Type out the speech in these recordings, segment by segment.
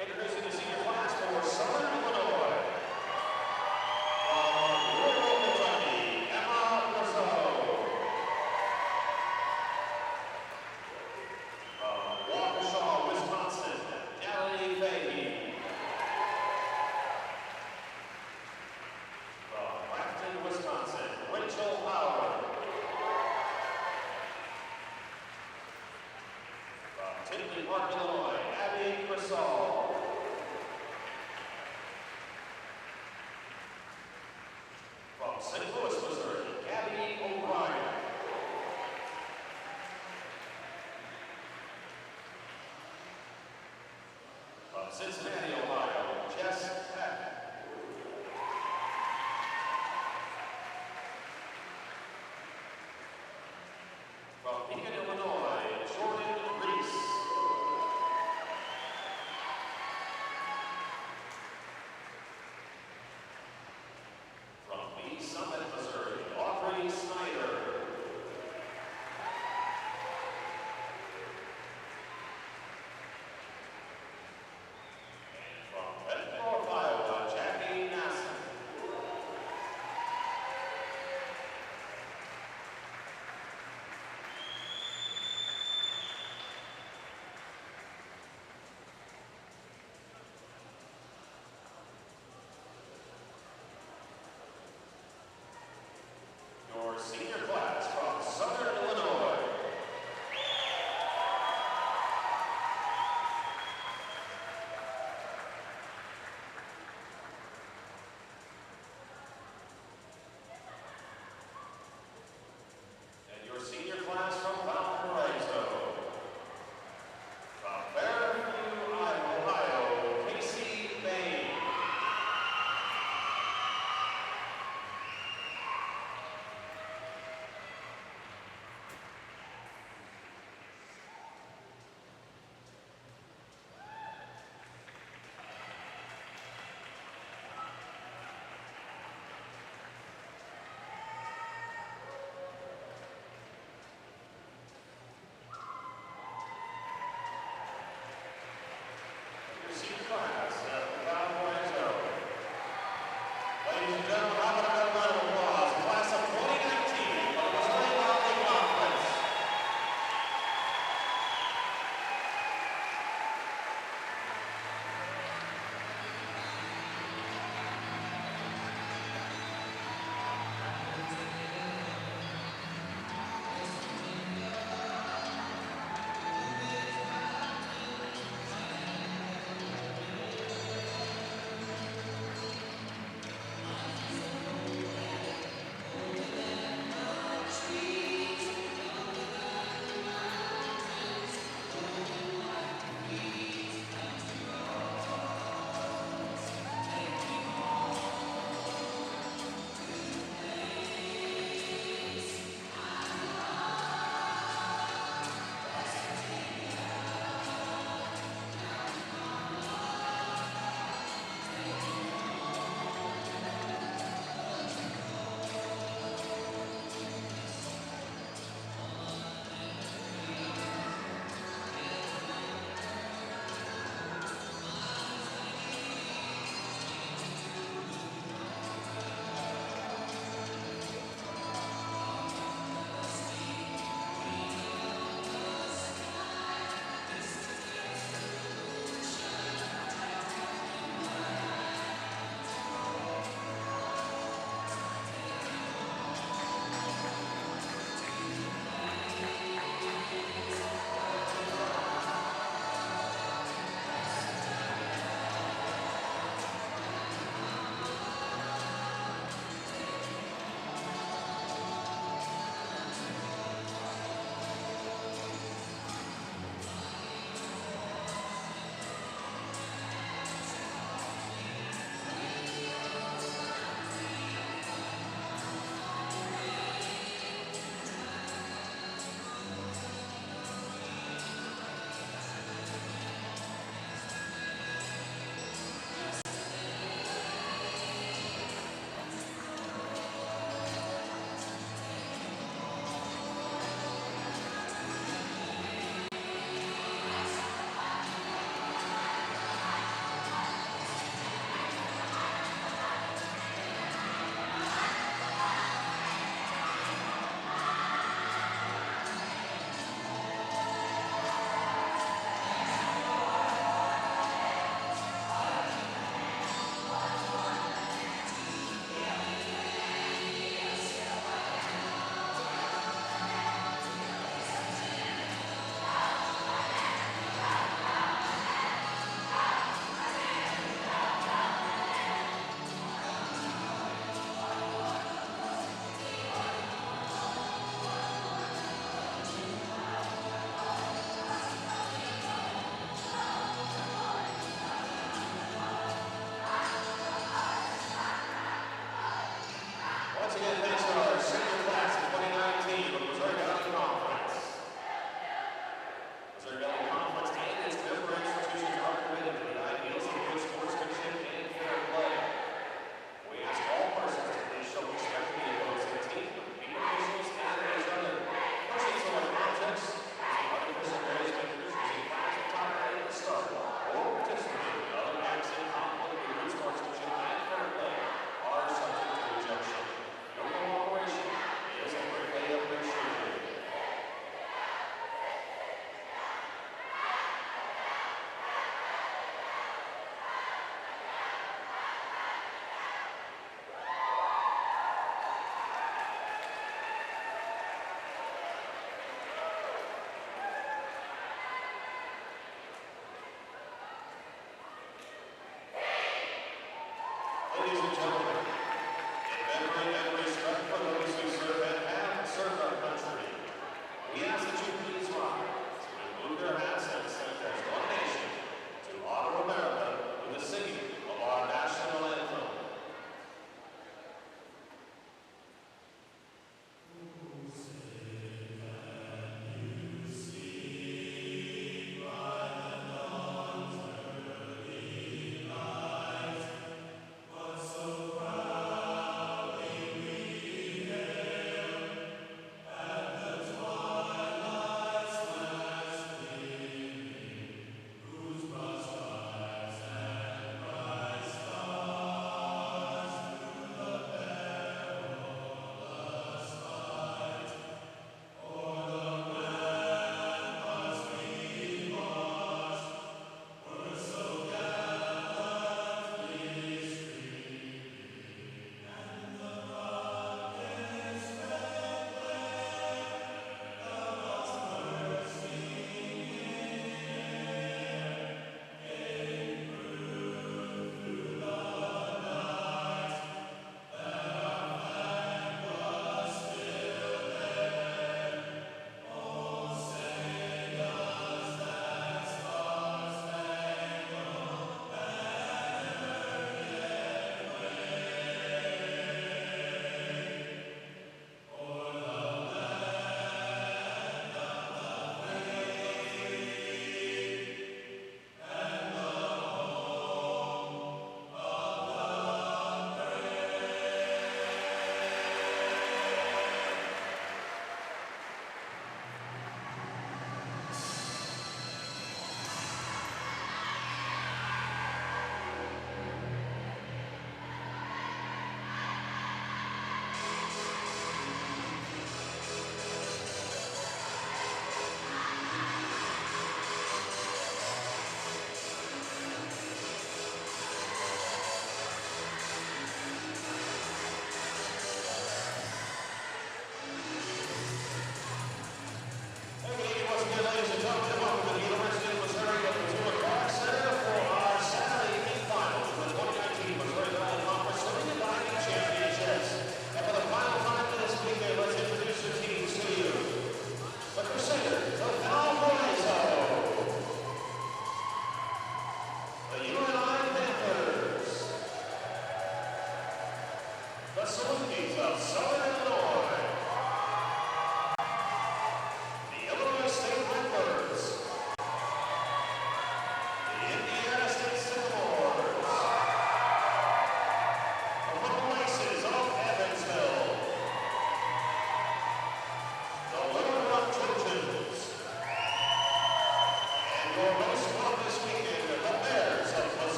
Introducing the senior class for Southern Illinois. From Louisville, Kentucky, Emma Rousseau. From Waukesha, Wisconsin, Natalie Fahey. From Grafton, Wisconsin, Rachel Howard. From Tinley Park, Illinois, Abby Crisall. From St. Louis, Missouri, Gabby O'Brien. From Cincinnati, Ohio, Jess Peck. From Beacon, Illinois, Jordan Reese. From Lee Summit, Missouri, Audrey Snyder. And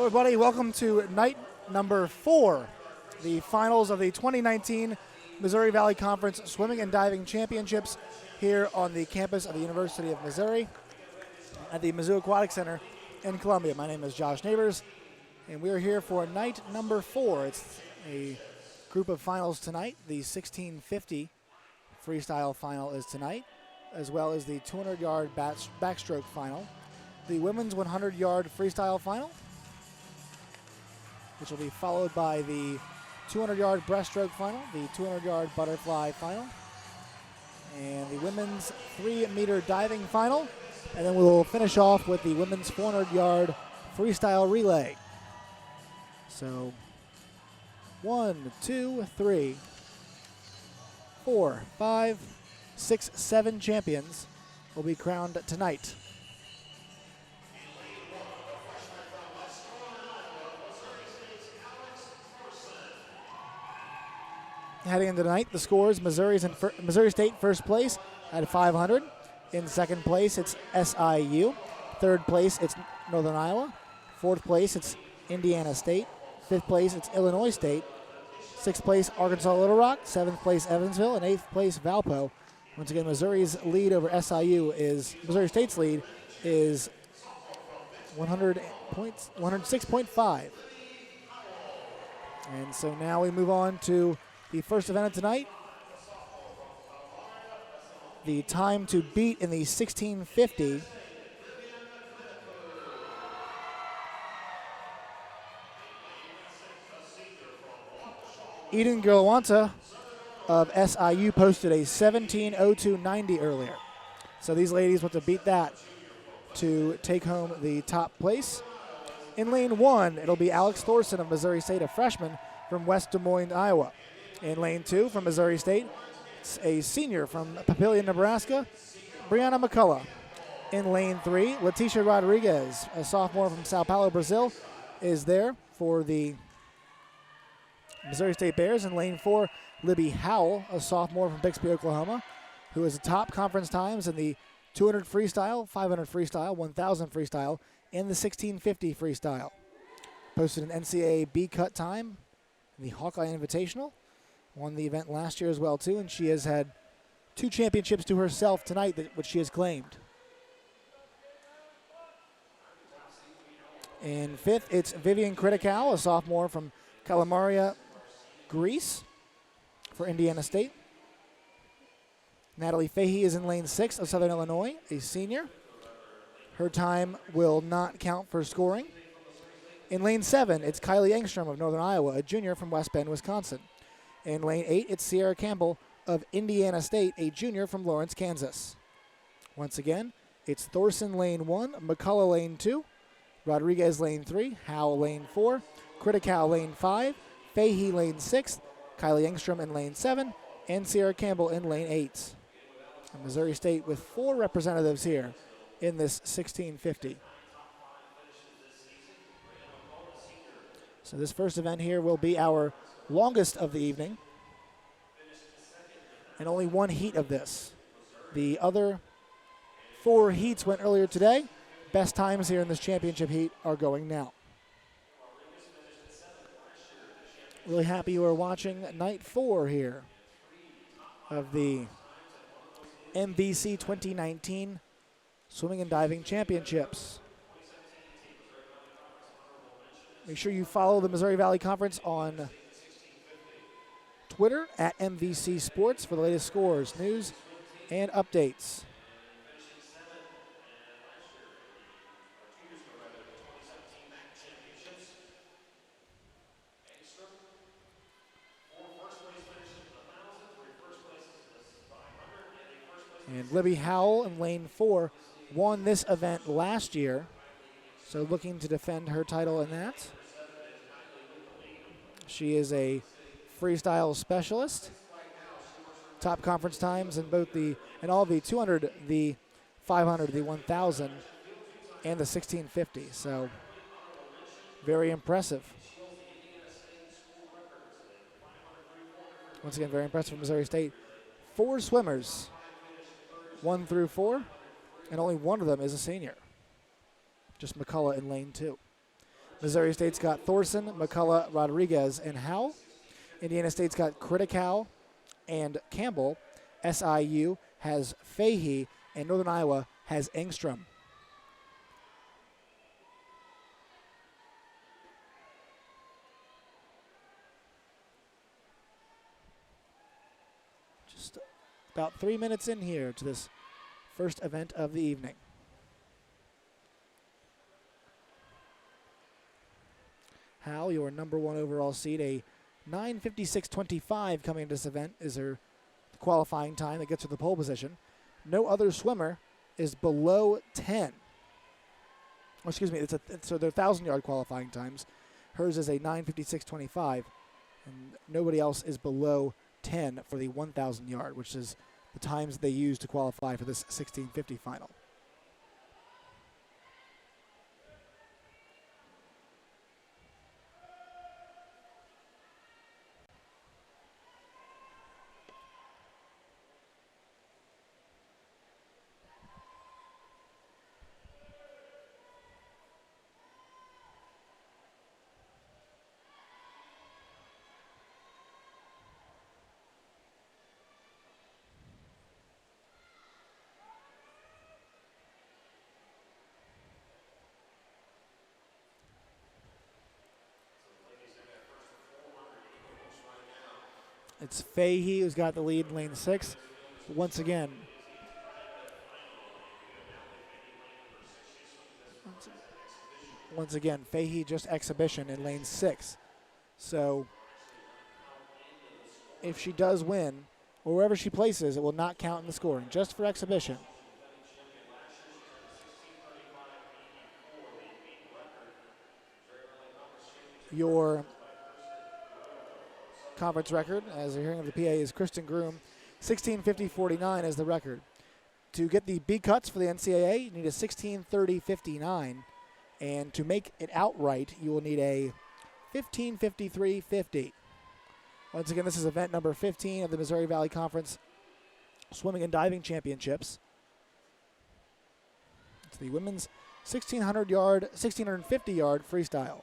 Hello, everybody. Welcome to night number 4, the finals of the 2019 Missouri Valley Conference Swimming and Diving Championships here on the campus of the University of Missouri at the Mizzou Aquatic Center in Columbia. My name is Josh Neighbors, and we are here for night number 4. It's a group of finals tonight. The 1650 freestyle final is tonight, as well as the 200-yard backstroke final. The women's 100-yard freestyle final, which will be followed by the 200-yard breaststroke final, the 200-yard butterfly final, and the women's 3-meter diving final. And then we'll finish off with the women's 400-yard freestyle relay. So 1, 2, 3, 4, 5, 6, 7 champions will be crowned tonight. Heading into tonight, the scores: Missouri State first place at 500. In second place, it's SIU. Third place, it's Northern Iowa. Fourth place, it's Indiana State. Fifth place, it's Illinois State. Sixth place, Arkansas Little Rock. Seventh place, Evansville. And eighth place, Valpo. Once again, Missouri State's lead is 106.5. And so now we move on to the first event of tonight. The time to beat in the 1650. Eden Gilawanta of SIU posted a 17:02.90 earlier. So these ladies want to beat that to take home the top place. In lane 1, it'll be Alex Thorson of Missouri State, a freshman from West Des Moines, Iowa. In lane 2 from Missouri State, it's a senior from Papillion, Nebraska, Brianna McCullough. In lane 3, Leticia Rodriguez, a sophomore from Sao Paulo, Brazil, is there for the Missouri State Bears. In lane 4, Libby Howell, a sophomore from Bixby, Oklahoma, who is the top conference times in the 200 freestyle, 500 freestyle, 1,000 freestyle, and the 1650 freestyle. Posted an NCAA B-cut time in the Hawkeye Invitational. Won the event last year as well, too, and she has had 2 championships to herself tonight, which she has claimed. In 5th, it's Vivian Critical, a sophomore from Kalamaria, Greece, for Indiana State. Natalie Fahey is in lane 6 of Southern Illinois, a senior. Her time will not count for scoring. In lane 7, it's Kylie Engstrom of Northern Iowa, a junior from West Bend, Wisconsin. In lane 8, it's Sierra Campbell of Indiana State, a junior from Lawrence, Kansas. Once again, it's Thorson lane 1, McCullough lane 2, Rodriguez lane 3, Howell lane 4, Critical lane 5, Fahey lane 6, Kylie Engstrom in lane 7, and Sierra Campbell in lane 8. And Missouri State with 4 representatives here in this 1650. So this first event here will be our longest of the evening, and only 1 heat of this. The other 4 heats went earlier today. Best times here in this championship heat are going now. Really happy you are watching night 4 here of the MVC 2019 Swimming and Diving Championships. Make sure you follow the Missouri Valley Conference on Twitter at MVC Sports for the latest scores, news, and updates. And Libby Howell in lane 4 won this event last year, so looking to defend her title in that. She is a freestyle specialist. Top conference times in all the 200, the 500, the 1,000, and the 1650. So very impressive. Once again, very impressive for Missouri State. 4 swimmers, 1 through 4, and only one of them is a senior. Just McCullough in lane 2. Missouri State's got Thorson, McCullough, Rodriguez, and Howell. Indiana State's got Critical and Campbell. SIU has Fahey, and Northern Iowa has Engstrom. Just about 3 minutes in here to this first event of the evening. Hal, your number 1 overall seed, a 9:56.25 coming into this event is her qualifying time that gets her the pole position. No other swimmer is below 10. Oh, excuse me, so they're 1,000-yard qualifying times. Hers is a 9:56.25, and nobody else is below 10 for the 1,000-yard, which is the times they use to qualify for this 1650 final. It's Fahey who's got the lead in lane 6. Once again, Fahey just exhibition in lane 6. So if she does win, or wherever she places, it will not count in the scoring, just for exhibition. Your conference record, as you're hearing of the PA, is Kristen Groom. 16:50.49 is the record. To get the B cuts for the NCAA, you need a 16:30.59. And to make it outright, you will need a 15:53.50. Once again, this is event number 15 of the Missouri Valley Conference Swimming and Diving Championships. It's the women's 1650-yard freestyle.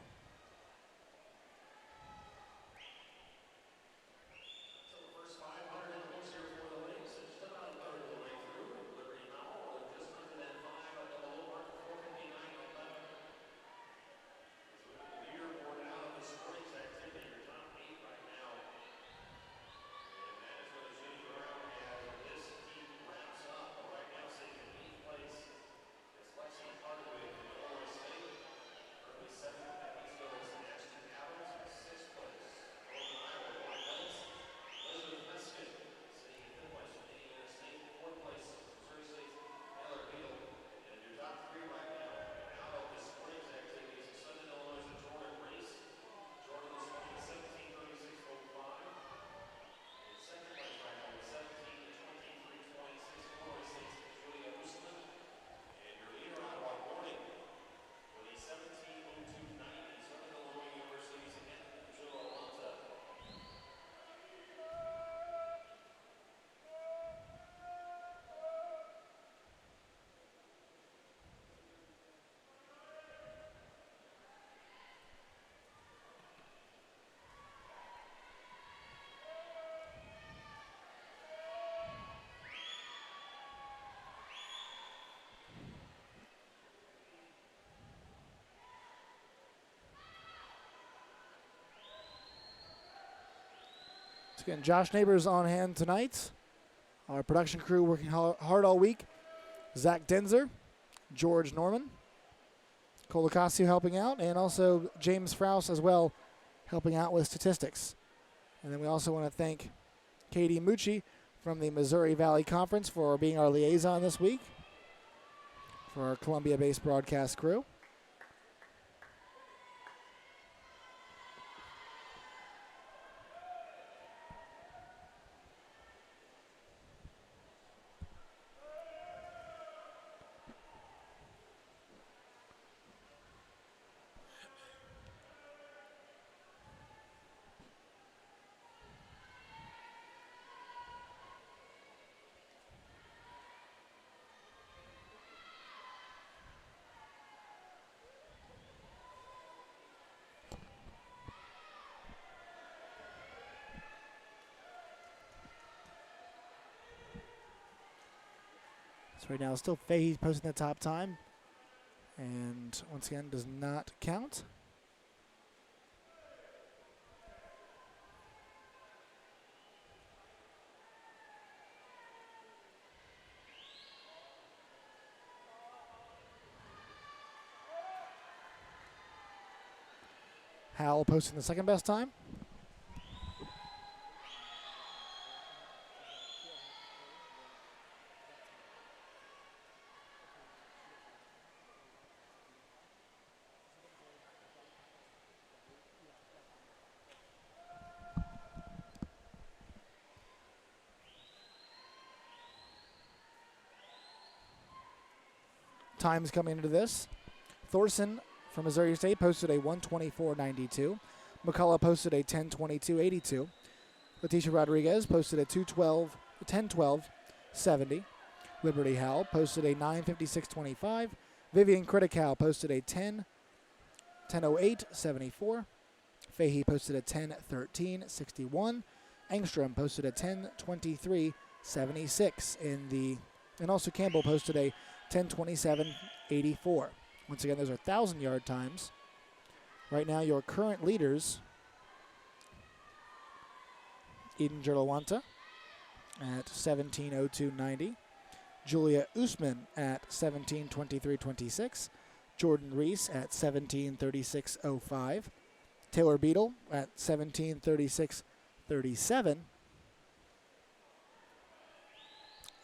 Again, Josh Neighbors on hand tonight. Our production crew working hard all week. Zach Denzer, George Norman, Cole Ocasio helping out, and also James Frouse as well helping out with statistics. And then we also want to thank Katie Mucci from the Missouri Valley Conference for being our liaison this week for our Columbia-based broadcast crew. So right now, still Fahey's posting the top time. And once again, does not count. Howell posting the second best time. Times coming into this. Thorson from Missouri State posted a 1:24.92. McCullough posted a 10:22.82. Leticia Rodriguez posted a 10:12.70. Liberty Howell posted a 9:56.25. Vivian Critical posted a 10:08.74. Fahey posted a 10:13.61. Engstrom posted a 10:23.76 and also Campbell posted a 10:27.84. Once again, those are 1,000-yard times. Right now, your current leaders: Eden Jerlawanta at 17:02.90. Julia Usman at 17:23.26. Jordan Reese at 17:36.05. Taylor Beadle at 17:36.37.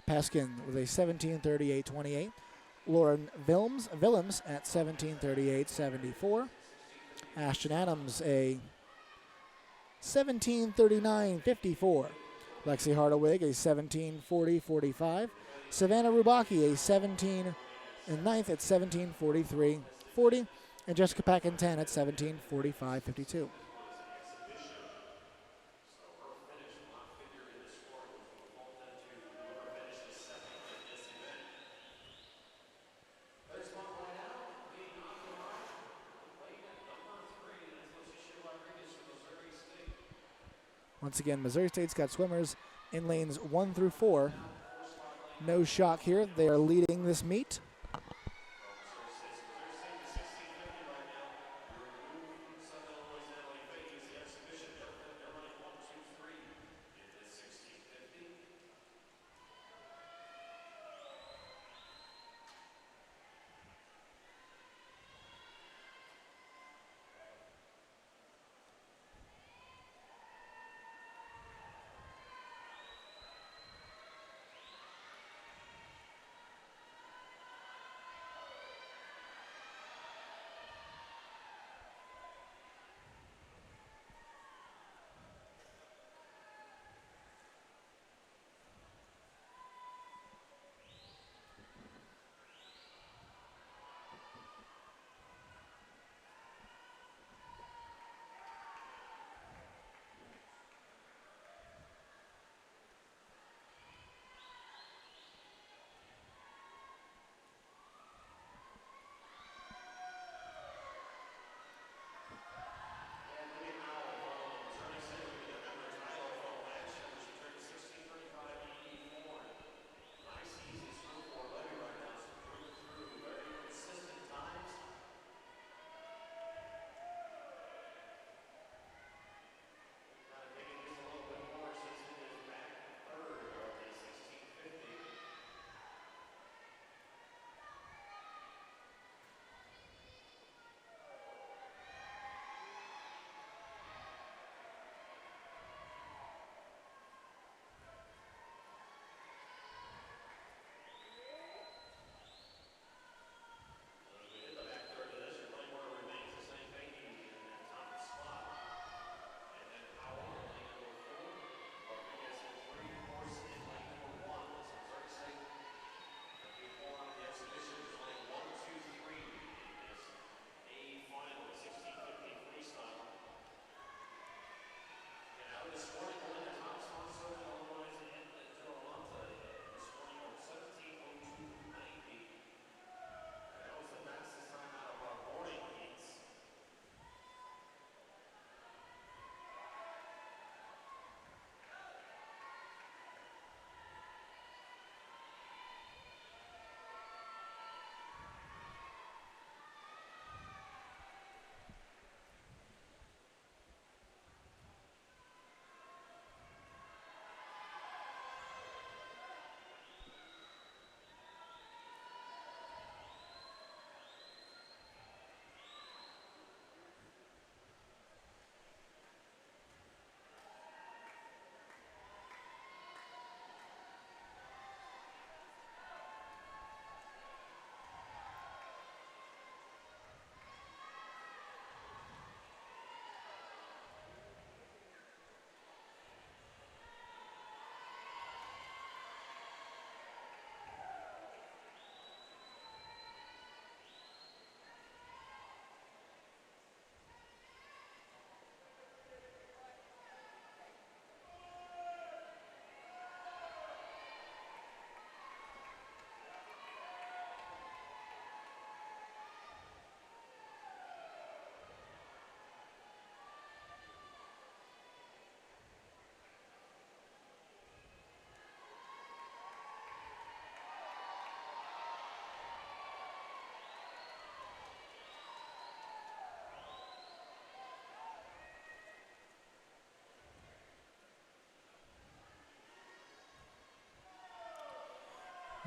Paskin with a 17:38.28. Lauren Willems at 17:38.74. Ashton Adams a 17:39.54. Lexi Hardawig a 17:40.45. Savannah Rubaki a 17 and 9th at 17:43.40. And Jessica Packintan at 17:45.52. Once again, Missouri State's got swimmers in lanes 1 through 4. No shock here. They are leading this meet.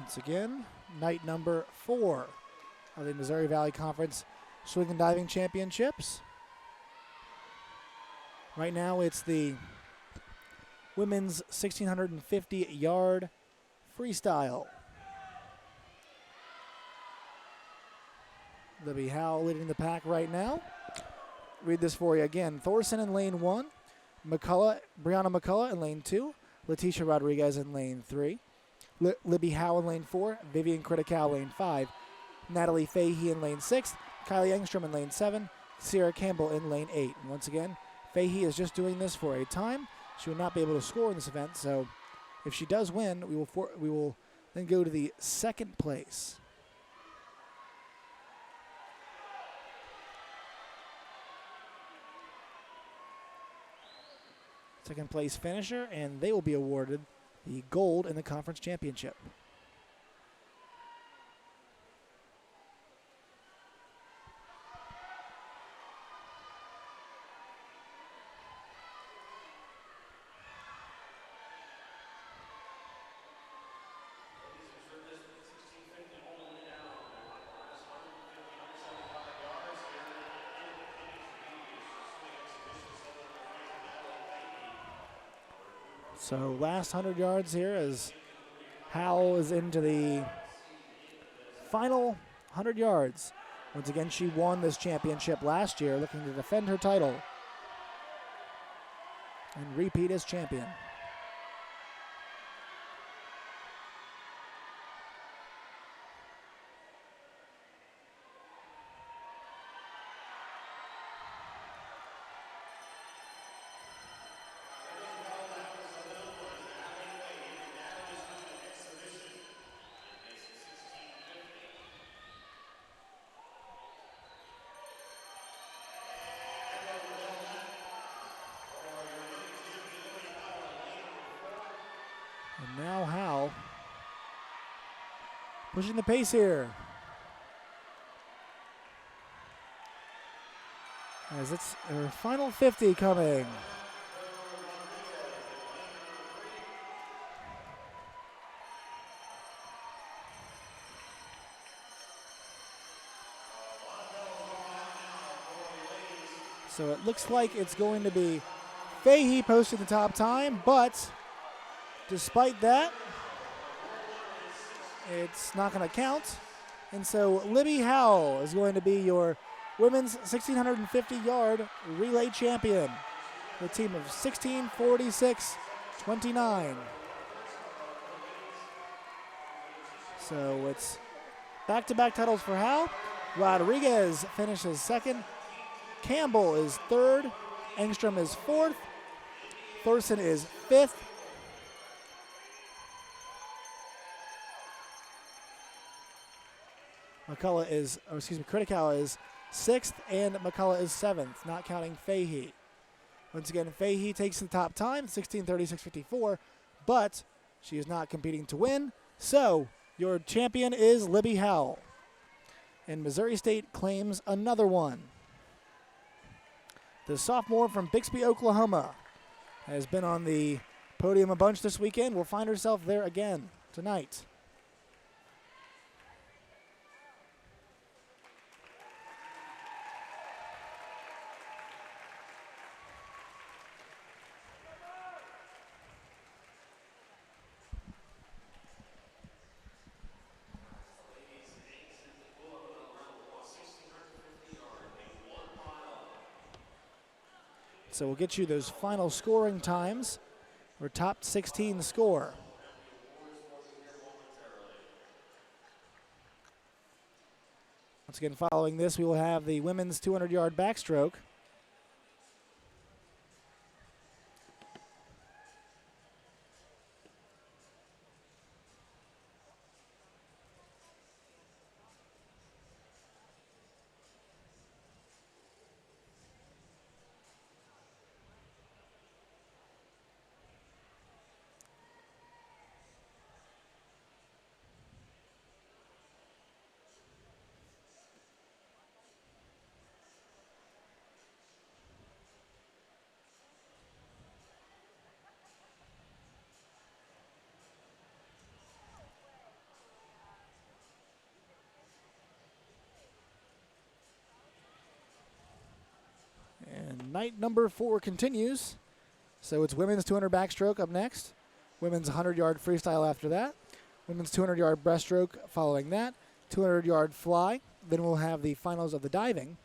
Once again, night number 4 of the Missouri Valley Conference Swing and Diving Championships. Right now it's the women's 1,650-yard freestyle. Libby Howell leading the pack right now. Read this for you again. Thorson in lane 1. Brianna McCullough in lane 2. Letitia Rodriguez in lane 3. Libby Howell in lane 4. Vivian Critical lane 5. Natalie Fahey in lane 6. Kylie Engstrom in lane 7. Sierra Campbell in lane 8. And once again, Fahey is just doing this for a time. She will not be able to score in this event, so if she does win, we will then go to the second place. Second place finisher, and they will be awarded the gold in the conference championship. So last 100 yards here as Howell is into the final 100 yards. Once again, she won this championship last year, looking to defend her title and repeat as champion. And now Howell pushing the pace here. As it's her final 50 coming. So it looks like it's going to be Fahey posting the top time, but despite that, it's not going to count. And so Libby Howell is going to be your women's 1,650-yard relay champion. The team of 16:46.29. So it's back-to-back titles for Howell. Rodriguez finishes second. Campbell is third. Engstrom is fourth. Thorson is fifth. Critical is sixth, and McCullough is seventh, not counting Fahey. Once again, Fahey takes the top time, 16:36.54, but she is not competing to win. So your champion is Libby Howell. And Missouri State claims another one. The sophomore from Bixby, Oklahoma, has been on the podium a bunch this weekend. Will find herself there again tonight. So we'll get you those final scoring times, or top 16 score. Once again, following this, we will have the women's 200-yard backstroke. night number 4 continues. So it's women's 200 backstroke up next, women's 100-yard freestyle after that, women's 200-yard breaststroke following that, 200-yard fly. Then we'll have the finals of the diving,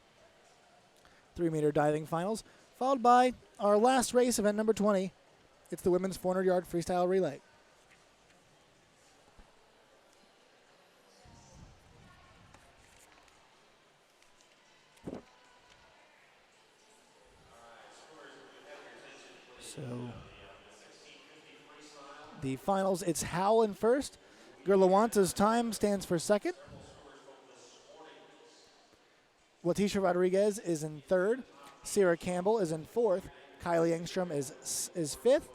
3-meter diving finals, followed by our last race, event number 20. It's the women's 400-yard freestyle relay. So the finals, it's Howell in first. Gerlawanta's time stands for second. Leticia Rodriguez is in third. Sierra Campbell is in fourth. Kylie Engstrom is fifth.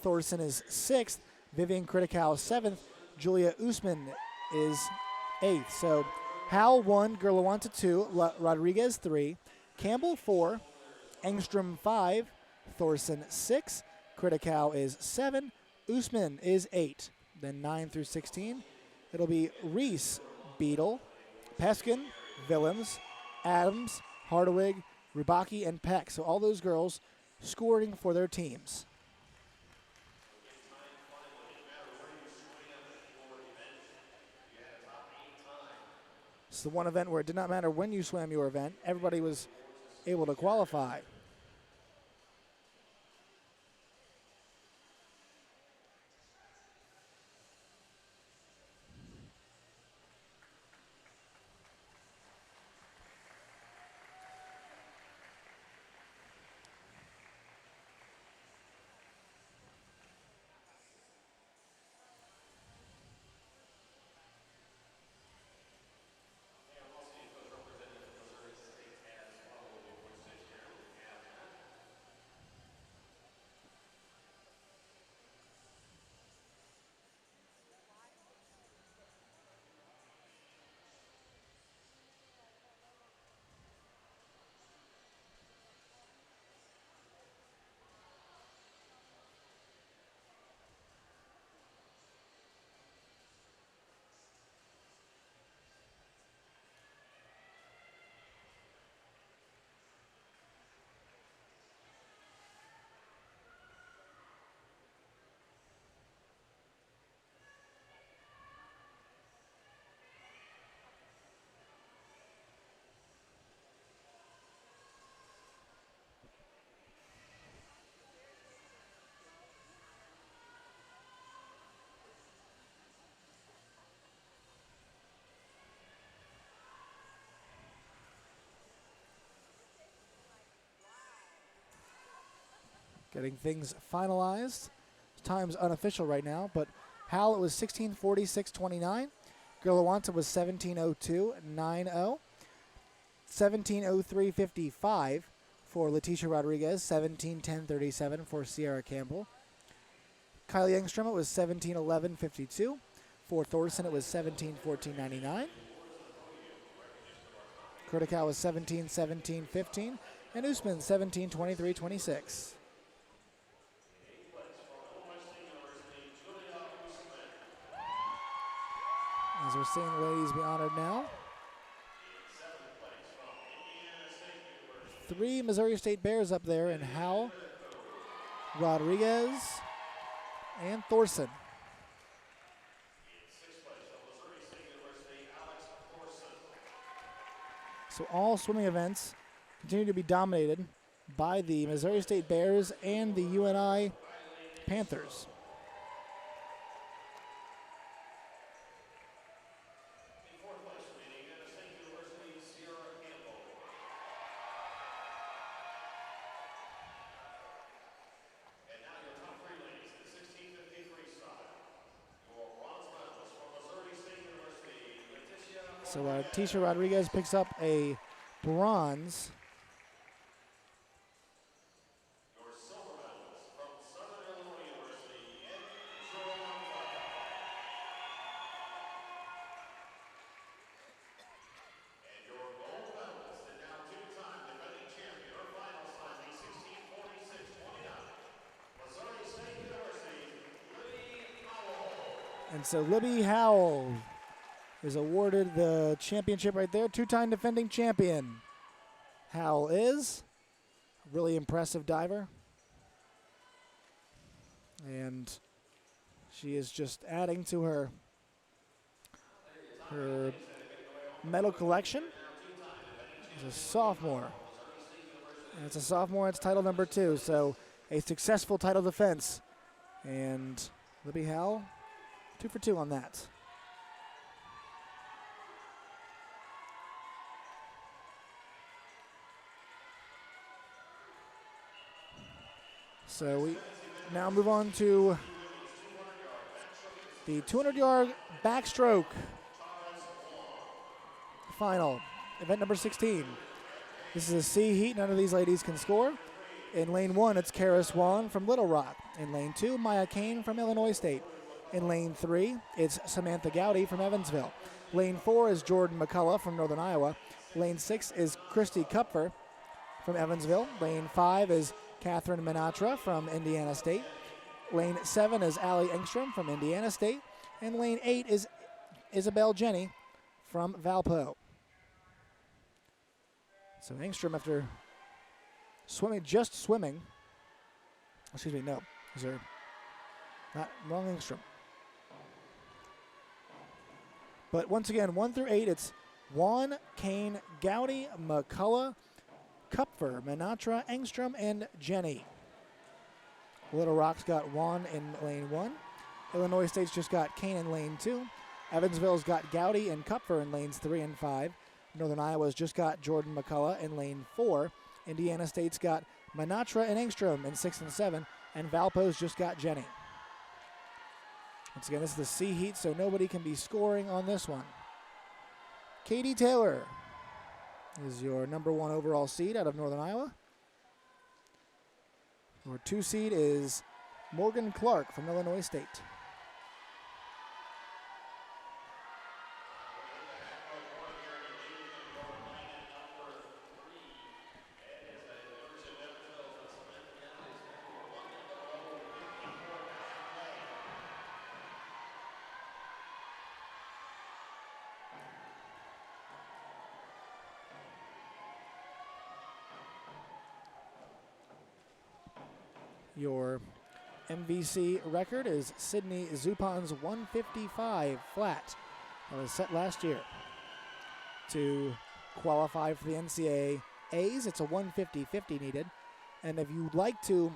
Thorson is sixth. Vivian Critical is seventh. Julia Usman is eighth. So Howell 1, Gerlawanta 2, Rodriguez 3, Campbell 4, Engstrom 5, Thorson 6, Critical is 7, Usman is 8. Then 9 through 16, it'll be Reese, Beadle, Peskin, Willems, Adams, Hardawig, Rubaki, and Peck. So all those girls scoring for their teams. It's the one event where it did not matter when you swam your event. Everybody was able to qualify. Getting things finalized. Time's unofficial right now, but Howell, it was 16:46.29. Gerlawanta was 17:02.90. 17:03.55 for Leticia Rodriguez. 17:10.37 for Sierra Campbell. Kylie Engstrom, it was 17:11.52. For Thorson, it was 17:14.99. Critical was 17:17.15. And Usman, 17:23.26. As we're seeing the ladies be honored now. 3 Missouri State Bears up there in Howell, Rodriguez, and Thorson. So all swimming events continue to be dominated by the Missouri State Bears and the UNI Panthers. So Tisha Rodriguez picks up a bronze. Your silver medalist from Southern Illinois University, and your gold medalist, and now two-time defending champion, her final time being 16:46.29. Missouri State University, Libby Howell. And so Libby Howell is awarded the championship right there. 2-time defending champion. Howell is. Really impressive diver. And she is just adding to her medal collection. As a sophomore. And it's a sophomore, it's title number 2. So a successful title defense. And Libby Howell, 2 for 2 on that. So we now move on to the 200-yard backstroke final, event number 16. This is a C heat. None of these ladies can score. In lane 1, it's Kara Swan from Little Rock. In lane 2, Maya Kane from Illinois State. In lane 3, it's Samantha Gowdy from Evansville. Lane 4 is Jordan McCullough from Northern Iowa. Lane 6 is Christy Kupfer from Evansville. Lane 5 is Catherine Minatra from Indiana State. Lane 7 is Allie Engstrom from Indiana State. And lane 8 is Isabel Jenny from Valpo. So Engstrom, after swimming, excuse me, no, is there, not, wrong Engstrom. But once again, 1 through 8, it's Juan, Kane, Gowdy, McCullough, Kupfer, Minatra, Engstrom, and Jenny. Little Rock's got Juan in lane 1. Illinois State's just got Kane in lane 2. Evansville's got Gowdy and Kupfer in lanes 3 and 5. Northern Iowa's just got Jordan McCullough in lane 4. Indiana State's got Minatra and Engstrom in 6 and 7. And Valpo's just got Jenny. Once again, this is the C heat, so nobody can be scoring on this one. Katie Taylor is your number 1 overall seed out of Northern Iowa. Your 2 seed is Morgan Clark from Illinois State. Your MVC record is Sydney Zupan's 155 flat. That was set last year. To qualify for the NCAAs, it's a 150-50 needed. And if you'd like to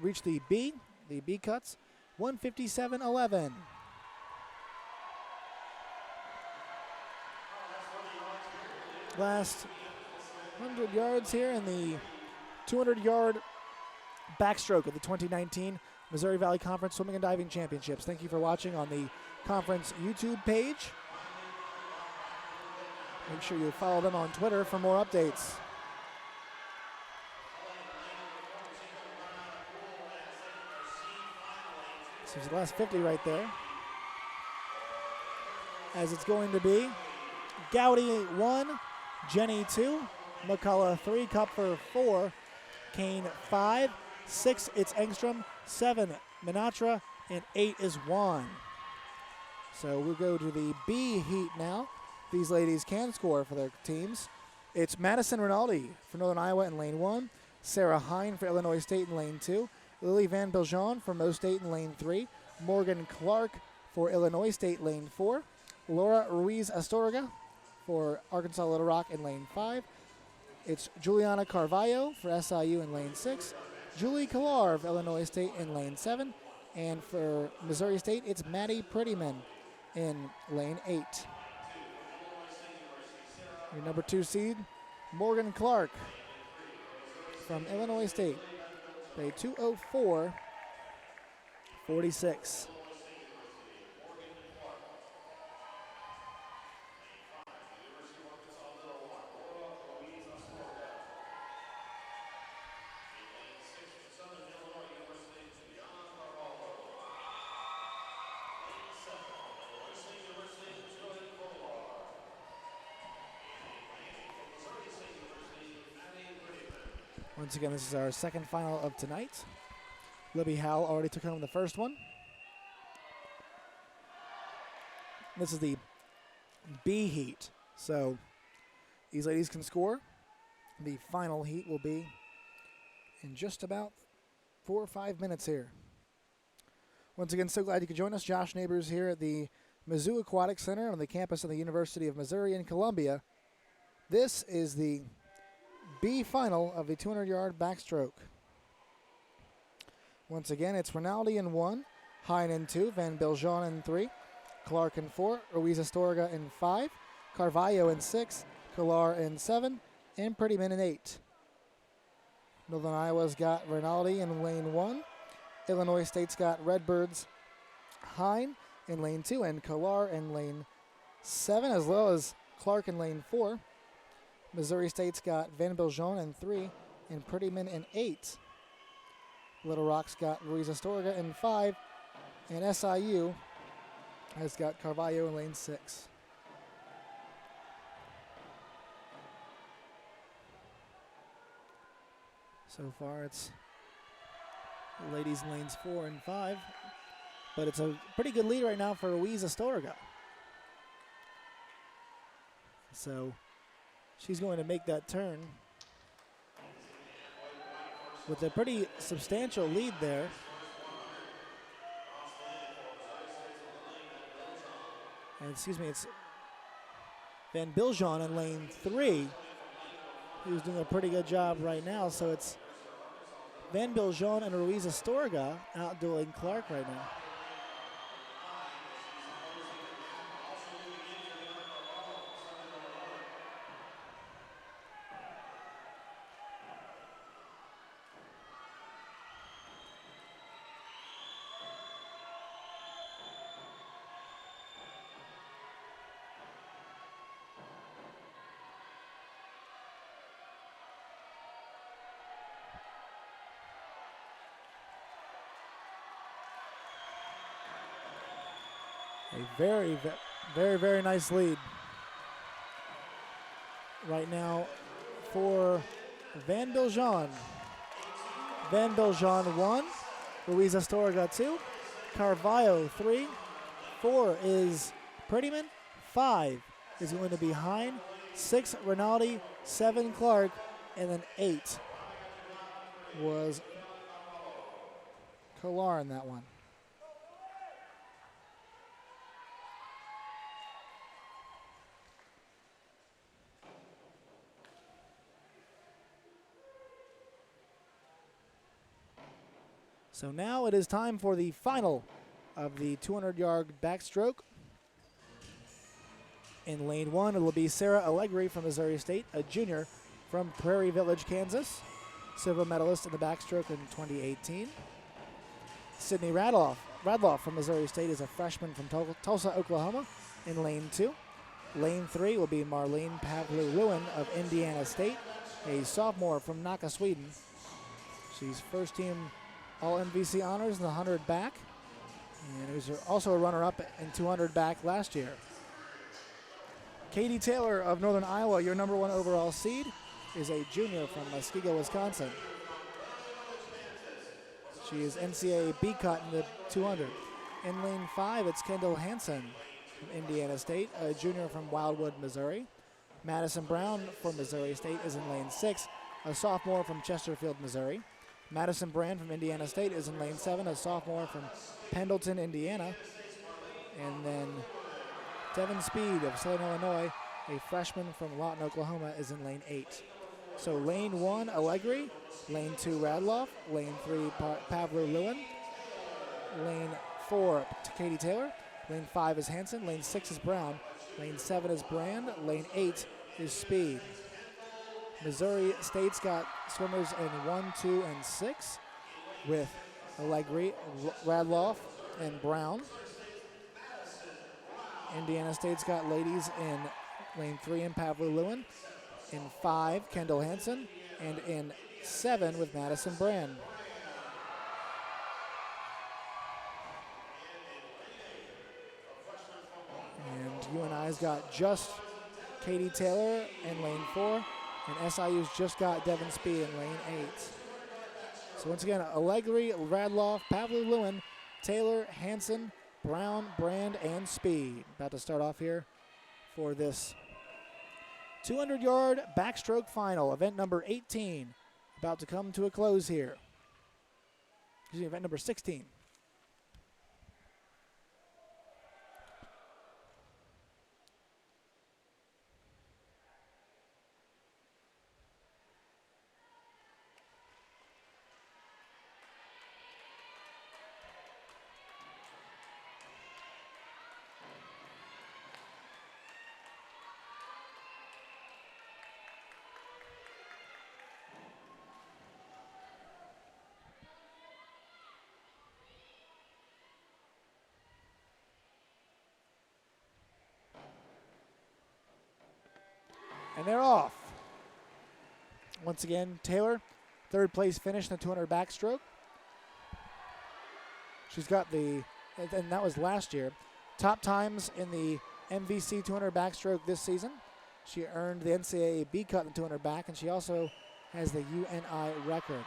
reach the B cuts, 157.11. Last 100 yards here in the 200-yard backstroke of the 2019 Missouri Valley Conference Swimming and Diving Championships. Thank you for watching on the conference YouTube page. Make sure you follow them on Twitter for more updates. This is the last 50 right there. As it's going to be Gowdy 1, Jenny 2, McCullough 3, Kupfer 4, Kane 5, 6 it's Engstrom, 7 Minatra, and 8 is Juan. So we'll go to the B heat now. These ladies can score for their teams. It's Madison Rinaldi for Northern Iowa in lane 1, Sarah Hine for Illinois State in lane 2, Lily Van Biljon for Mo State in lane 3, Morgan Clark for Illinois State lane 4, Laura Ruiz Astorga for Arkansas Little Rock in lane 5. It's Juliana Carvalho for SIU in lane 6, Julie Killar of Illinois State in lane 7, and for Missouri State, it's Maddie Prettyman in lane 8. Your number 2 seed, Morgan Clark from Illinois State. A 2:04.46. Once again, this is our second final of tonight. Libby Howell already took home the first one. This is the B heat. So these ladies can score. The final heat will be in just about 4 or 5 minutes here. Once again, so glad you could join us. Josh Neighbors here at the Mizzou Aquatic Center on the campus of the University of Missouri in Columbia. This is the B final of the 200-yard backstroke. Once again, it's Rinaldi in 1, Hine in 2, Van Biljon in 3, Clark in 4, Ruiz Astorga in 5, Carvalho in 6, Kolar in 7, and Prettyman in 8. Northern Iowa's got Rinaldi in lane 1. Illinois State's got Redbirds, Hine in lane 2, and Kolar in lane 7, as well as Clark in lane 4. Missouri State's got Van Biljon in 3, and Prettyman in 8. Little Rock's got Ruiz Astorga in 5, and SIU has got Carvalho in lane 6. So far it's ladies in lanes 4 and 5, but it's a pretty good lead right now for Ruiz Astorga. So she's going to make that turn with a pretty substantial lead there. And excuse me, it's Van Biljon in lane 3. Who's doing a pretty good job right now. So it's Van Biljon and Ruiz Astorga outdueling Clark right now. A very, very nice lead right now for Van Biljon. Van Biljon 1, Ruiz Astorga 2, Carvalho 3, 4 is Prettyman, 5 is going to be Hine, 6 Rinaldi, 7 Clark, and then 8 was Kolar in that one. So now it is time for the final of the 200-yard backstroke. In lane 1, it will be Sarah Allegri from Missouri State, a junior from Prairie Village, Kansas, silver medalist in the backstroke in 2018. Sydney Radloff from Missouri State is a freshman from Tulsa, Oklahoma, in lane 2. Lane 3 will be Marlene Pavlu-Lewin of Indiana State, a sophomore from Nacka, Sweden. She's first team all MVC honors in the 100 back, and was also a runner-up in 200 back last year. Katie Taylor of Northern Iowa, your number 1 overall seed, is a junior from Muskego, Wisconsin. She is NCAA B-Cut in the 200. In lane 5, it's Kendall Hansen from Indiana State, a junior from Wildwood, Missouri. Madison Brown from Missouri State is in lane 6, a sophomore from Chesterfield, Missouri. Madison Brand from Indiana State is in lane 7, a sophomore from Pendleton, Indiana. And then Devin Speed of Southern Illinois, a freshman from Lawton, Oklahoma, is in lane 8. So lane 1, Allegri. Lane 2, Radloff. Lane 3, Pavlu-Lewin. Lane 4, Katie Taylor. Lane 5 is Hansen. Lane 6 is Brown. Lane 7 is Brand. Lane 8 is Speed. Missouri State's got swimmers in 1, 2, and 6 with Allegri, Radloff, and Brown. Indiana State's got ladies in lane 3 and Pavlu-Lewin, in 5 Kendall Hansen, and in 7 with Madison Brand. And UNI's got just Katie Taylor in lane 4, and SIU's just got Devin Speed in lane 8. So once again, Allegri, Radloff, Pavlu-Lewin, Taylor, Hansen, Brown, Brand, and Speed. About to start off here for this 200-yard backstroke final, event number 18, about to come to a close here. Excuse me, event number 16. And they're off. Once again, Taylor, third place finish in the 200 backstroke. She's got and that was last year, top times in the MVC 200 backstroke this season. She earned the NCAA B cut in the 200 back, and she also has the UNI record.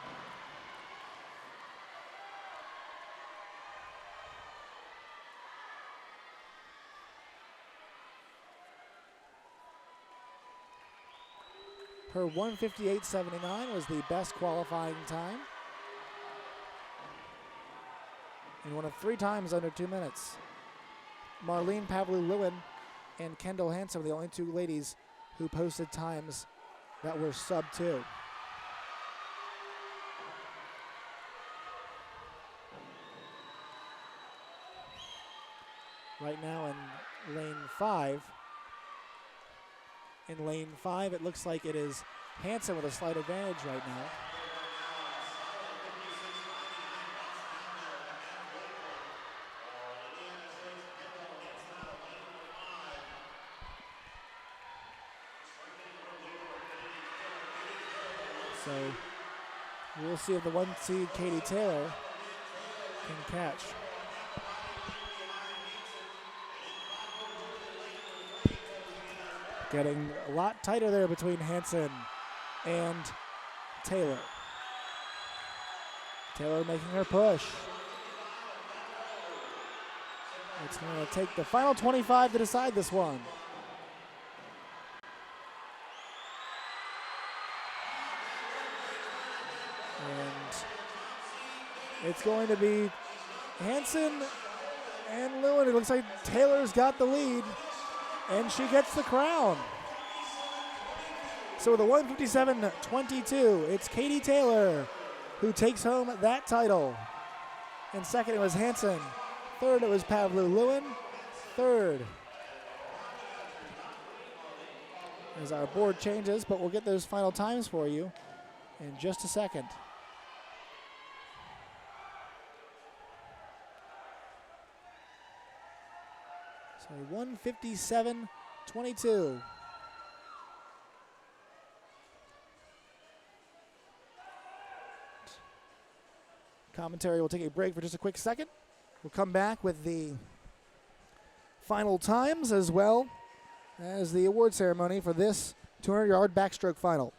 Her 1:58.79 was the best qualifying time. And one of 3 times under 2 minutes. Marlene Pavlu-Lewin and Kendall Hansen were the only 2 ladies who posted times that were sub 2. Right now in lane 5. In lane 5, it looks like it is Hansen with a slight advantage right now. So we'll see if the 1 seed Katie Taylor can catch. Getting a lot tighter there between Hansen and Taylor. Taylor making her push. It's going to take the final 25 to decide this one. And it's going to be Hansen and Lewin. It looks like Taylor's got the lead. And she gets the crown. So with a 1:57.22, it's Katie Taylor who takes home that title. And second, it was Hansen. Third, it was Pavlu-Lewin. Third, as our board changes, but we'll get those final times for you in just a second. So 1:57.22. Commentary will take a break for just a quick second. We'll come back with the final times as well as the award ceremony for this 200-yard backstroke final.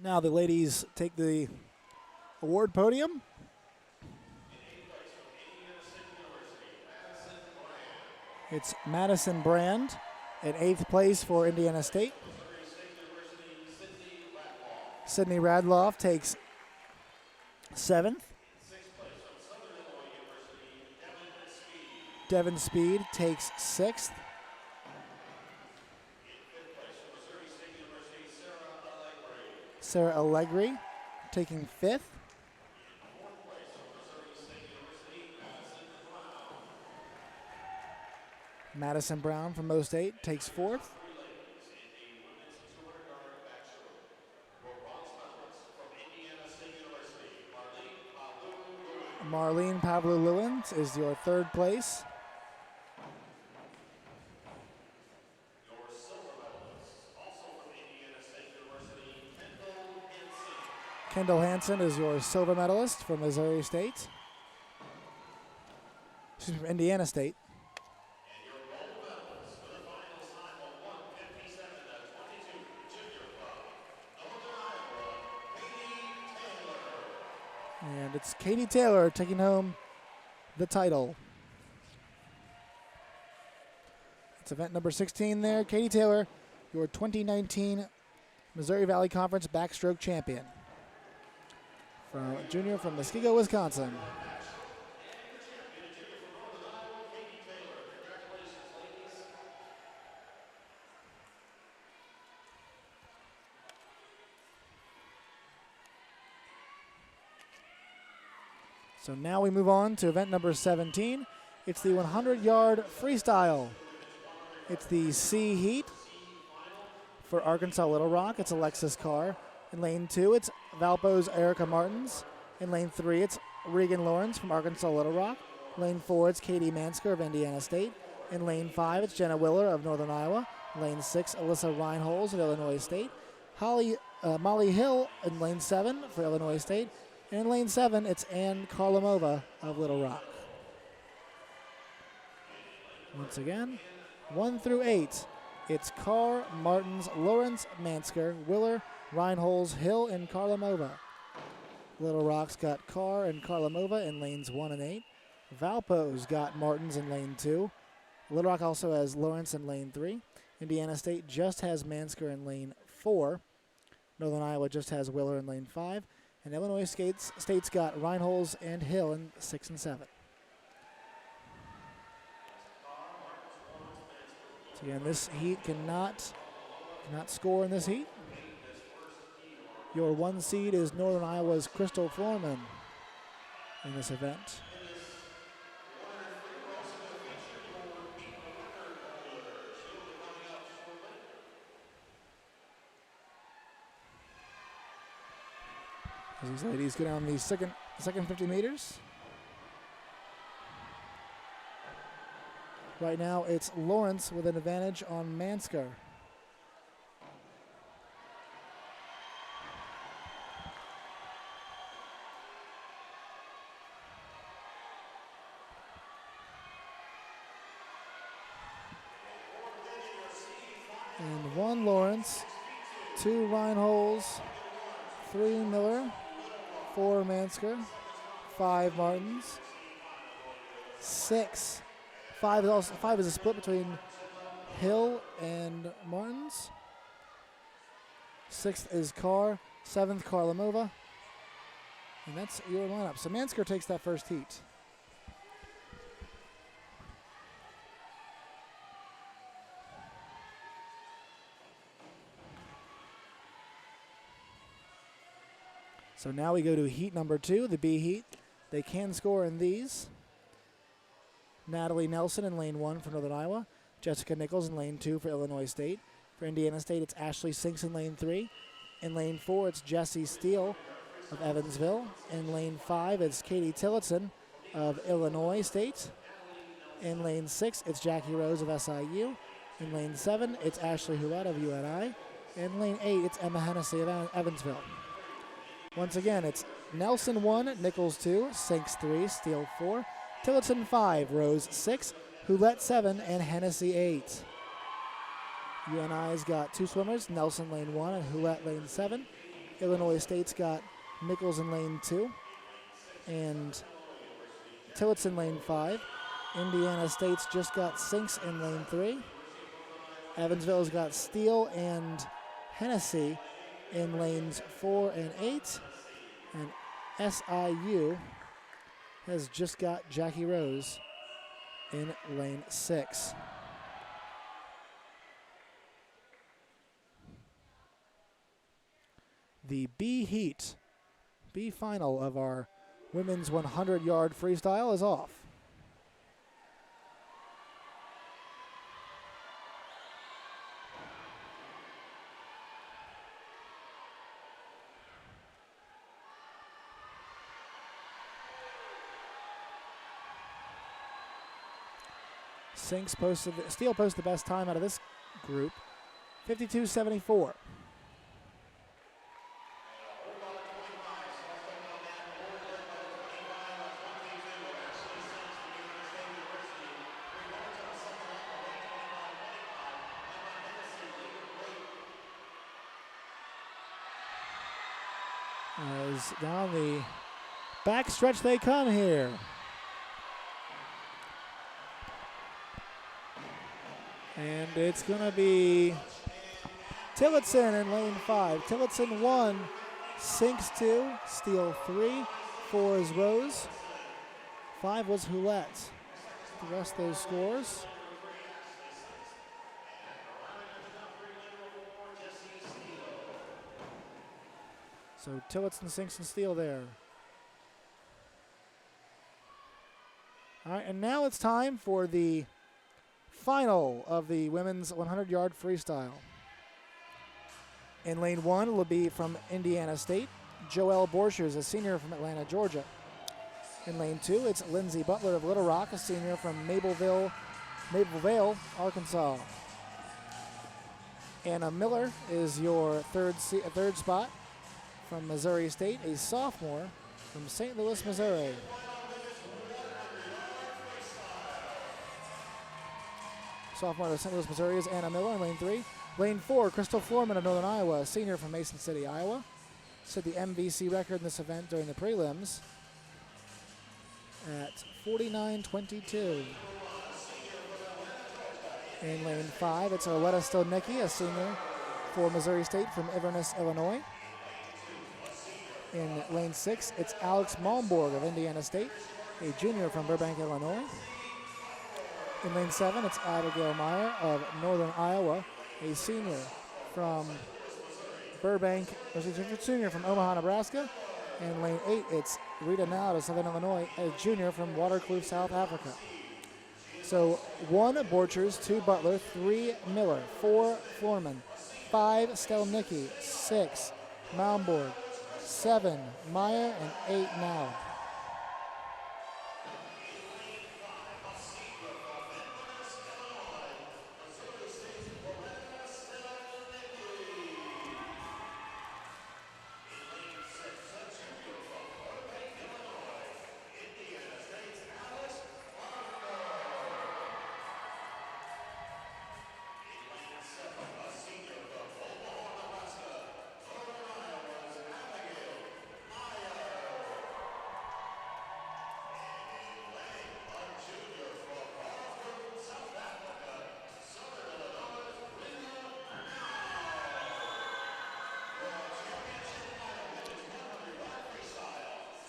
Now the ladies take the award podium. It's Madison Brand in 8th place for Indiana State. Sydney Radloff takes 7th. Devin Speed takes 6th. Sarah Allegri taking 5th. Madison Brown from Mo State takes 4th. Marlene Pavlou-Lewins is your 3rd place. Kendall Hansen is your silver medalist from Missouri State. She's from Indiana State. And it's Katie Taylor taking home the title. It's event number 16 there. Katie Taylor, your 2019 Missouri Valley Conference backstroke champion. Junior from Muskego, Wisconsin. So now we move on to event number 17. It's the 100-yard freestyle. It's the C heat for Arkansas Little Rock. It's Alexis Carr. In lane 2, it's Valpo's Erica Martins. In lane 3, it's Regan Lawrence from Arkansas Little Rock. Lane 4, it's Katie Mansker of Indiana State. In lane 5, it's Jenna Willer of Northern Iowa. Lane 6, Alyssa Reinholz of Illinois State. Molly Hill in lane 7 for Illinois State. And in lane 7, it's Ann Karlamova of Little Rock. Once again, 1 through 8, it's Carr, Martins, Lawrence, Mansker, Willer, Reinholz, Hill, and Karlamova. Little Rock's got Carr and Karlamova in lanes 1 and 8. Valpo's got Martins in lane 2. Little Rock also has Lawrence in lane 3. Indiana State just has Mansker in lane 4. Northern Iowa just has Willer in lane 5. And Illinois State's got Reinholz and Hill in 6 and 7. So again, this heat cannot score in this heat. Your 1 seed is Northern Iowa's Crystal Foreman in this event. As these ladies go down the second 50 meters. Right now it's Lawrence with an advantage on Mansker. And 1 Lawrence, 2 Reinholz, 3 Miller, 4 Mansker, 5 Martins, 6. 5 is a split between Hill and Martins. 6th is Carr, 7th Karlamova. And that's your lineup. So Mansker takes that first heat. So now we go to heat number 2, the B heat. They can score in these. Natalie Nelson in lane 1 for Northern Iowa. Jessica Nichols in lane 2 for Illinois State. For Indiana State, it's Ashley Sinks in lane 3. In lane 4, it's Jessie Steele of Evansville. In lane 5, it's Katie Tillotson of Illinois State. In lane 6, it's Jackie Rose of SIU. In lane 7, it's Ashley Huet of UNI. In lane 8, it's Emma Hennessy of Evansville. Once again, it's Nelson 1, Nichols 2, Sinks 3, Steele 4, Tillotson 5, Rose 6, Hulet 7, and Hennessy 8. UNI's got 2 swimmers, Nelson lane 1 and Hulet lane 7. Illinois State's got Nichols in lane 2 and Tillotson in lane 5. Indiana State's just got Sinks in lane 3. Evansville's got Steele and Hennessy in lanes 4 and 8. And SIU has just got Jackie Rose in lane 6. The B heat, B final of our women's 100-yard freestyle is off. Steele posted the best time out of this group, 52:74. As down the back stretch they come here. And it's going to be Tillotson in lane 5. Tillotson 1, Sinks 2, Steele 3, 4 is Rose, 5 was Houlette. The rest of those scores. So Tillotson, Sinks, and Steele there. All right, and now it's time for the final of the women's 100-yard freestyle. In lane 1 will be from Indiana State, Joelle Borchers, a senior from Atlanta, Georgia. In lane 2, it's Lindsey Butler of Little Rock, a senior from Maple Vale, Arkansas. Anna Miller is your third spot from Missouri State, a sophomore from St. Louis, Missouri. Sophomore of St. Louis, Missouri is Anna Miller in lane 3. Lane 4, Crystal Foreman of Northern Iowa, a senior from Mason City, Iowa. Set the MVC record in this event during the prelims at 49:22. In lane 5, it's Arletta Stelnicki, a senior for Missouri State from Inverness, Illinois. In lane 6, it's Alex Malmborg of Indiana State, a junior from Burbank, Illinois. In lane 7, it's Abigail Meyer of Northern Iowa, a senior from Burbank, junior from Omaha, Nebraska. In lane 8, it's Rita Nowd of Southern Illinois, a junior from Waterkloof, South Africa. So 1 Borchers, 2 Butler, 3 Miller, 4 Foreman, 5 Stelnicki, 6 Malmborg, 7 Meyer, and 8 Nowd.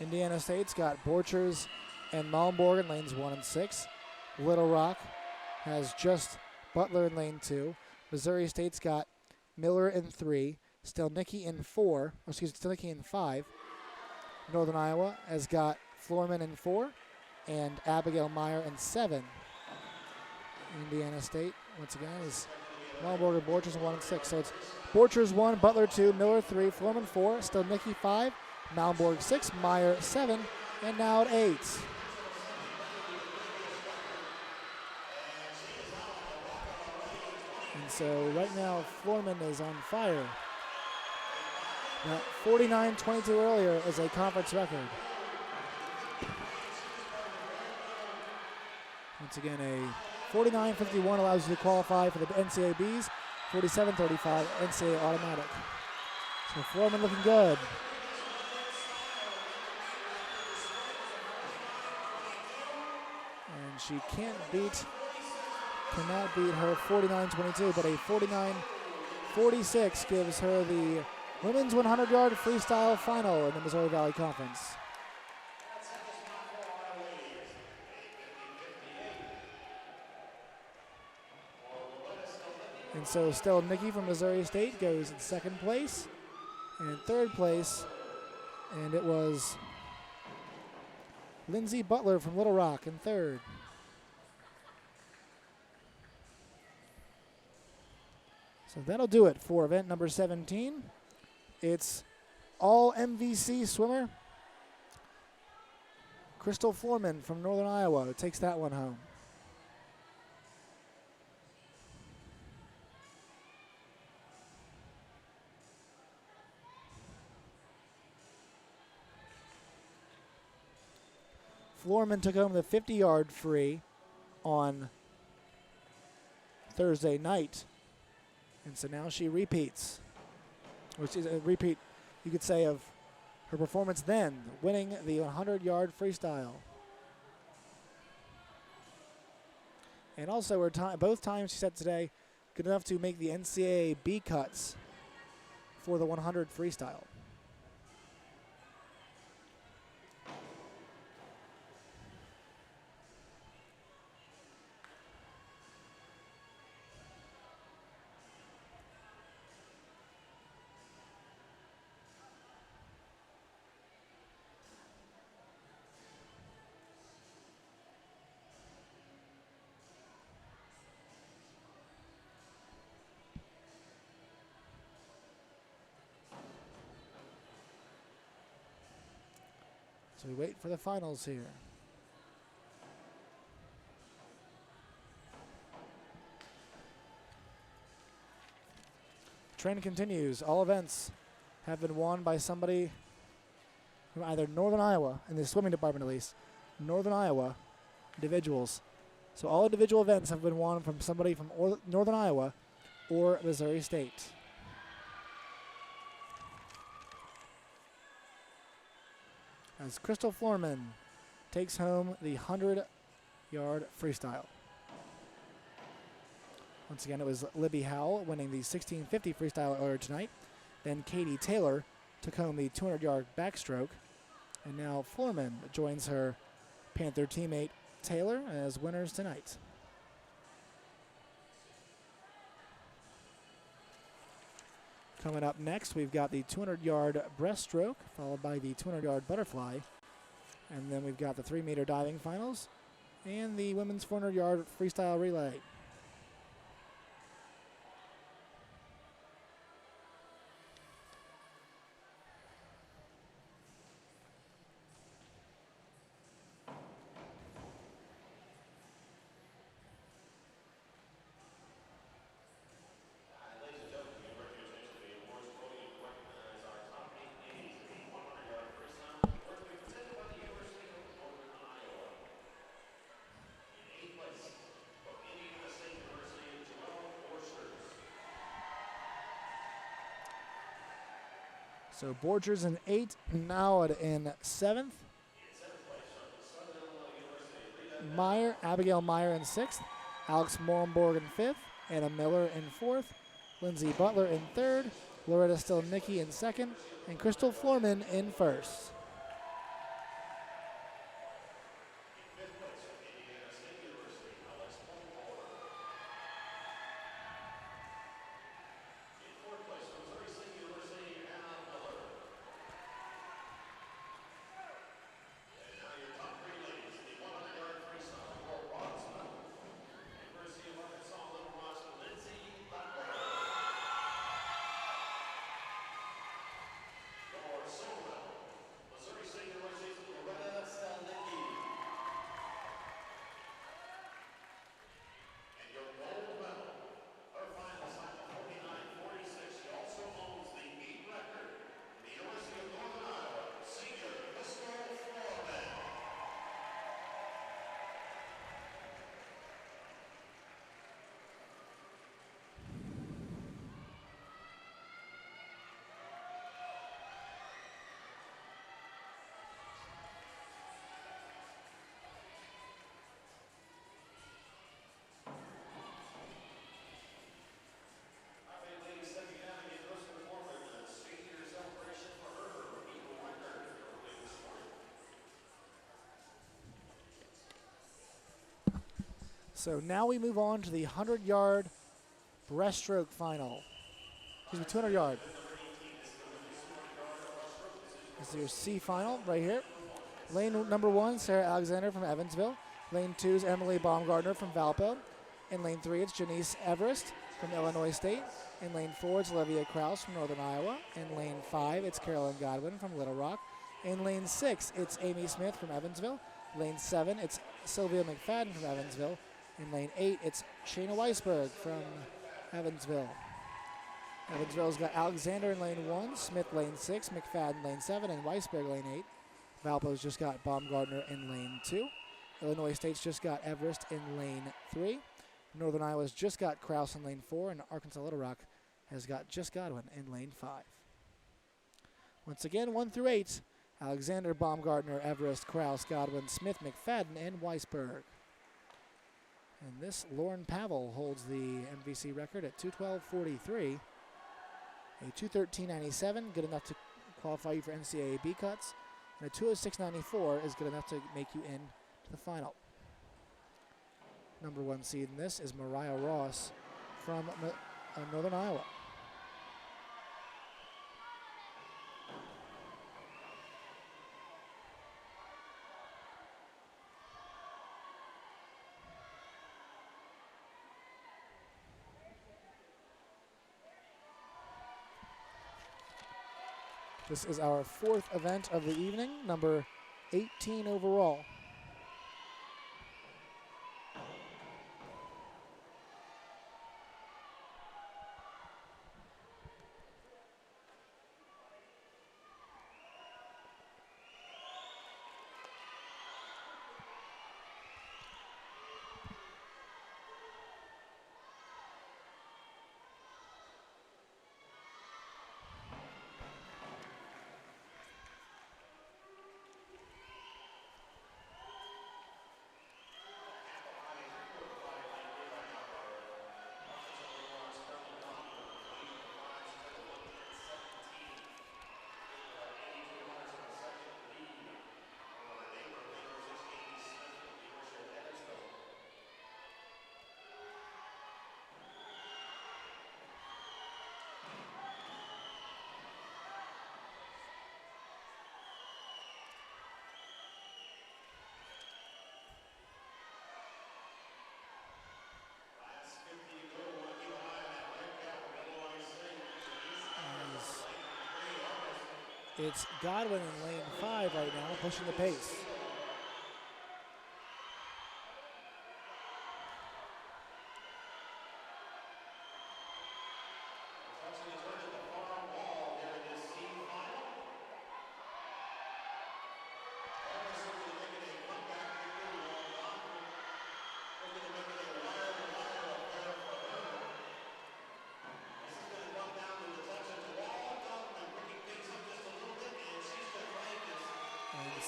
Indiana State's got Borchers and Malmborg in lanes 1 and 6. Little Rock has just Butler in lane 2. Missouri State's got Miller in 3. Stelnicki in 5. Northern Iowa has got Florman in 4 and Abigail Meyer in 7. Indiana State, once again, is Malmborg and Borchers in 1 and 6. So it's Borchers 1, Butler 2, Miller 3, Florman 4, Stelnicki 5, Malmborg 6, Meyer 7, and now at 8. And so right now, Florman is on fire. Now, 49:22 earlier is a conference record. Once again, a 49:51 allows you to qualify for the NCAA Bs, 47:35 NCAA Automatic. So Foreman looking good. And she cannot beat her 49.22, but a 49.46 gives her the women's 100-yard freestyle final in the Missouri Valley Conference. And so still Nikki from Missouri State goes in second place. And in third place, and it was Lindsey Butler from Little Rock in third. So that'll do it for event number 17. It's all MVC swimmer Crystal Foreman from Northern Iowa takes that one home. Foreman took home the 50-yard free on Thursday night. And so now she repeats, which is a repeat, you could say, of her performance then, winning the 100-yard freestyle. And also, both times she set today, good enough to make the NCAA B cuts for the 100 freestyle. So we wait for the finals here. Trend continues. All events have been won by somebody from either Northern Iowa, in the swimming department at least, Northern Iowa individuals. So all individual events have been won from somebody from Northern Iowa or Missouri State. As Crystal Foreman takes home the 100-yard freestyle. Once again, it was Libby Howell winning the 1650 freestyle earlier tonight. Then Katie Taylor took home the 200-yard backstroke. And now Foreman joins her Panther teammate Taylor as winners tonight. Coming up next, we've got the 200-yard breaststroke, followed by the 200-yard butterfly. And then we've got the 3-meter diving finals and the women's 400-yard freestyle relay. So Borchers in 8th, Nowad in 7th. Abigail Meyer in 6th. Alex Morenborg in 5th. Anna Miller in 4th. Lindsey Butler in 3rd. Loretta Stilnicki in 2nd. And Crystal Foreman in 1st. So now we move on to the 100-yard breaststroke final. Excuse me, 200-yard. This is your C final right here. Lane number 1, Sarah Alexander from Evansville. Lane 2 is Emily Baumgartner from Valpo. In lane 3, it's Janice Everest from Illinois State. In lane 4, it's Olivia Krause from Northern Iowa. In lane 5, it's Carolyn Godwin from Little Rock. In lane 6, it's Amy Smith from Evansville. Lane 7, it's Sylvia McFadden from Evansville. In lane 8, it's Shayna Weisberg from Evansville. Evansville's got Alexander in lane 1, Smith lane 6, McFadden lane 7, and Weisberg lane 8. Valpo's just got Baumgartner in lane 2. Illinois State's just got Everest in lane 3. Northern Iowa's just got Krause in lane 4, and Arkansas Little Rock has got just Godwin in lane 5. Once again, 1 through 8, Alexander, Baumgartner, Everest, Krause, Godwin, Smith, McFadden, and Weisberg. And this Lauren Pavel holds the MVC record at 2:12.43. A 2:13.97, good enough to qualify you for NCAA B cuts. And a 2:06.94 is good enough to make you in to the final. Number 1 seed in this is Mariah Ross from Northern Iowa. This is our 4th event of the evening, number 18 overall. It's Godwin in lane 5 right now, pushing the pace.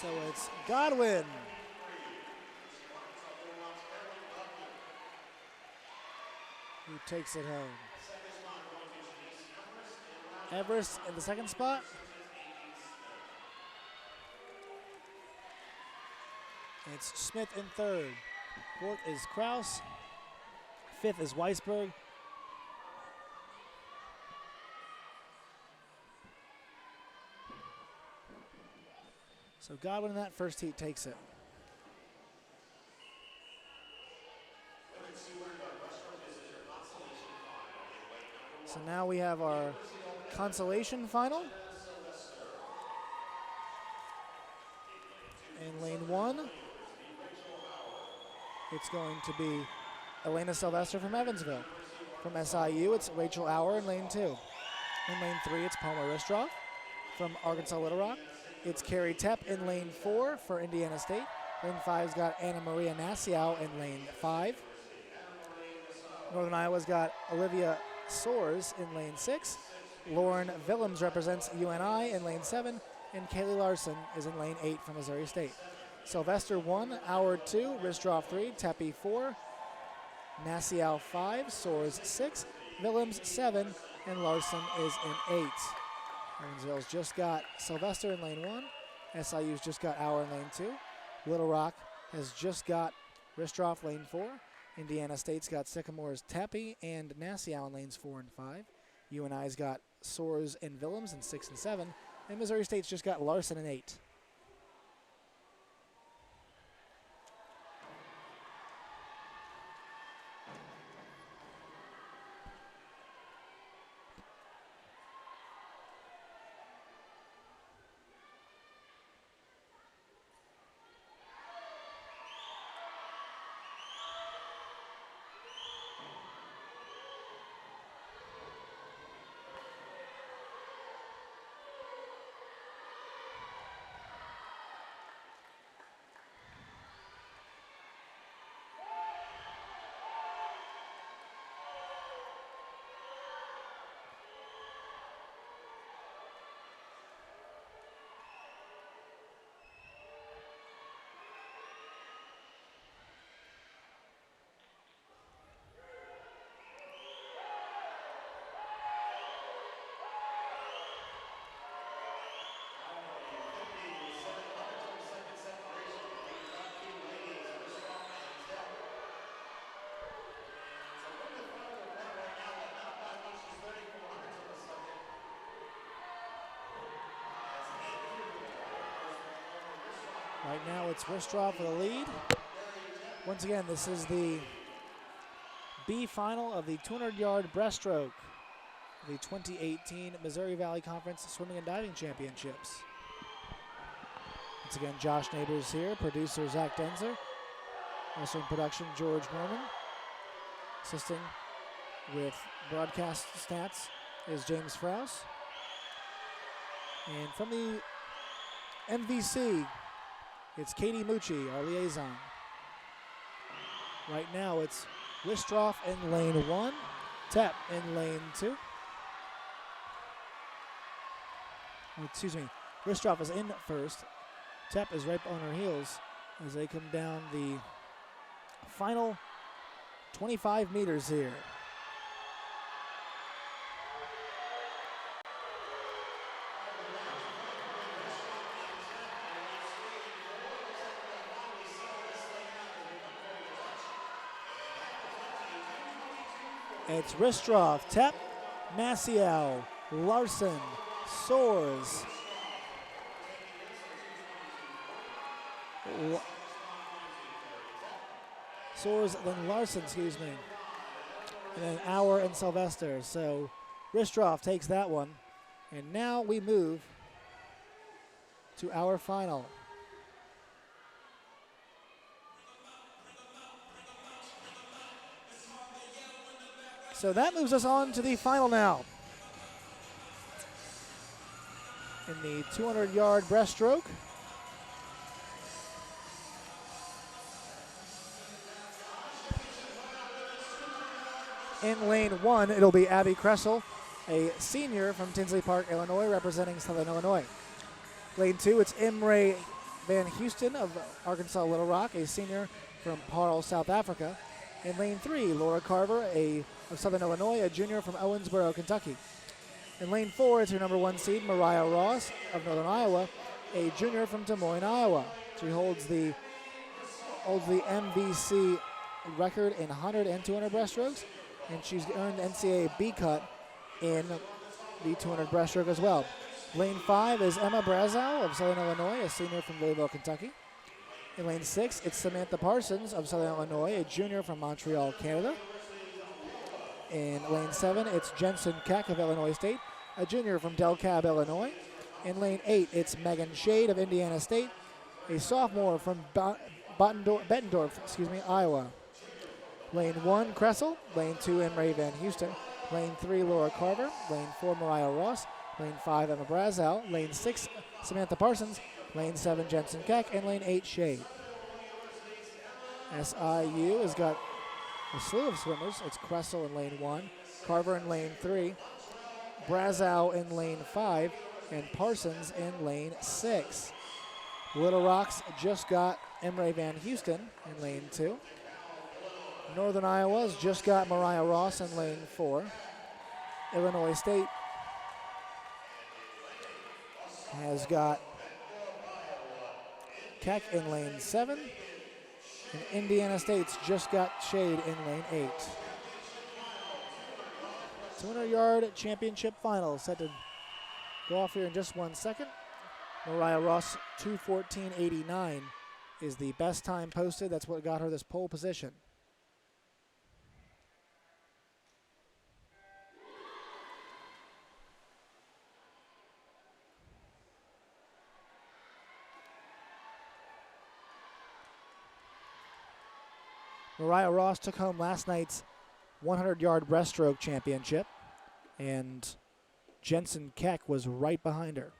So it's Godwin. Who takes it home. Everest in the 2nd spot. It's Smith in 3rd. 4th is Krause. 5th is Weisberg. So Godwin in that first heat takes it. So now we have our consolation final. In lane 1, it's going to be Elena Sylvester from Evansville. From SIU, it's Rachel Auer in lane 2. In lane 3, it's Palmer Ristroff from Arkansas Little Rock. It's Carrie Tepp in lane 4 for Indiana State. Lane 5's got Anna Maria Nassiau in lane 5. Northern Iowa's got Olivia Soares in lane 6. Lauren Willems represents UNI in lane 7. And Kaylee Larson is in lane 8 from Missouri State. Sylvester 1, Auer 2, Ristroff 3, Tepe 4, Nassiau 5, Soares 6, Willems 7, and Larson is in 8. Evansville's just got Sylvester in lane 1. SIU's just got Auer in lane 2. Little Rock has just got Ristroff lane 4. Indiana State's got Sycamore's Tappy and Nassau in lanes 4 and 5. UNI's got Soares and Willems in 6 and 7. And Missouri State's just got Larson in 8. Right now it's Breaststroke for the lead. Once again, this is the B final of the 200-yard breaststroke, the 2018 Missouri Valley Conference Swimming and Diving Championships. Once again, Josh Neighbors here, producer Zach Denzer, also in production George Norman. Assisting with broadcast stats is James Frouse. And from the MVC, it's Katie Mucci, our liaison. Right now it's Wistroff in lane 1, Tepp in lane 2. Excuse me, Wistroff is in first. Tepp is right on her heels as they come down the final 25 meters here. It's Wistroff, Tepp, Nassau, Larson, Soares, then Larson, excuse me, and then Auer and Sylvester. So Wistroff takes that one, and now we move to our final. So that moves us on to the final now. In the 200-yard breaststroke. In lane 1, it'll be Abby Kressel, a senior from Tinsley Park, Illinois, representing Southern Illinois. Lane 2, it's Imre Van Houston of Arkansas Little Rock, a senior from Paarl, South Africa. In lane 3, Laura Carver, of Southern Illinois, a junior from Owensboro, Kentucky. In lane 4, it's her number 1 seed, Mariah Ross of Northern Iowa, a junior from Des Moines, Iowa. She holds the MVC record in 100 and 200 breaststrokes, and she's earned the NCAA B cut in the 200 breaststroke as well. Lane 5 is Emma Brazow of Southern Illinois, a senior from Louisville, Kentucky. In lane 6, it's Samantha Parsons of Southern Illinois, a junior from Montreal, Canada. In lane 7, it's Jensen Keck of Illinois State, a junior from Del Cab, Illinois. In lane 8, it's Megan Shade of Indiana State, a sophomore from Bettendorf, Iowa. Lane 1, Kressel. Lane 2, Imre Van Houston. Lane 3, Laura Carver. Lane 4, Mariah Ross. Lane 5, Emma Brazow. Lane 6, Samantha Parsons. Lane 7, Jensen Keck. And lane 8, Shade. SIU has got a slew of swimmers. It's Kressel in lane 1, Carver in lane 3, Brazow in lane 5, and Parsons in lane 6. Little Rock's just got Imre Van Houston in lane 2. Northern Iowa's just got Mariah Ross in lane 4. Illinois State has got Keck in lane 7. And Indiana State's just got shade in lane 8. 200-yard championship final set to go off here in just 1 second. Mariah Ross, 2:14.89 is the best time posted. That's what got her this pole position. Mariah Ross took home last night's 100-yard breaststroke championship, and Jensen Keck was right behind her.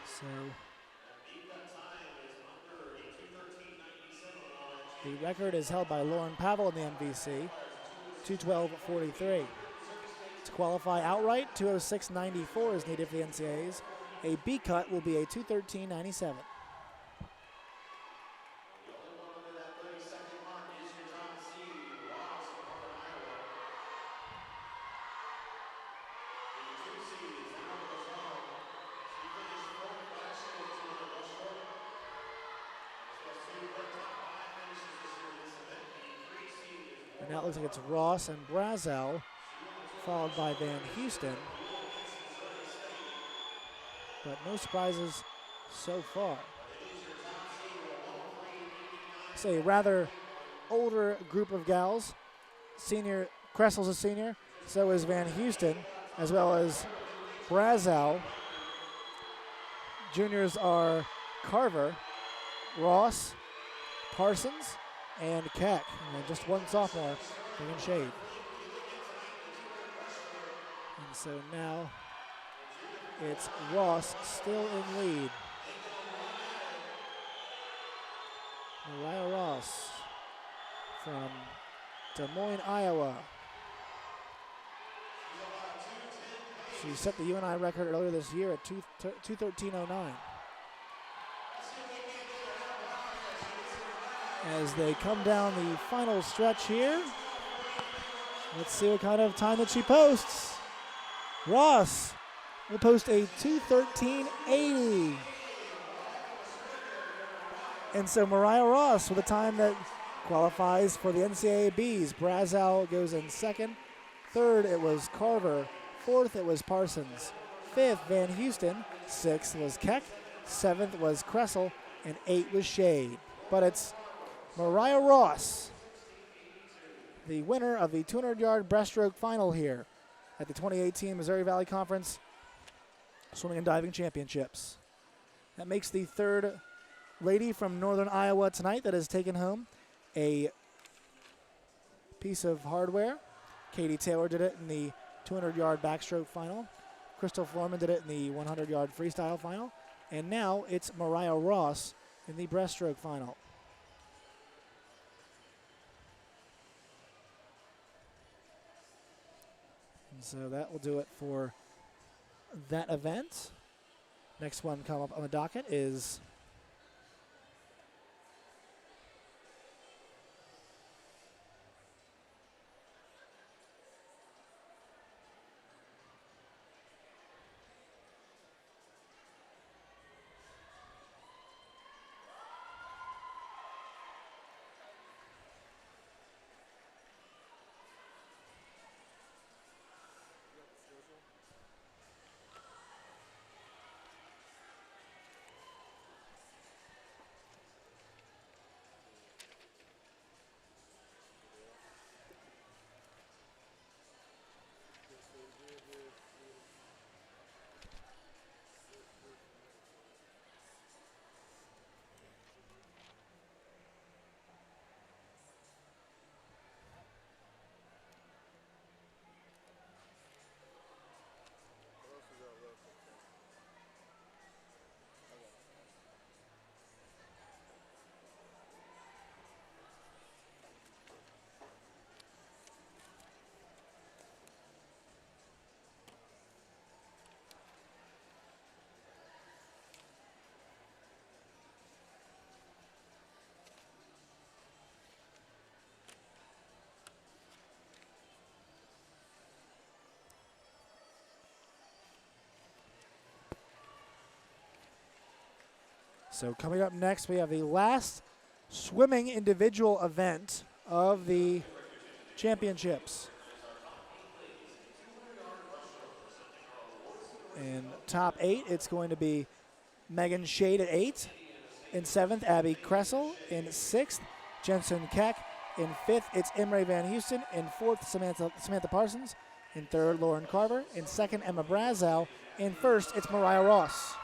So the record is held by Lauren Pavel in the MVC, 2:12.43. To qualify outright, 2:06.94 is needed for the NCAAs. A B cut will be a 2:13.97. And now it looks like it's Ross and Brazel, followed by Van Houston. But no surprises so far. It's a rather older group of gals. Senior, Kressel's a senior, so is Van Houston, as well as Brazel. Juniors are Carver, Ross, Parsons, and Keck. And just one sophomore bringing shade. And so now it's Ross still in lead. Mariah Ross from Des Moines, Iowa. She set the UNI record earlier this year at 2:13.09. As they come down the final stretch here, let's see what kind of time that she posts. Ross will post a 2:13.80. And so Mariah Ross with a time that qualifies for the NCAA Bs. Brazel goes in second. Third, it was Carver. Fourth, it was Parsons. Fifth, Van Houston. Sixth was Keck. Seventh was Kressel. And 8 was Shade. But it's Mariah Ross, the winner of the 200-yard breaststroke final here at the 2018 Missouri Valley Conference Swimming and Diving Championships. That makes the third lady from Northern Iowa tonight that has taken home a piece of hardware. Katie Taylor did it in the 200-yard backstroke final. Crystal Foreman did it in the 100-yard freestyle final. And now it's Mariah Ross in the breaststroke final. And so that will do it for that event. Next one come up on the docket is So coming up next, we have the last swimming individual event of the championships. In top 8, it's going to be Megan Shade at 8. In 7th, Abby Kressel. In 6th, Jensen Keck. In 5th, it's Imre Van Houston. In 4th, Samantha Parsons. In 3rd, Lauren Carver. In 2nd, Emma Brazow. In 1st, it's Mariah Ross.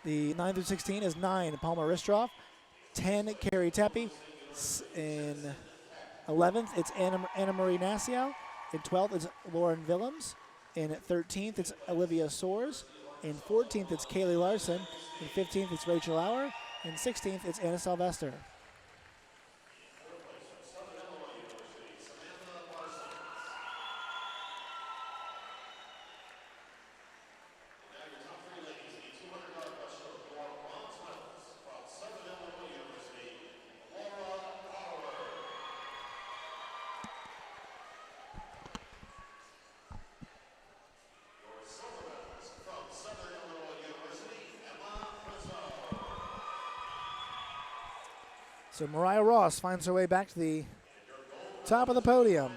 The 9 through 16 is 9, Palma Ristroff. 10, Carrie Tepe. In 11th, it's Anna Marie Nassau. In 12th, it's Lauren Willems. In 13th, it's Olivia Soares. In 14th, it's Kaylee Larson. In 15th, it's Rachel Auer. In 16th, it's Anna Sylvester. So Mariah Ross finds her way back to the top of the podium.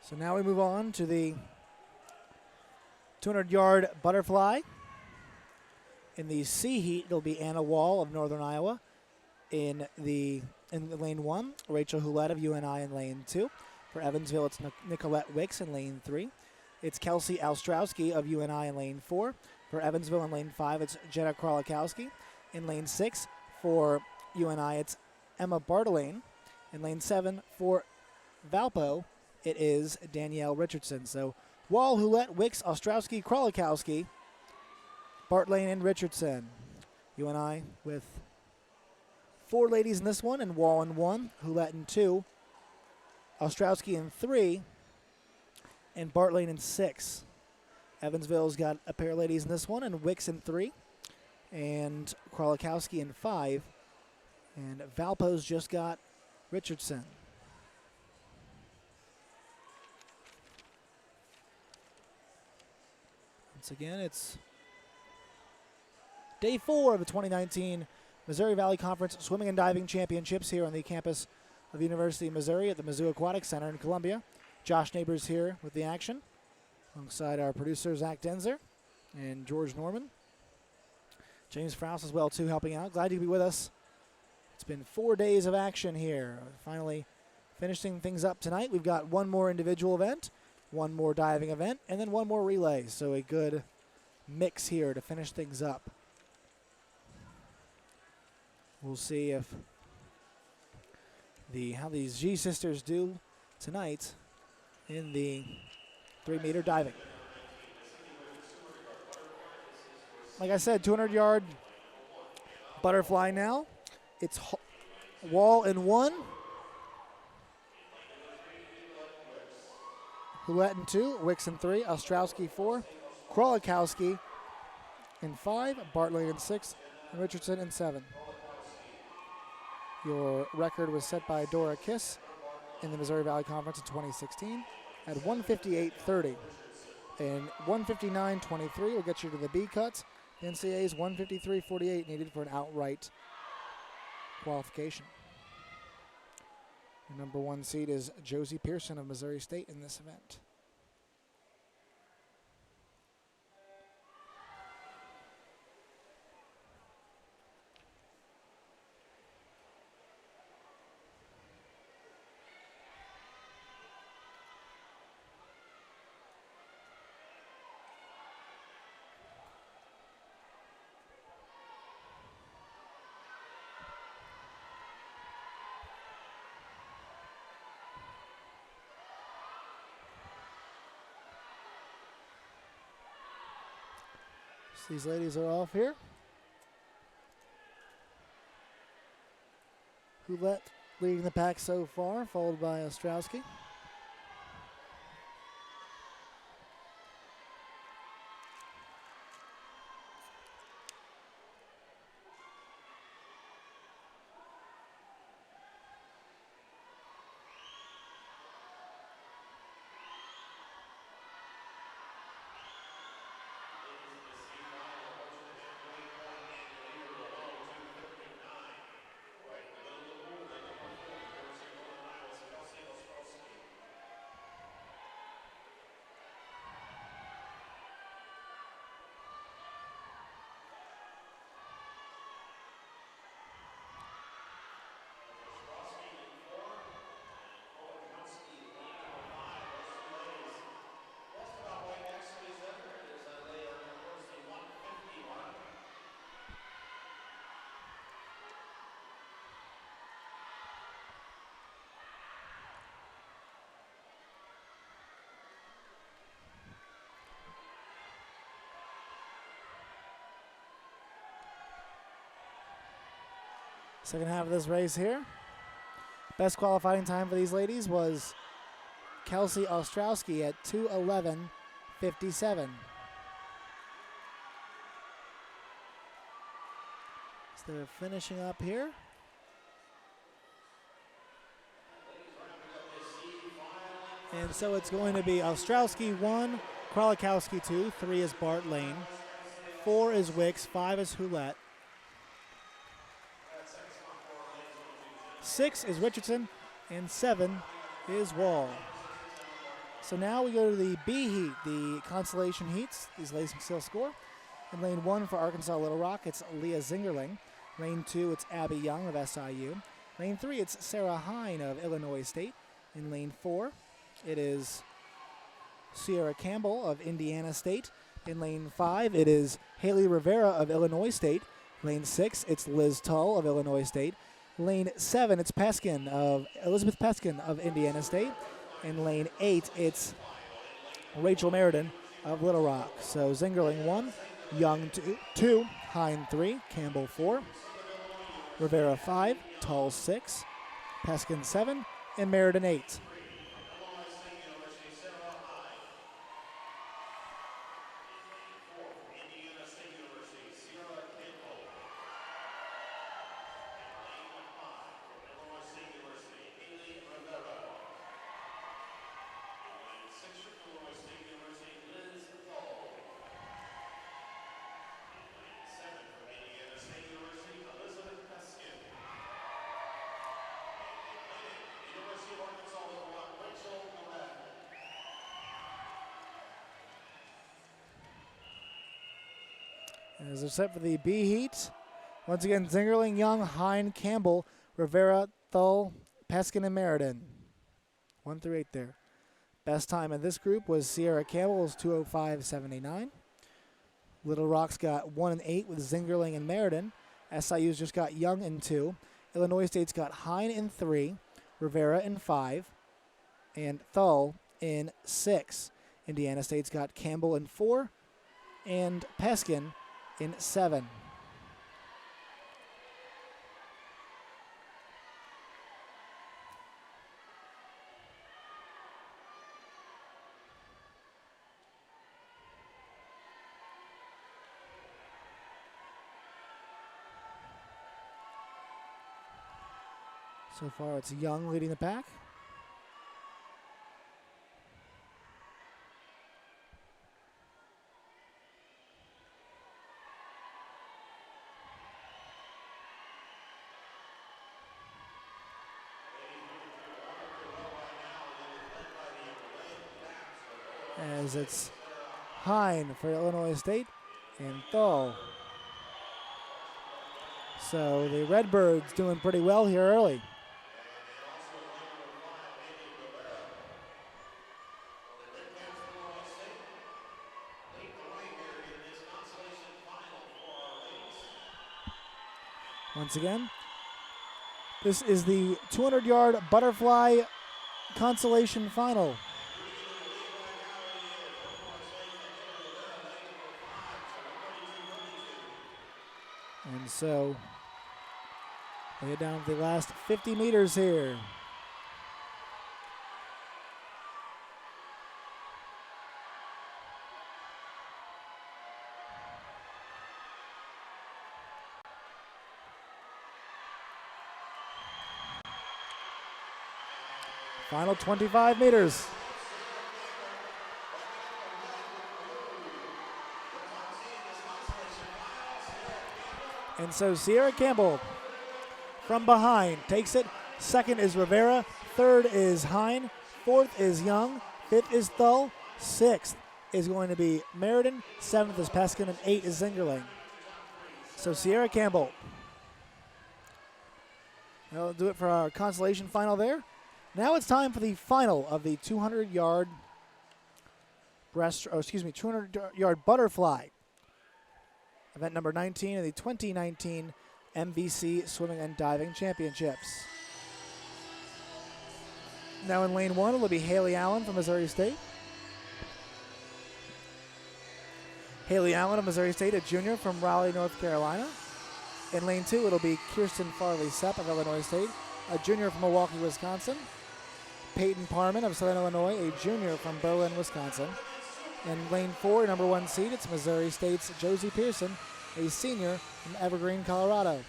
So now we move on to the 200-yard butterfly. In the C heat, it'll be Anna Wall of Northern Iowa. In lane 1, Rachel Hulett of UNI in lane 2. For Evansville, it's Nicolette Wicks in lane 3. It's Kelsey Alstrowski of UNI in lane 4. For Evansville in lane 5, it's Jenna Krolikowski. In lane 6, for UNI, it's Emma Bartolane. In lane 7, for Valpo, it is Danielle Richardson. So Wall, Hulett, Wicks, Ostrowski, Krolikowski, Bartlane, and Richardson. UNI with 4 ladies in this one, and Wall in 1, Hulett in 2, Ostrowski in 3, and Bartlane in 6. Evansville's got a pair of ladies in this one, and Wicks in 3, and Krolikowski in 5, and Valpo's just got Richardson. Once again, it's day 4 of the 2019 Missouri Valley Conference Swimming and Diving Championships here on the campus of the University of Missouri at the Mizzou Aquatic Center in Columbia. Josh Neighbors here with the action, alongside our producer Zach Denzer and George Norman. James Frous as well, too, helping out. Glad you could be with us. It's been 4 days of action here. Finally finishing things up tonight. We've got one more individual event, one more diving event, and then one more relay. So a good mix here to finish things up. We'll see if how these G sisters do tonight in the 3-meter diving. Like I said, 200-yard butterfly now. It's Wall in 1, Hulett in 2, Wicks in 3, Ostrowski 4, Krolikowski in 5, Bartlane in 6, and Richardson in 7. Your record was set by Dora Kiss in the Missouri Valley Conference in 2016 at 158.30. And 159.23 will get you to the B cuts. The NCAA's 153.48 needed for an outright qualification. The number 1 seed is Josie Pearson of Missouri State in this event. So these ladies are off here. Roulette leading the pack so far, followed by Ostrowski. Second half of this race here. Best qualifying time for these ladies was Kelsey Ostrowski at 2:11:57. So they're finishing up here. And so it's going to be Ostrowski 1, Kralikowski 2, 3 is Bart Lane, 4 is Wicks, 5 is Houlette, 6 is Richardson, and 7 is Wall. So now we go to the B heat, the consolation heats. These ladies can still score. In lane 1 for Arkansas Little Rock, it's Leah Zingerling. Lane 2, it's Abby Young of SIU. Lane 3, it's Sarah Hine of Illinois State. In lane 4, it is Sierra Campbell of Indiana State. In lane 5, it is Haley Rivera of Illinois State. Lane 6, it's Liz Tull of Illinois State. Lane 7, it's Elizabeth Peskin of Indiana State. In lane 8, it's Rachel Meriden of Little Rock. So Zingerling 1, Young 2, Hine 3, Campbell 4, Rivera 5, Tull 6, Peskin 7, and Meriden 8. As they're set for the B heat, once again, Zingerling, Young, Hine, Campbell, Rivera, Thull, Peskin, and Meriden. 1 through 8 there. Best time in this group was Sierra Campbell's 2:05:79. Little Rock's got 1 and 8 with Zingerling and Meriden. SIU's just got Young in 2. Illinois State's got Hine in 3, Rivera in 5, and Thull in 6. Indiana State's got Campbell in 4, and Peskin in 7. So far it's Young leading the pack. As it's Hine for Illinois State and Thull. So the Redbirds doing pretty well here early. Once again, this is the 200-yard butterfly consolation final. And so we head down to the last 50 meters here. Final 25 meters. And so Sierra Campbell from behind takes it. Second is Rivera. Third is Hine. Fourth is Young. Fifth is Thull. Sixth is going to be Meriden. Seventh is Peskin. And 8 is Zingerling. So Sierra Campbell. That'll do it for our consolation final there. Now it's time for the final of the 200-yard 200-yard butterfly. Event number 19 of the 2019 MVC Swimming and Diving Championships. Now in lane 1, it'll be Haley Allen from Missouri State. Haley Allen of Missouri State, a junior from Raleigh, North Carolina. In lane 2, it'll be Kirsten Farley-Sepp of Illinois State, a junior from Milwaukee, Wisconsin. Peyton Parman of Southern Illinois, a junior from Berlin, Wisconsin. In lane 4, number 1 seed, it's Missouri State's Josie Pearson, a senior from Evergreen, Colorado.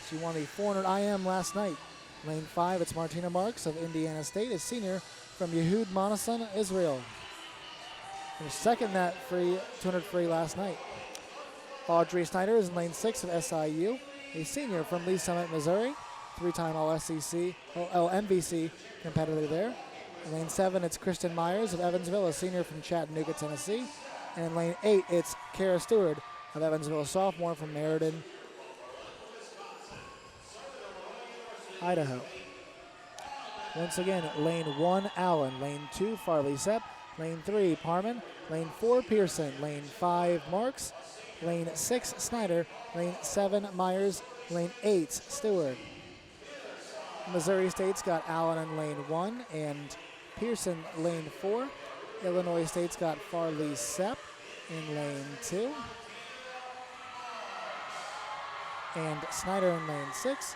She won the 400 IM last night. Lane 5, it's Martina Marks of Indiana State, a senior from Yehud Manason, Israel. Her second that 200 free last night. Audrey Snyder is in lane 6 of SIU, a senior from Lee Summit, Missouri, 3-time MVC competitor there. In lane 7, it's Kristen Myers of Evansville, a senior from Chattanooga, Tennessee. And in lane 8, it's Kara Stewart of Evansville, a sophomore from Meriden, Idaho. Once again, lane 1, Allen. Lane 2, Farley-Sepp. Lane 3, Parman. Lane 4, Pearson. Lane 5, Marks. Lane 6, Snyder. Lane 7, Myers. Lane 8, Stewart. Missouri State's got Allen in lane 1 and Pearson lane 4. Illinois State's got Farley-Sepp in lane 2. And Snyder in lane 6.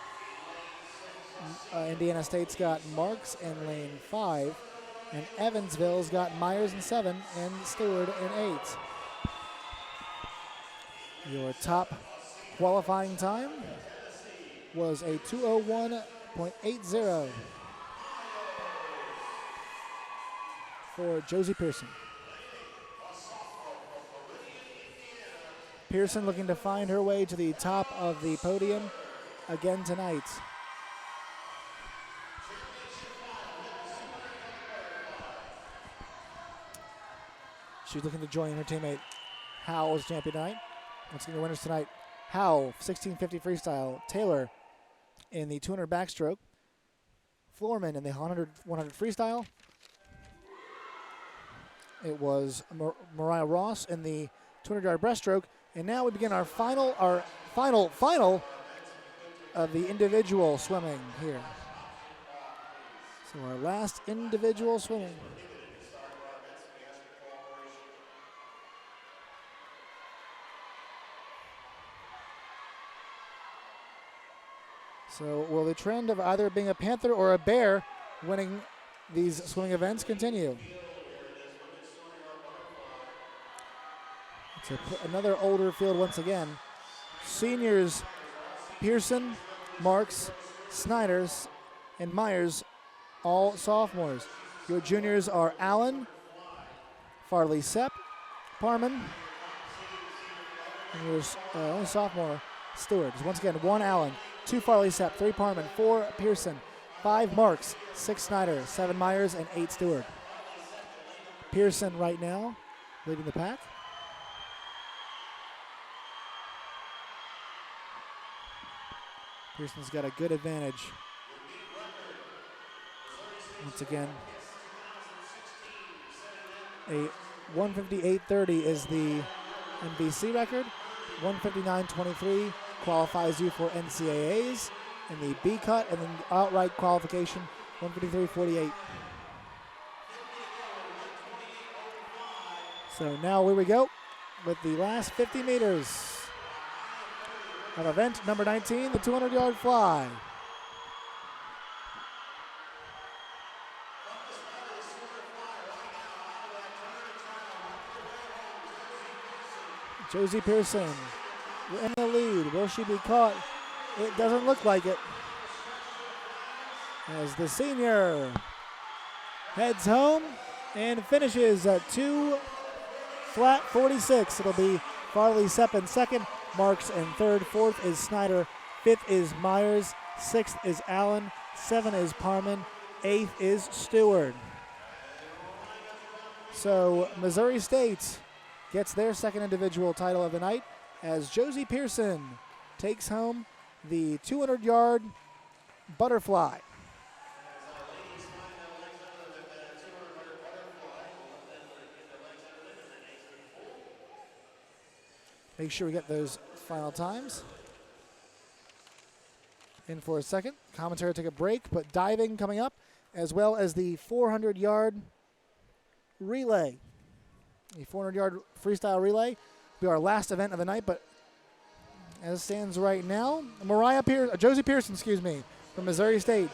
Indiana State's got Marks in lane 5. And Evansville's got Myers in 7 and Stewart in 8. Your top qualifying time was a 2:01.80 for Josie Pearson. Pearson looking to find her way to the top of the podium again tonight. She's looking to join her teammate Howell as champion tonight. Once again, the winners tonight: Howell, 1650 freestyle; Taylor in the 200 backstroke; Floorman in the 100 freestyle. It was Mariah Ross in the 200-yard breaststroke. And now we begin our final of the individual swimming here. So our last individual swimming. So will the trend of either being a panther or a bear winning these swimming events continue? It's another older field once again. Seniors, Pearson, Marks, Snyders, and Myers, all sophomores. Your juniors are Allen, Farley-Sepp, Parman, and your only sophomore, Stewart. Once again, 1 Allen, 2 Farley-Sepp, 3 Parman, 4 Pearson, 5 Marks, 6 Snyder, 7 Myers, and 8 Stewart. Pearson right now leading the pack. Pearson's got a good advantage. Once again, a 158.30 is the MVC record. 159.23 qualifies you for NCAAs in the B cut, and then outright qualification 153.48. So now here we go with the last 50 meters. of event number 19, the 200-yard fly. Josie Pearson in the lead. Will she be caught? It doesn't look like it. As the senior heads home and finishes at 2:46. It'll be Farley Sepp in second, Marks in third, fourth is Snyder, fifth is Myers, sixth is Allen, seven is Parman, eighth is Stewart. So Missouri State gets their second individual title of the night as Josie Pearson takes home the 200-yard butterfly. Make sure we get those final times. In for a second. Commentary take a break, but diving coming up, as well as the 400-yard relay. The 400-yard freestyle relay will be our last event of the night, but as it stands right now, Josie Pearson, from Missouri State.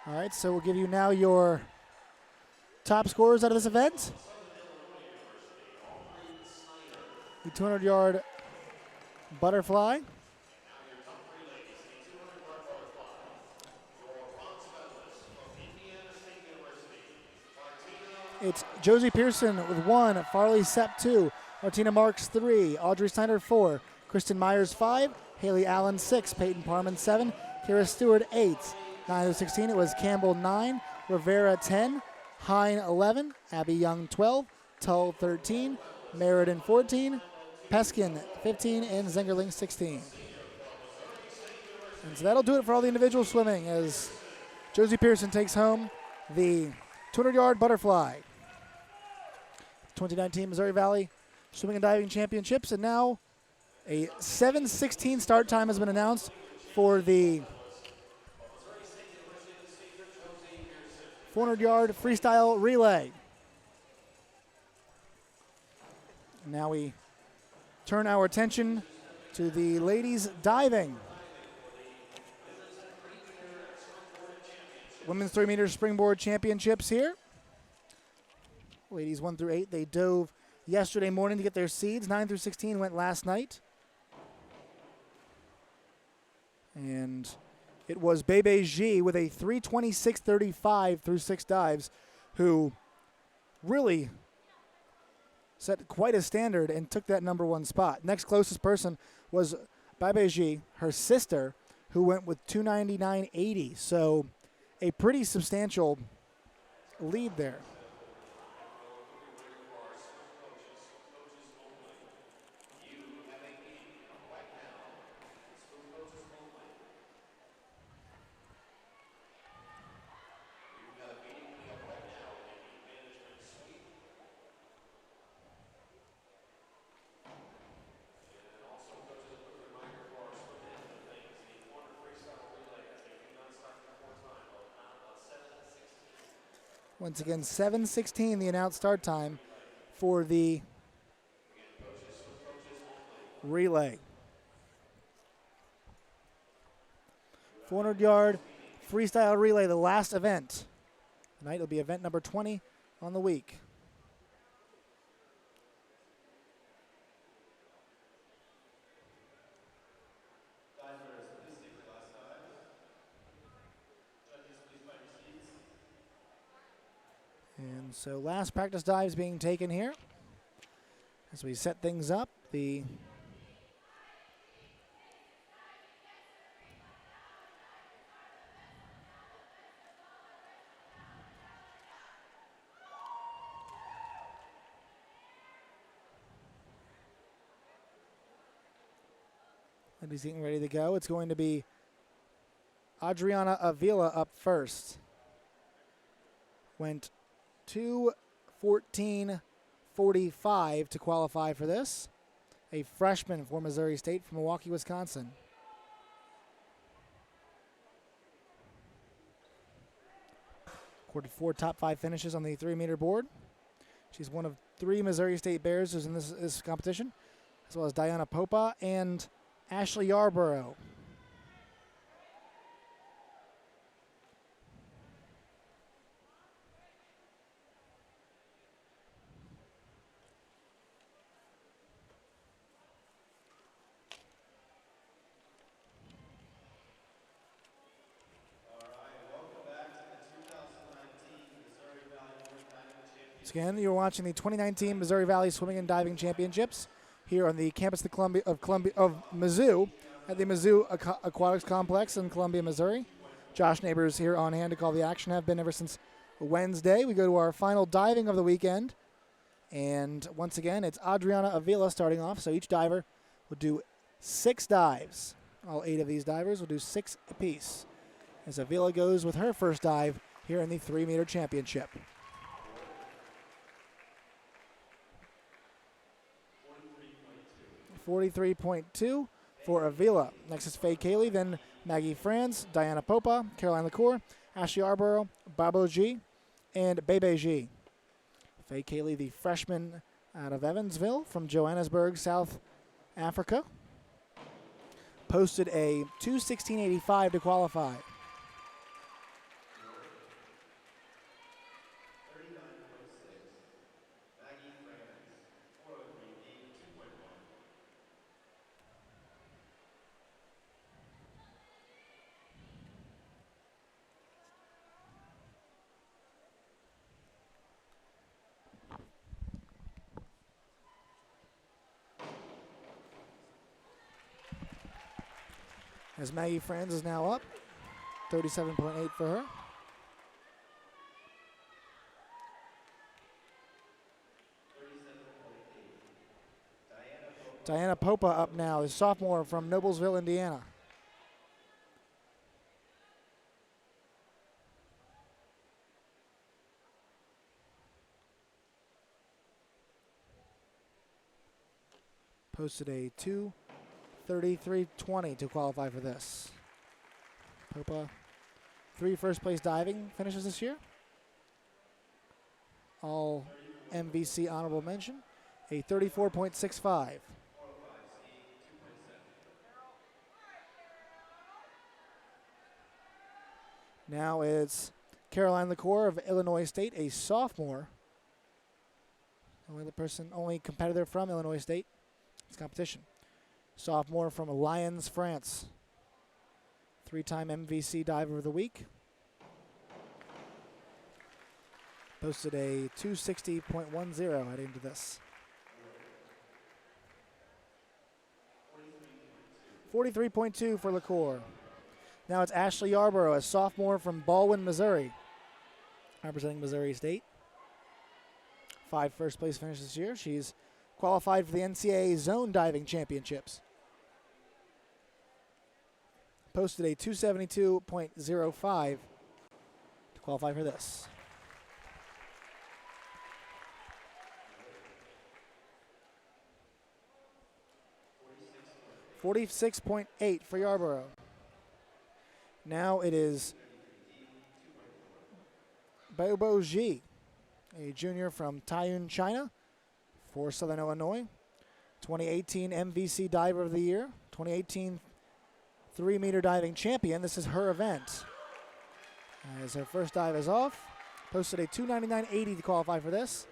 All right, so we'll give you now your top scorers out of this event. The 200-yard butterfly. It's Josie Pearson with 1, Farley Sepp 2, Martina Marks 3, Audrey Steiner 4, Kristen Myers 5, Haley Allen 6, Peyton Parman 7, Kara Stewart 8. 9 through 16, it was Campbell 9, Rivera 10, Hine 11, Abby Young 12, Tull 13, Meriden 14, Peskin 15, and Zengerling 16. And so that'll do it for all the individual swimming as Josie Pearson takes home the 200-yard butterfly. 2019 Missouri Valley Swimming and Diving Championships, and now a 7:16 start time has been announced for the 400-yard freestyle relay. Now we turn our attention to the ladies diving. Women's 3-meter springboard championships here. Ladies 1 through 8, they dove yesterday morning to get their seeds. 9 through 16 went last night. And it was Bebe G with a 3:26.35 through 6 dives who really set quite a standard and took that number 1 spot. Next closest person was Bebe G, her sister, who went with 2:99.80. So a pretty substantial lead there. Once again, 7:16 the announced start time for the relay. 400-yard freestyle relay, the last event. Tonight will be event number 20 on the week. And so last practice dives being taken here. As we set things up, ladies getting ready to go. It's going to be Adriana Avila up first. Went 2:14.45 to qualify for this. A freshman for Missouri State from Milwaukee, Wisconsin. Recorded 4 top 5 finishes on the 3-meter board. She's one of 3 Missouri State Bears who's in this competition, as well as Diana Popa and Ashley Yarborough. Again, you're watching the 2019 Missouri Valley Swimming and Diving Championships here on the campus of Mizzou at the Mizzou Aquatics Complex in Columbia, Missouri. Josh Neighbors here on hand to call the action, have been ever since Wednesday. We go to our final diving of the weekend. And once again, it's Adriana Avila starting off. So each diver will do 6 dives. All 8 of these divers will do 6 apiece. As Avila goes with her first dive here in the 3-meter championship. 43.2 for Avila. Next is Faye Cayley, then Maggie Franz, Diana Popa, Caroline LaCour, Ashley Yarborough, Babo G, and Bebe G. Faye Cayley, the freshman out of Evansville from Johannesburg, South Africa, posted a 2:16.85 to qualify. As Maggie Franz is now up, 37.8 for her. Diana Popa up now, the sophomore from Noblesville, Indiana. Posted a 2:33.20 to qualify for this. Popa, 3 first-place diving finishes this year. All MVC honorable mention, a 34.65. Now it's Caroline LaCour of Illinois State, a sophomore. Only competitor from Illinois State. It's competition. Sophomore from Lyons, France. 3-time MVC Diver of the Week. Posted a 260.10 heading into this. 43.2 for LaCour. Now it's Ashley Yarborough, a sophomore from Baldwin, Missouri, representing Missouri State. 5 first-place finishes this year. She's qualified for the NCAA Zone Diving Championships. Posted a 272.05 to qualify for this. 46.8 for Yarborough. Now it is Bobo Ji, a junior from Taiyuan, China, for Southern Illinois. 2018 MVC Diver of the Year, 2018 3-meter diving champion. This is her event. As her first dive is off, posted a 299.80 to qualify for this.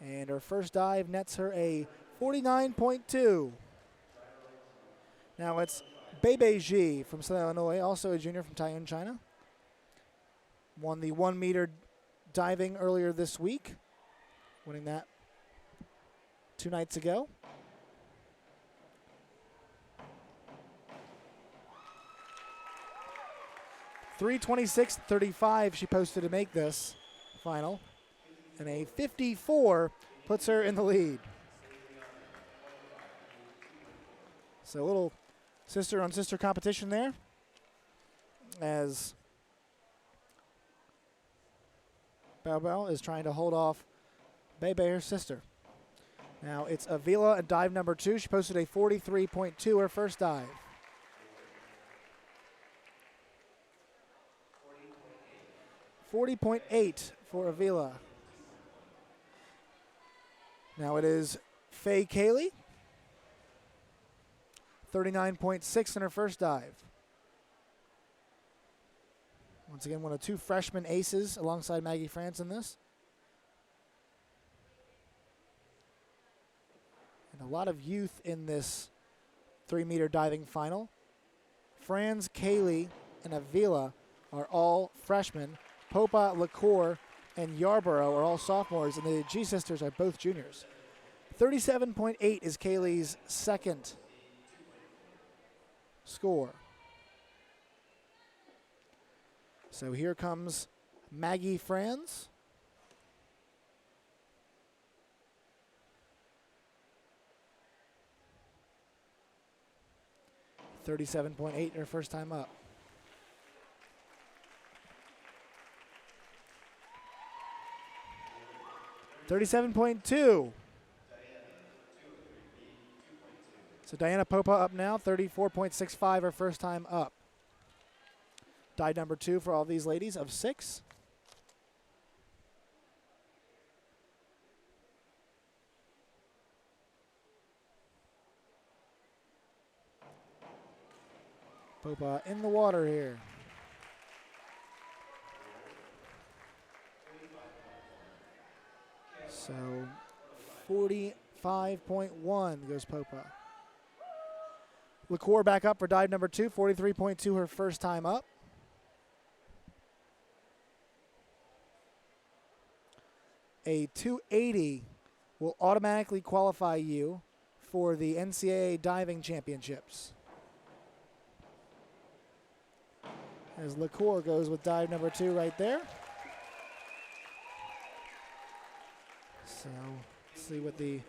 And her first dive nets her a 49.2. Now it's Bebe Ji from Southern Illinois, also a junior from Taiyuan, China. Won the 1-meter diving earlier this week, winning that 2 nights ago. .326.35 she posted to make this final, and a 54 puts her in the lead. So a little sister-on-sister competition there, as Bao is trying to hold off Bebe, her sister. Now it's Avila at dive number 2. She posted a 43.2 her first dive. 40.8 for Avila. Now it is Faye Cayley. 39.6 in her first dive. Once again, one of 2 freshman aces alongside Maggie Franz in this. And a lot of youth in this 3-meter diving final. Franz, Cayley, and Avila are all freshmen. Popa, LaCour, and Yarborough are all sophomores, and the G sisters are both juniors. 37.8 is Cayley's second score. So here comes Maggie Franz. .37.8 her first time up. .37.2. So Diana Popa up now, 34.65 her first time up. Dive number 2 for all these ladies of 6. Popa in the water here. So 45.1 goes Popa. LaCour back up for dive number 2, 43.2 her first time up. A 280 will automatically qualify you for the NCAA Diving Championships. as LaCour goes with dive number 2 right there. So let's see what the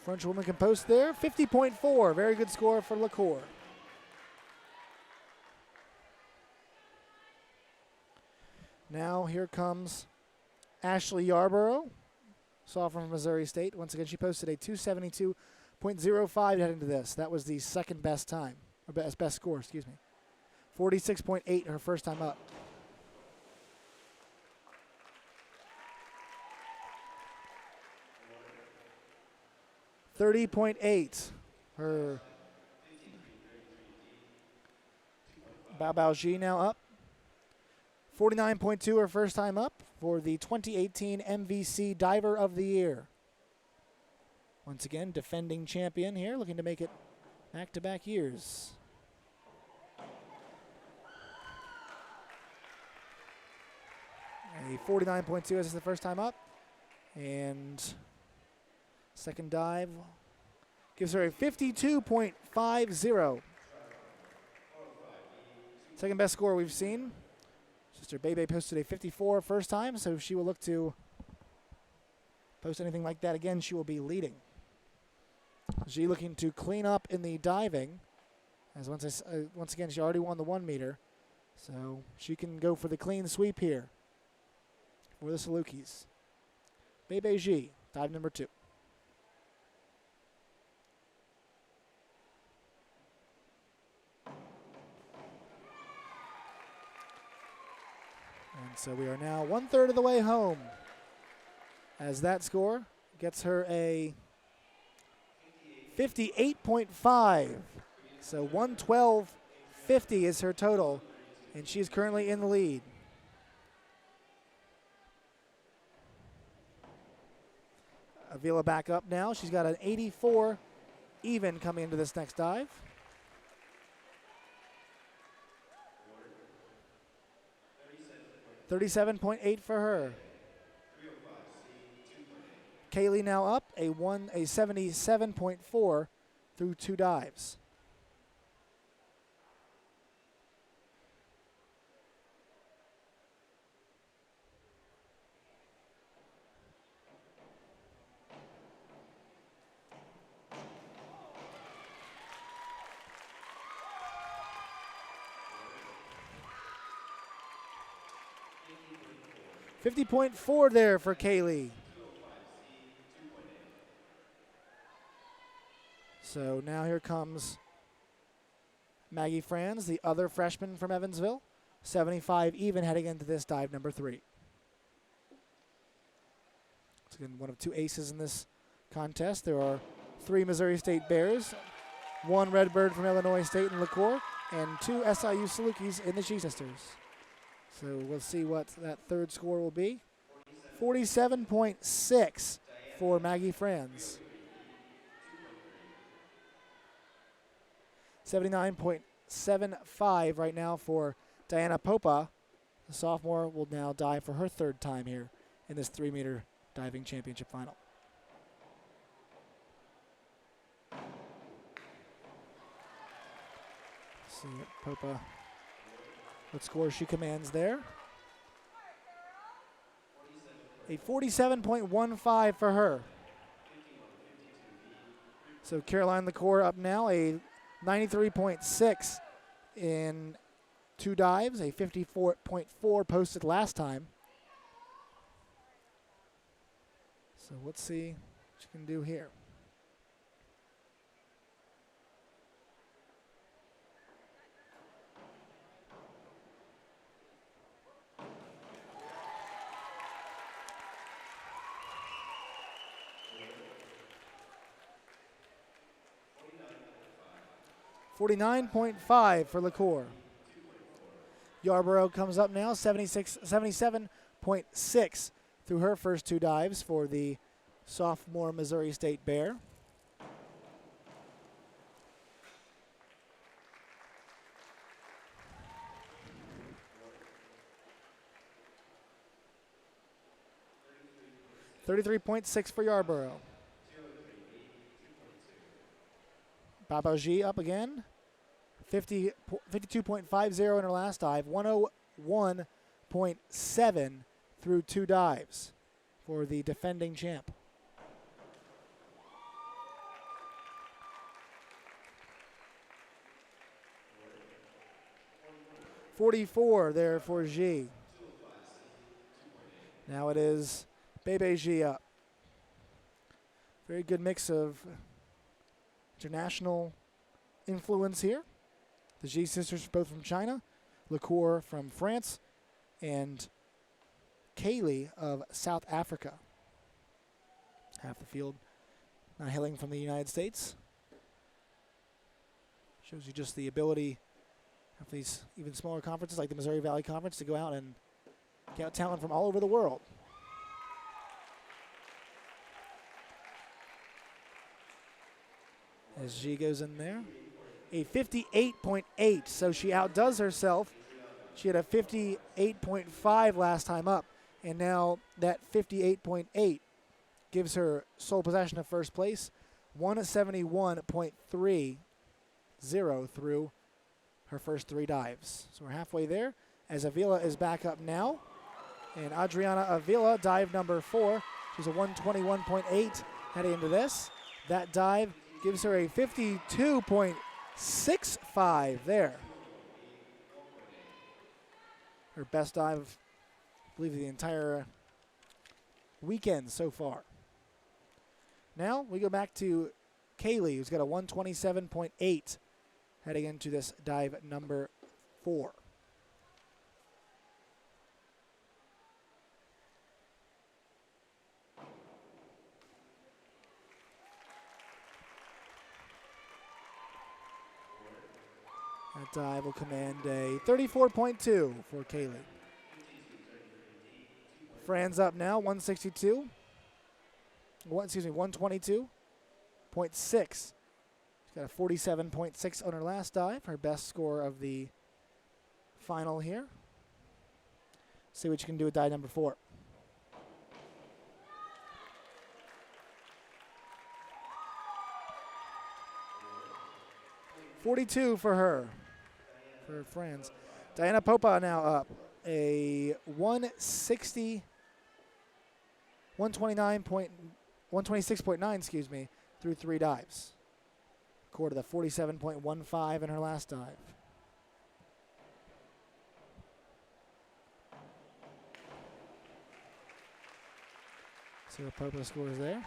French woman can post there. 50.4, very good score for LaCour. Now here comes Ashley Yarborough, sophomore from Missouri State. Once again, she posted a 272.05 heading to this. That was the second best time, or best score, excuse me. 46.8 her first time up. .30.8 her Bao Ji now up. 49.2 her first time up for the 2018 MVC Diver of the Year. Once again, defending champion here, looking to make it back-to-back years. A 49.2 as the first time up. And second dive gives her a 52.50. Second best score we've seen. Sister Bebe posted a 54 first time, so if she will look to post anything like that again, she will be leading. She looking to clean up in the diving, as once again, she already won the 1 meter, so she can go for the clean sweep here for the Salukis. Bebe Ji, dive number 2. And so we are now 1/3 of the way home, as that score gets her a 58.5. So 112.50 is her total, and she's currently in the lead. Avila back up now. She's got an 84 even coming into this next dive. .37.8 for her. Kaylee now up a 77.4 through 2 dives. .50.4 there for Kaylee. So now here comes Maggie Franz, the other freshman from Evansville. 75 even heading into this dive number 3. It's again one of 2 aces in this contest. There are 3 Missouri State Bears, 1 Redbird from Illinois State in LaCour, and 2 SIU Salukis in the She Sisters. So we'll see what that third score will be. 47.6 for Maggie Franz. 79.75 right now for Diana Popa. The sophomore will now dive for her 3rd time here in this 3-meter diving championship final. See Popa, what score she commands there. A 47.15 for her. So Caroline LaCour up now, a 93.6 in 2 dives, a 54.4 posted last time. So let's see what she can do here. .49.5 for LaCour. Yarborough comes up now, 77.6 through her first 2 dives for the sophomore Missouri State Bear. .33.6 for Yarborough. Babaji up again. 52.50 in her last dive, 101.7 through 2 dives for the defending champ. .44 there for Xi. Now it is Bebe Xi up. Very good mix of international influence here. The Xi sisters both from China, Lacour from France, and Kaylee of South Africa. Half the field not hailing from the United States. Shows you just the ability of these even smaller conferences like the Missouri Valley Conference to go out and get talent from all over the world. As Xi goes in there. A 58.8, so she outdoes herself. She had a 58.5 last time up, and now that 58.8 gives her sole possession of first place, 171.30 through her first 3 dives. So we're halfway there, as Avila is back up now, and Adriana Avila, dive number 4. She's a 121.8 heading into this. That dive gives her a 52.65 there. Her best dive, I believe, the entire weekend so far. Now we go back to Kaylee, who's got a 127.8 heading into this dive number 4. That dive will command a 34.2 for Kaylee. Fran's up now, 122.6. She's got a 47.6 on her last dive, her best score of the final here. See what you can do with dive number 4. .42 for her, for Franz. Diana Popa now up, a 126.9, through 3 dives. Score to the 47.15 in her last dive. See what Popa scores there.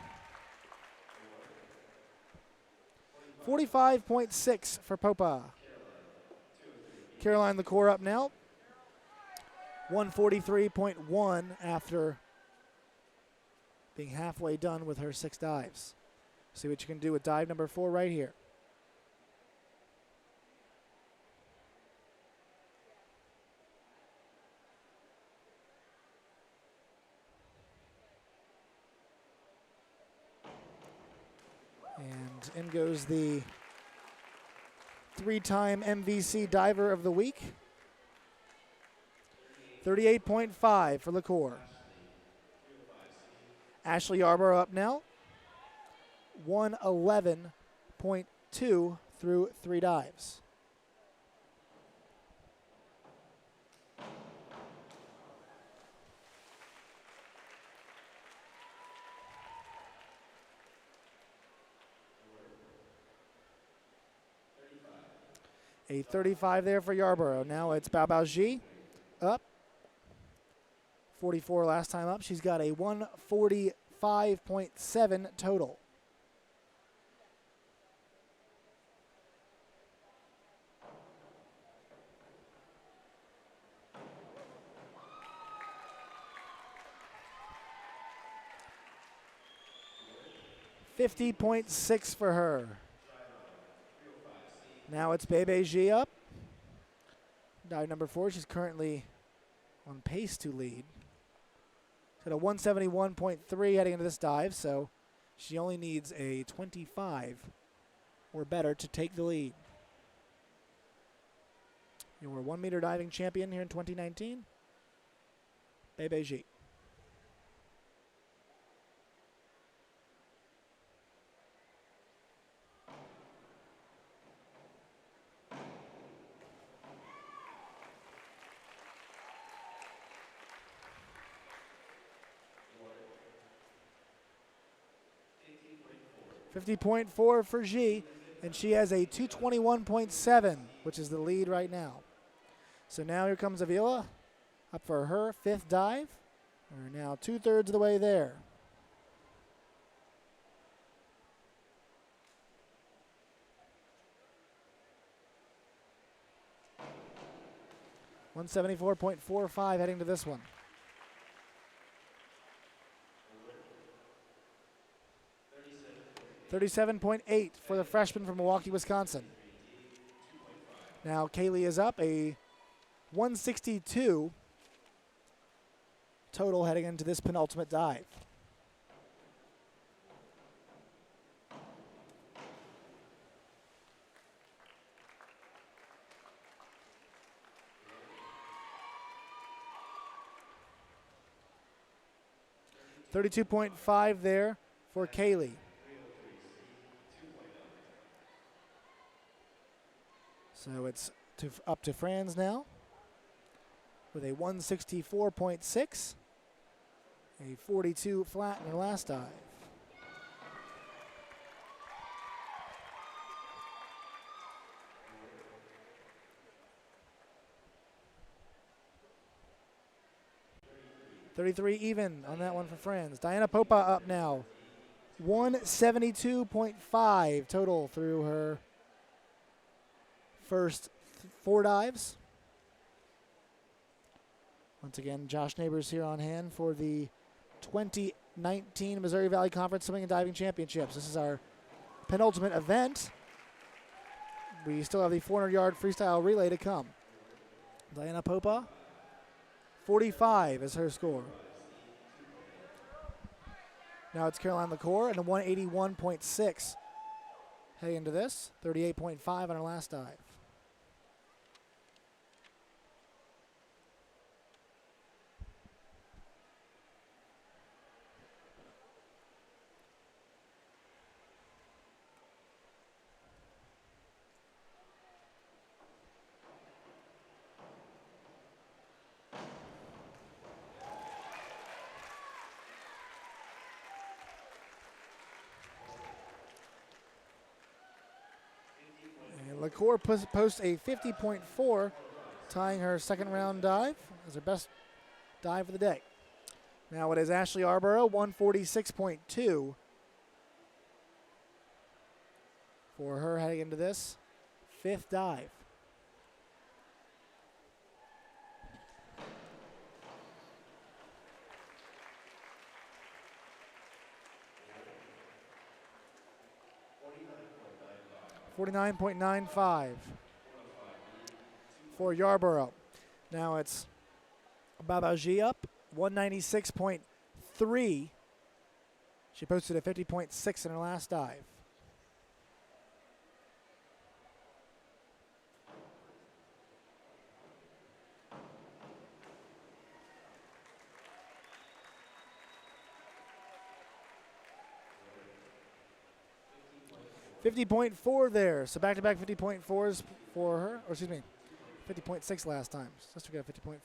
45.6 for Popa. Caroline Lacour up now. 143.1 after being halfway done with her 6 dives. See what you can do with dive number 4 right here. And in goes the 3-time MVC diver of the week. 38.5 for Lacour. Ashley Yarborough up now. 111.2 through 3 dives. A 35 there for Yarborough. Now it's Bao Xi up. 44 last time up. She's got a 145.7 total. .50.6 for her. Now it's Bebe Xi up. Dive number 4. She's currently on pace to lead. She's got a 171.3 heading into this dive, so she only needs a 25 or better to take the lead. Your 1-meter diving champion here in 2019, Bebe Xi. 50.4 for Xi, and she has a 221.7, which is the lead right now. So now here comes Avila up for her 5th dive. We're now 2/3 of the way there. .174.45 heading to this one. 37.8 for the freshman from Milwaukee, Wisconsin. Now Kaylee is up, a 162 total heading into this penultimate dive. .32.5 there for Kaylee. So it's up to Franz now with a 164.6, a 42 flat in her last dive. .33 even on that one for Franz. Diana Popa up now. 172.5 total through her first 4 dives. Once again, Josh Neighbors here on hand for the 2019 Missouri Valley Conference Swimming and Diving Championships. This is our penultimate event. We still have the 400-yard freestyle relay to come. Diana Popa, 45 is her score. Now it's Caroline LaCour and a 181.6 heading into this. 38.5 on her last dive. LaCour posts a 50.4, tying her second round dive as her best dive of the day. Now it is Ashley Arborough, 146.2 for her heading into this 5th dive. .49.95 for Yarborough. Now it's Babaji up, 196.3. She posted a 50.6 in her last dive. .50.4 there, so back-to-back 50.4s for her, or excuse me, 50.6 last time. Just got 50.4.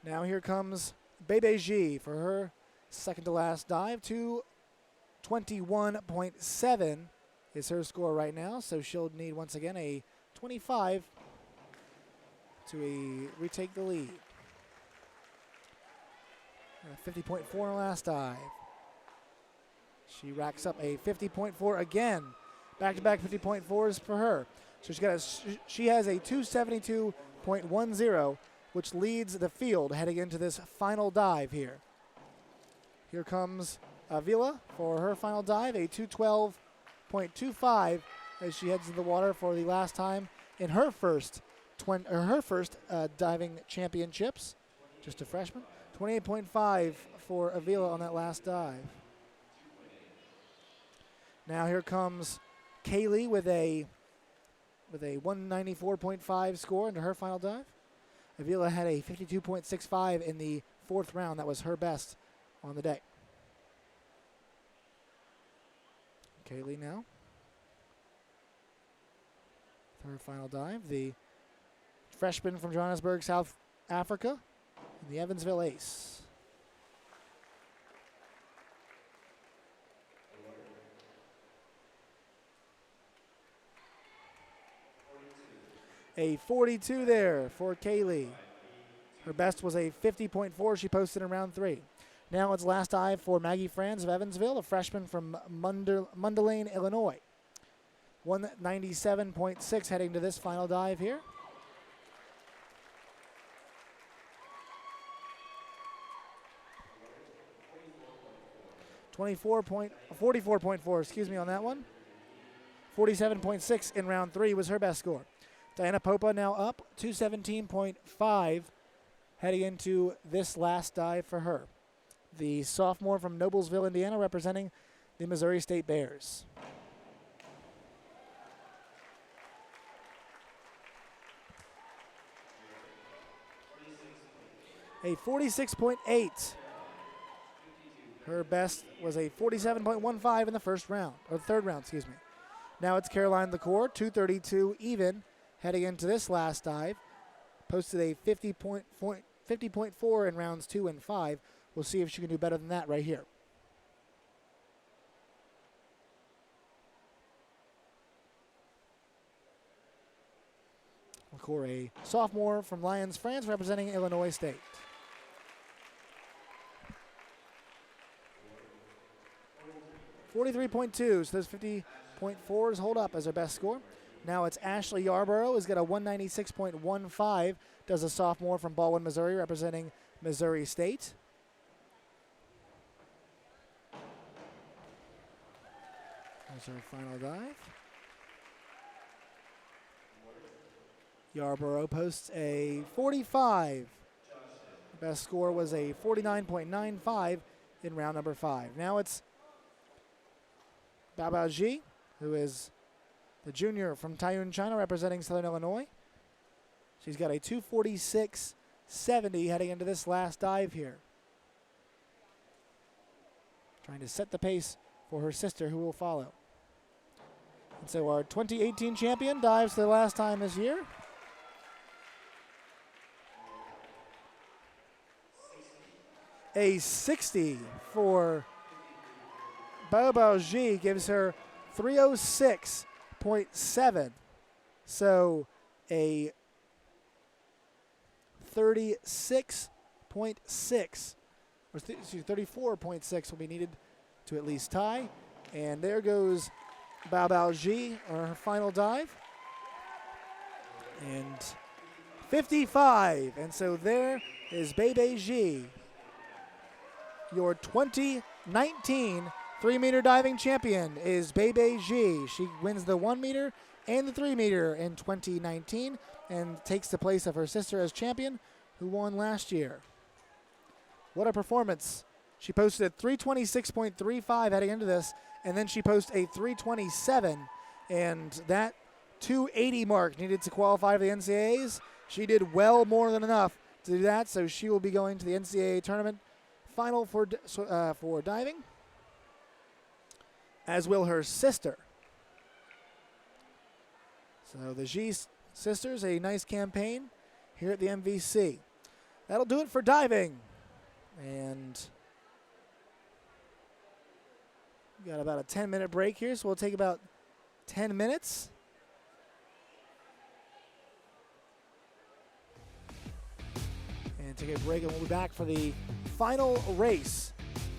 Now here comes Bebe G for her second to last dive. 221.7 is her score right now, so she'll need once again a 25 to retake the lead. 50.4 in her last dive. She racks up a 50.4 again. Back-to-back 50.4s for her. So she has a 272.10, which leads the field heading into this final dive here. Here comes Avila for her final dive, a 212.25 as she heads to the water for the last time in her first diving championships. Just a freshman. 28.5 for Avila on that last dive. Now here comes Kaylee with a 194.5 score into her final dive. Avila had a 52.65 in the 4th round. That was her best on the day. Kaylee now. Her final dive. The freshman from Johannesburg, South Africa, and the Evansville Ace. A 42 there for Kaylee. Her best was a 50.4 she posted in round 3. Now it's last dive for Maggie Franz of Evansville, a freshman from Mundelein, Illinois. 197.6 heading to this final dive here. $44.4, excuse me, on that one. 47.6 in round 3 was her best score. Diana Popa now up 217.5 heading into this last dive for her. The sophomore from Noblesville, Indiana, representing the Missouri State Bears. A 46.8. Her best was a 47.15 in the first round, or third round, excuse me. Now it's Caroline LaCour, 232 even, heading into this last dive. Posted a 50.4 in rounds 2 and 5. We'll see if she can do better than that right here. LaCour, a sophomore from Lyons, France, representing Illinois State. .42, so those 50.4s hold up as her best score. Now it's Ashley Yarborough, who's got a 196.15, does a sophomore from Baldwin, Missouri, representing Missouri State. That's our final dive. Yarborough posts a 45. The best score was a 49.95 in round number 5. Now it's Bao Ji, who is the junior from Taiyuan, China, representing Southern Illinois. She's got a 246.70 heading into this last dive here. Trying to set the pace for her sister, who will follow. And so our 2018 champion dives for the last time this year. A 60 for Bao Ji gives her 306.7. So a 36.6, or 34.6 will be needed to at least tie. And there goes Bao Ji on her final dive. And 55. And so there is Bei Ji, your 2019 3-meter diving champion is Bei Ji. She wins the 1-meter and the 3-meter in 2019 and takes the place of her sister as champion, who won last year. What a performance. She posted a 326.35 heading into this, and then she posted a 327, and that 280 mark needed to qualify for the NCAAs. She did well more than enough to do that, so she will be going to the NCAA tournament final for diving, as will her sister. So the Ji sisters, a nice campaign here at the MVC. That'll do it for diving. And we got about a 10-minute break here, so we'll take about 10 minutes. And take a break, and we'll be back for the final race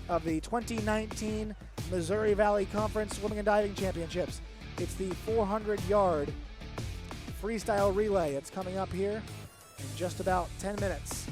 of the 2019 Missouri Valley Conference Swimming and Diving Championships. It's the 400-yard freestyle relay. It's coming up here in just about 10 minutes.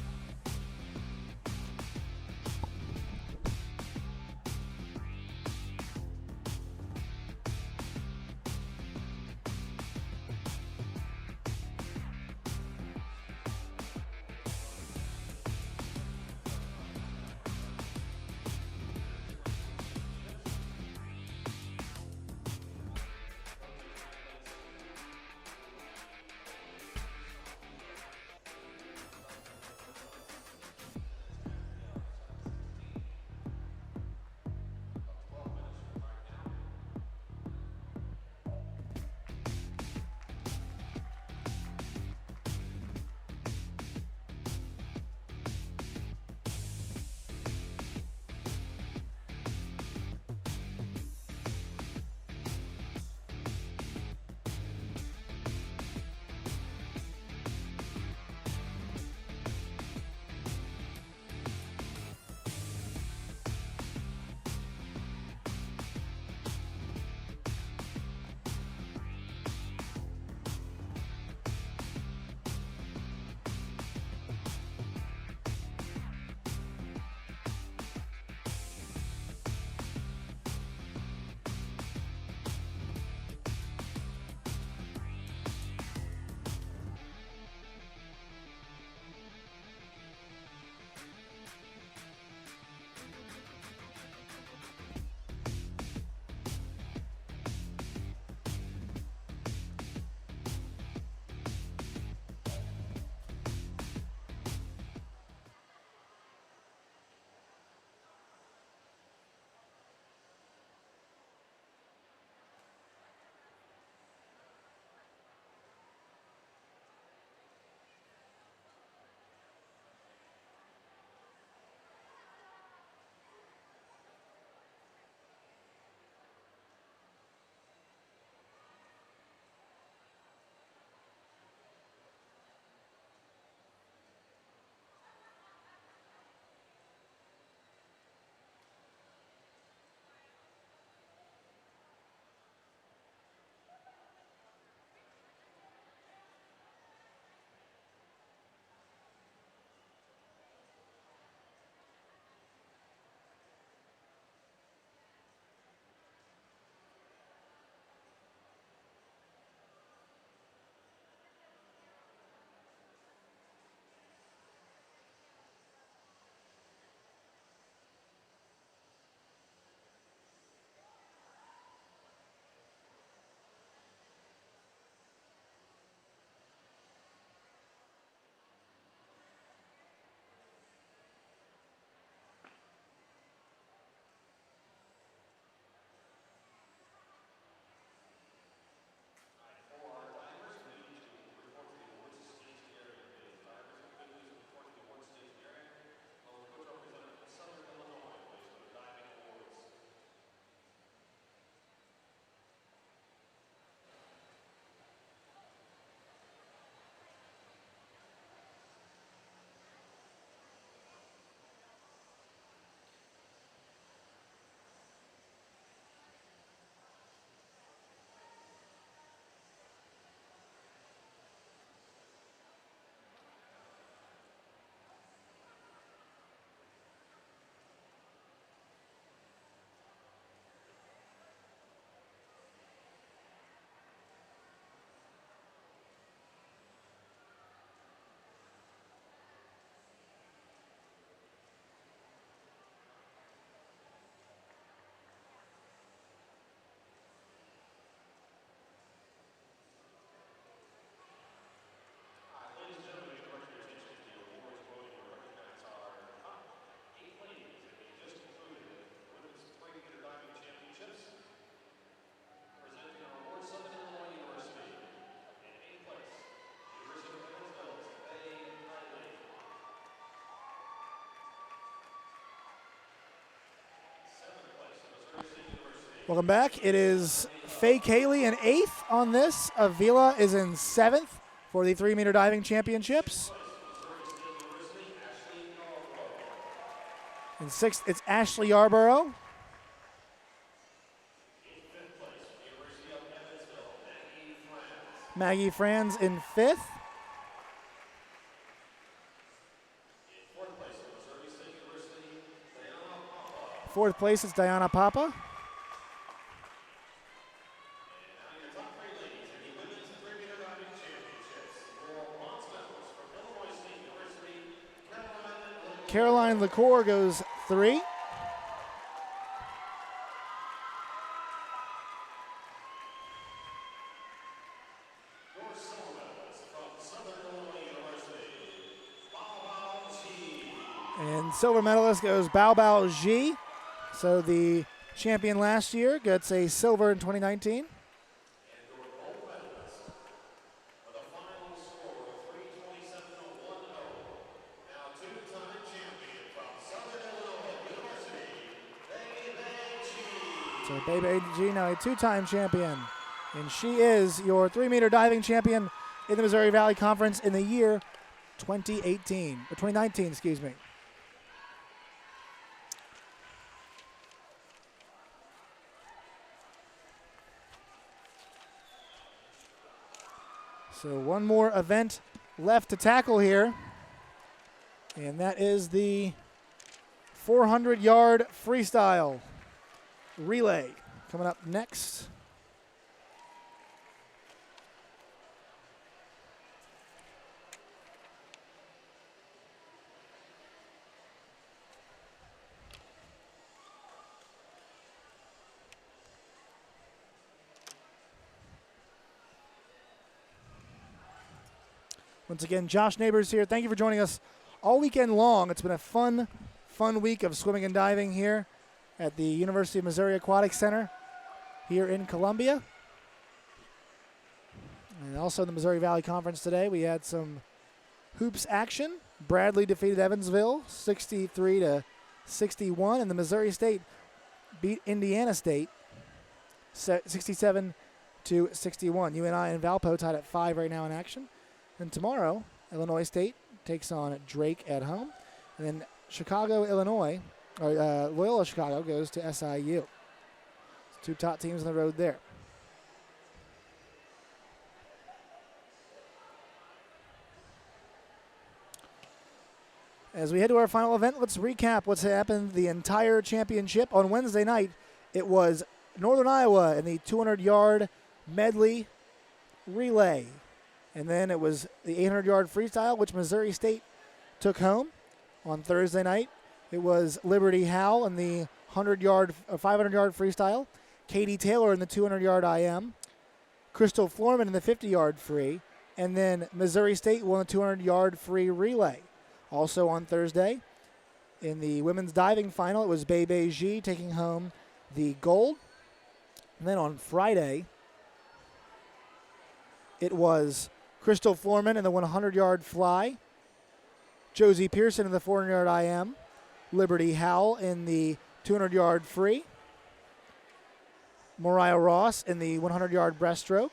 Welcome back. It is Faye Cayley in 8th on this. Avila is in 7th for the 3-meter diving championships. In 6th, it's Ashley Yarborough. Maggie Franz in 5th. Fourth place is Diana Papa. Caroline LaCour goes 3. And silver medalist goes Bao Bao Ji. So the champion last year gets a silver in 2019. So Baby G now a 2-time champion. And she is your 3-meter diving champion in the Missouri Valley Conference in the year 2019, excuse me. So one more event left to tackle here. And that is the 400-yard freestyle relay coming up next. Once again, Josh Neighbors here. Thank you for joining us all weekend long. It's been a fun week of swimming and diving here at the University of Missouri Aquatic Center here in Columbia. And also in the Missouri Valley Conference today, we had some hoops action. Bradley defeated Evansville 63-61, and the Missouri State beat Indiana State 67-61. UNI and Valpo tied at 5 right now in action. And tomorrow, Illinois State takes on Drake at home. And then Loyola Chicago goes to SIU. 2 top teams on the road there. As we head to our final event, let's recap what's happened the entire championship. On Wednesday night, it was Northern Iowa in the 200-yard medley relay. And then it was the 800-yard freestyle, which Missouri State took home. On Thursday night, it was Liberty Howell in the 500-yard freestyle, Katie Taylor in the 200-yard IM, Crystal Florman in the 50-yard free, and then Missouri State won the 200-yard free relay. Also on Thursday, in the women's diving final, it was Bebe Ji taking home the gold. And then on Friday, it was Crystal Florman in the 100-yard fly, Josie Pearson in the 400-yard IM, Liberty Howell in the 200-yard free, Mariah Ross in the 100-yard breaststroke,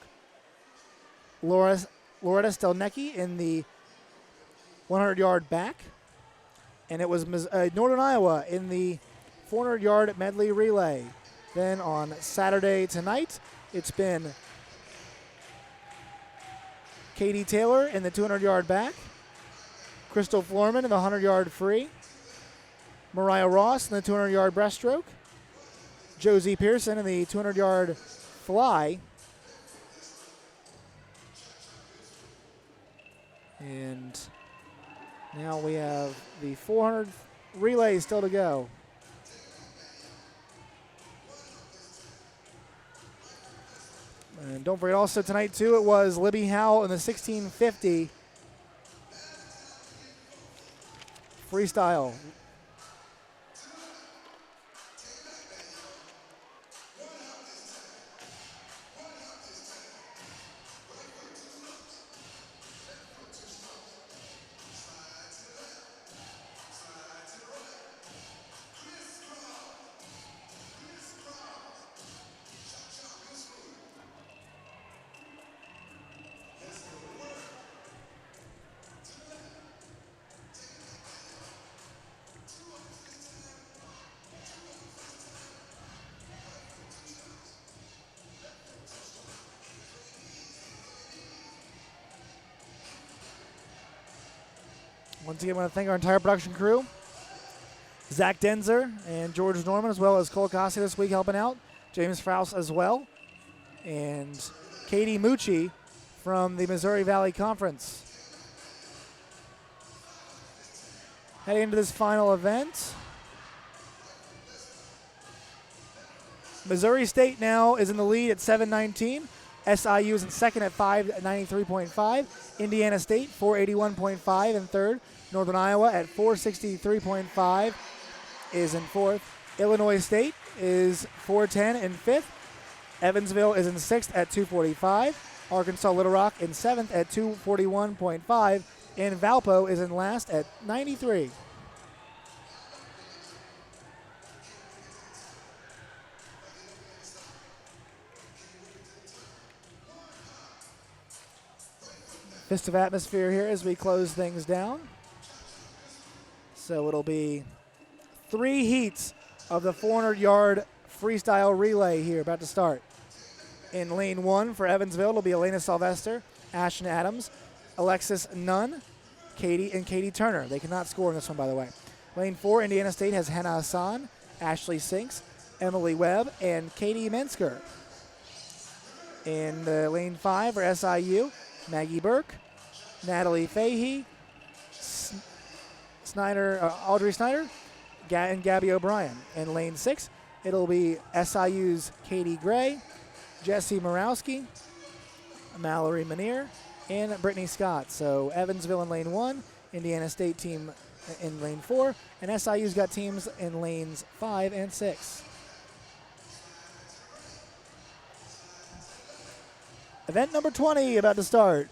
Loretta Stelnecki in the 100-yard back, and it was Northern Iowa in the 400-yard medley relay. Then on Saturday tonight, it's been Katie Taylor in the 200-yard back, Crystal Florman in the 100-yard free, Mariah Ross in the 200-yard breaststroke, Josie Pearson in the 200-yard fly, and now we have the 400 relay still to go. And don't forget also tonight, too, it was Libby Howell in the 1650 freestyle. Once again, I want to thank our entire production crew. Zach Denzer and George Norman, as well as Cole Cossie this week helping out. James Frous as well. And Katie Mucci from the Missouri Valley Conference. Heading into this final event. Missouri State now is in the lead at 719. SIU is in second at 593.5. Indiana State 481.5 in third. Northern Iowa at 463.5 is in fourth. Illinois State is 410 in fifth. Evansville is in sixth at 245. Arkansas Little Rock in seventh at 241.5. And Valpo is in last at 93. Festive atmosphere here as we close things down. So it'll be 3 heats of the 400-yard freestyle relay here about to start. In lane 1 for Evansville, it'll be Elena Sylvester, Ashton Adams, Alexis Nunn, Katie Turner. They cannot score in this one, by the way. Lane 4, Indiana State has Hannah Hassan, Ashley Sinks, Emily Webb, and Katie Mensker. In lane 5 for SIU, Maggie Burke, Natalie Fahey, Audrey Snyder, and Gabby O'Brien. In lane 6, it'll be SIU's Katie Gray, Jesse Morawski, Mallory Manier, and Brittany Scott. So Evansville in lane 1, Indiana State team in lane 4, and SIU's got teams in lanes 5 and 6. Event number 20 about to start.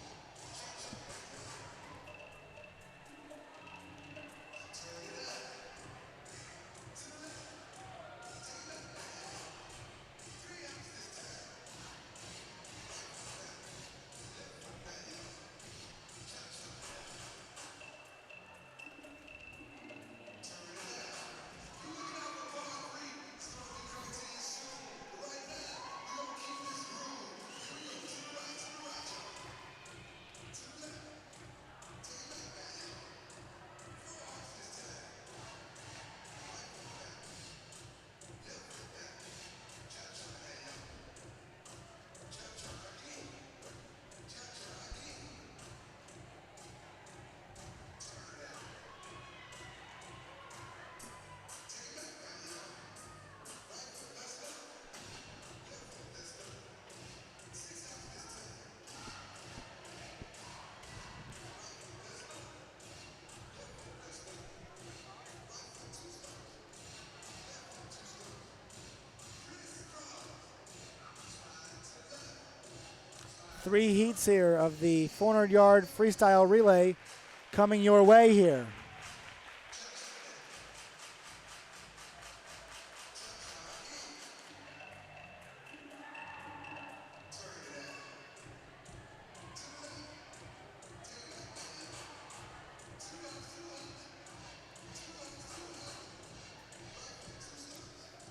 Three heats here of the 400-yard freestyle relay coming your way here.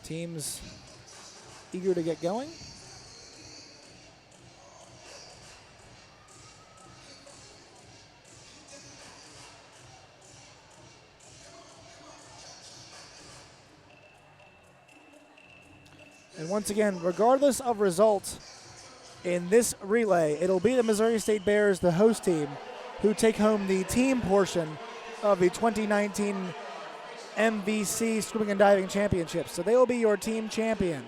Teams eager to get going. And once again, regardless of results in this relay, it'll be the Missouri State Bears, the host team, who take home the team portion of the 2019 MVC Swimming and Diving Championships. So they will be your team champion.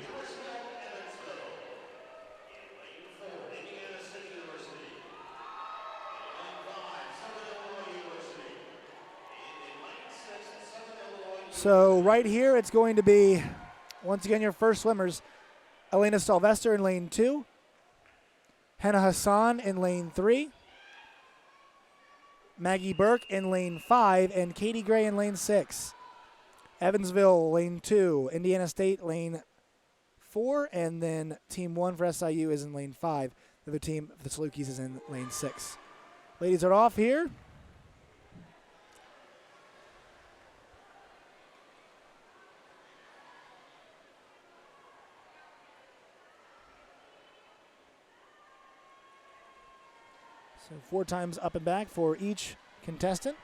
So right here, it's going to be, once again, your first swimmers, Elena Sylvester in lane 2, Hannah Hassan in lane 3, Maggie Burke in lane 5, and Katie Gray in lane 6. Evansville, lane 2, Indiana State, lane 4, and then team 1 for SIU is in lane 5. The other team, the Salukis, is in lane 6. Ladies are off here. So 4 times up and back for each contestant.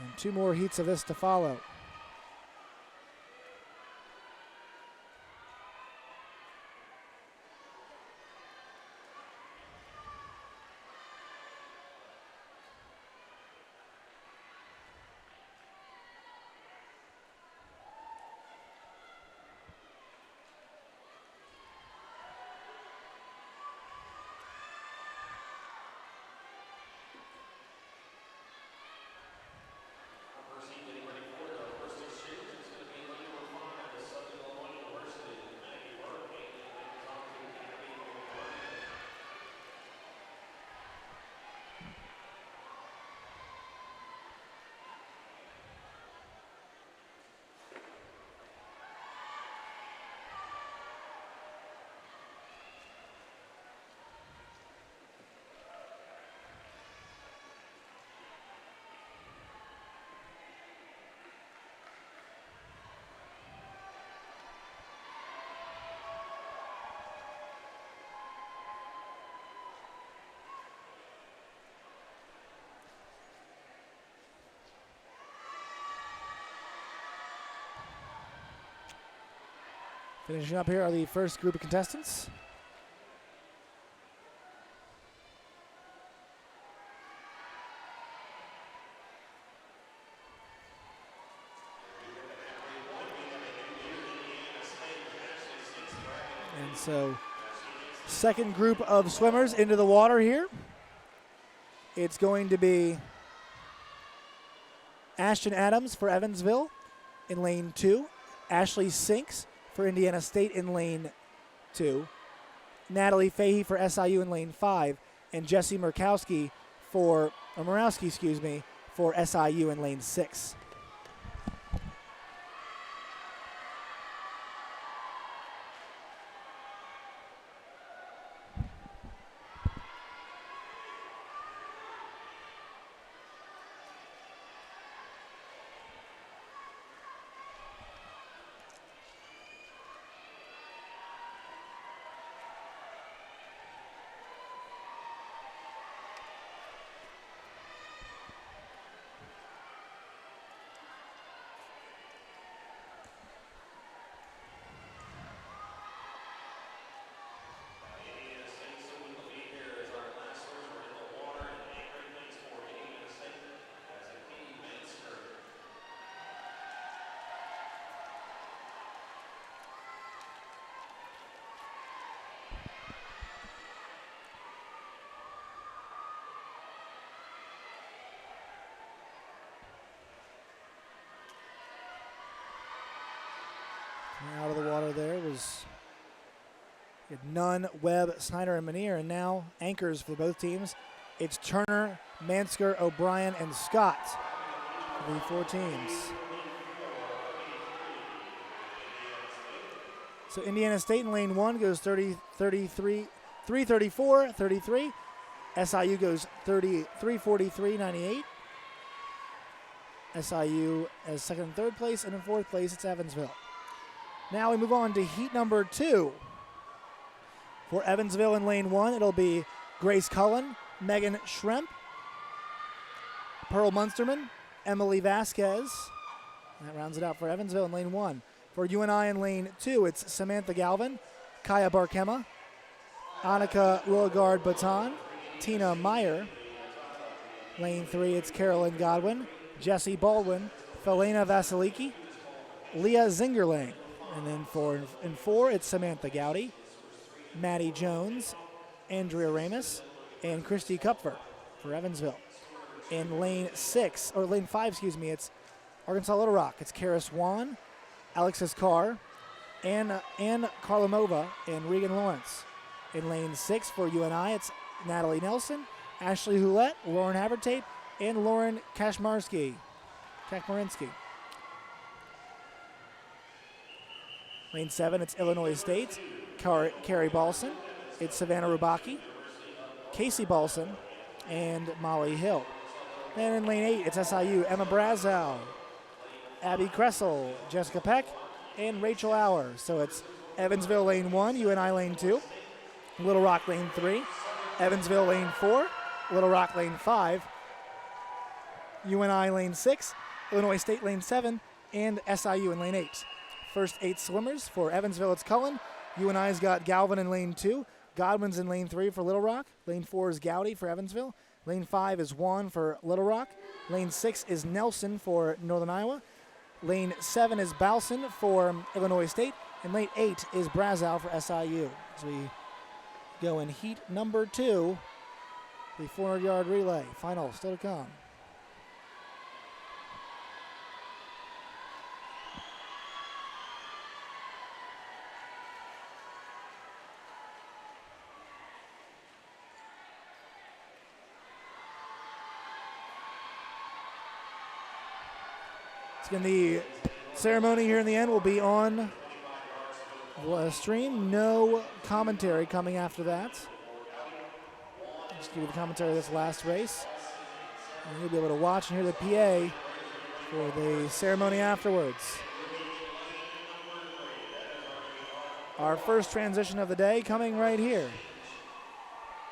And 2 more heats of this to follow. Finishing up here are the first group of contestants. And so, second group of swimmers into the water here. It's going to be Ashton Adams for Evansville in lane 2. Ashley Sinks for Indiana State in lane 2. Natalie Fahey for SIU in lane 5. And Jessie Murkowski for SIU in lane 6. Out of the water there was Nunn, Webb, Snyder, and Manier, and now anchors for both teams. It's Turner, Mansker, O'Brien, and Scott for the 4 teams. So Indiana State in lane 1 goes 334-33. SIU goes 33-43-98. SIU as second and third place, and in fourth place it's Evansville. Now we move on to heat number 2. For Evansville in lane 1, it'll be Grace Cullen, Megan Schremp, Pearl Munsterman, Emily Vasquez. That rounds it out for Evansville in lane 1. For UNI in lane 2, it's Samantha Galvin, Kaya Barkema, Annika Willagard-Baton, Tina Meyer. Lane 3, it's Carolyn Godwin, Jessie Baldwin, Felena Vasiliki, Leah Zingerling. And then in 4, it's Samantha Gowdy, Maddie Jones, Andrea Ramus, and Christy Kupfer for Evansville. In lane 5, it's Arkansas Little Rock. It's Kara Swan, Alexis Carr, Ann Karlamova, and Regan Lawrence. In lane 6 for UNI, it's Natalie Nelson, Ashley Houlette, Lauren Havertape, and Lauren Kachmarinsky. Lane 7, it's Illinois State, Carrie Balson. It's Savannah Rubaki, Casey Balson, and Molly Hill. Then in lane 8, it's SIU, Emma Brazow, Abby Kressel, Jessica Peck, and Rachel Auer. So it's Evansville lane 1, UNI lane 2, Little Rock lane 3, Evansville lane 4, Little Rock lane 5, UNI lane 6, Illinois State lane 7, and SIU in lane 8. First 8 swimmers for Evansville, it's Cullen. UNI's got Galvin in lane 2, Godwin's in lane 3 for Little Rock. Lane 4 is Gowdy for Evansville. Lane 5 is Juan for Little Rock. Lane 6 is Nelson for Northern Iowa. Lane 7 is Balson for Illinois State. And lane 8 is Brazow for SIU. As we go in heat number 2, the 400-yard relay. Final still to come. The ceremony here in the end will be on stream. No commentary coming after that. Just give you the commentary of this last race. And you'll be able to watch and hear the PA for the ceremony afterwards. Our first transition of the day coming right here.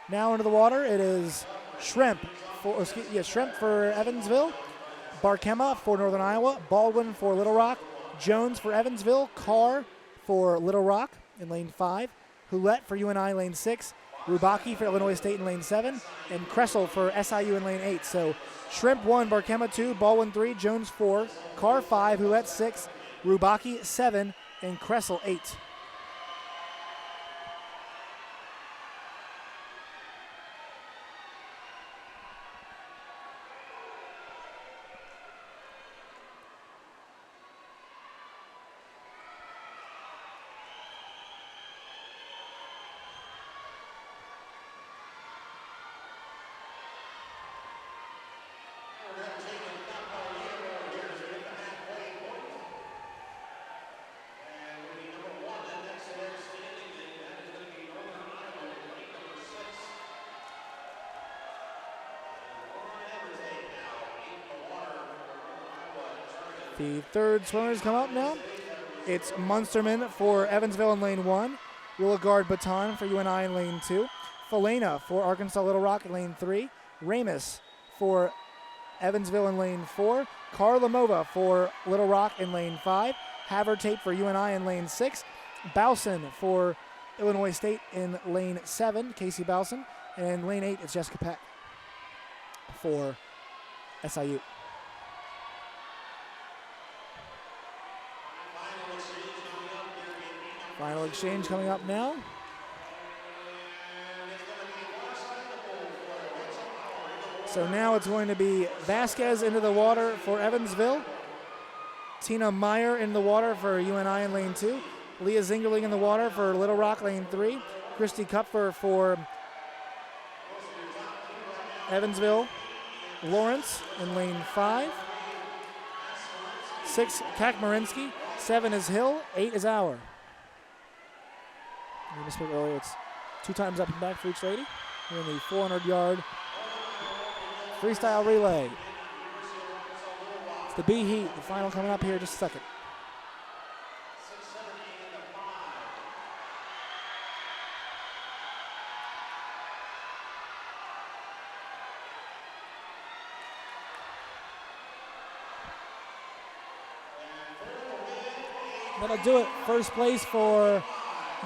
Now into the water, it is Shrimp for Evansville. Barkema for Northern Iowa, Baldwin for Little Rock, Jones for Evansville, Carr for Little Rock in lane 5, Houlette for UNI lane 6, Rubaki for Illinois State in lane 7, and Kressel for SIU in lane 8. So Shrimp 1, Barkema 2, Baldwin 3, Jones 4, Carr 5, Houlette 6, Rubaki 7, and Kressel 8. The third swimmers come up now. It's Munsterman for Evansville in lane 1, Willagard Baton for UNI in lane 2, Falena for Arkansas Little Rock in lane 3, Ramus for Evansville in lane 4, Karlamova for Little Rock in lane 5, Havertape for UNI in lane 6, Bowson for Illinois State in lane 7, Casey Bowson, and in lane 8 it's Jessica Peck for SIU. Final exchange coming up now. So now it's going to be Vasquez into the water for Evansville. Tina Meyer in the water for UNI in lane 2. Leah Zingerling in the water for Little Rock lane 3. Christy Kupfer for Evansville. Lawrence in lane 5. 6, Kakmarinsky. 7 is Hill. 8 is Auer. I misspoke earlier. It's 2 times up and back for each lady. Here in the 400-yard freestyle relay. It's the B heat. The final coming up here in just a second. That'll do it. First place for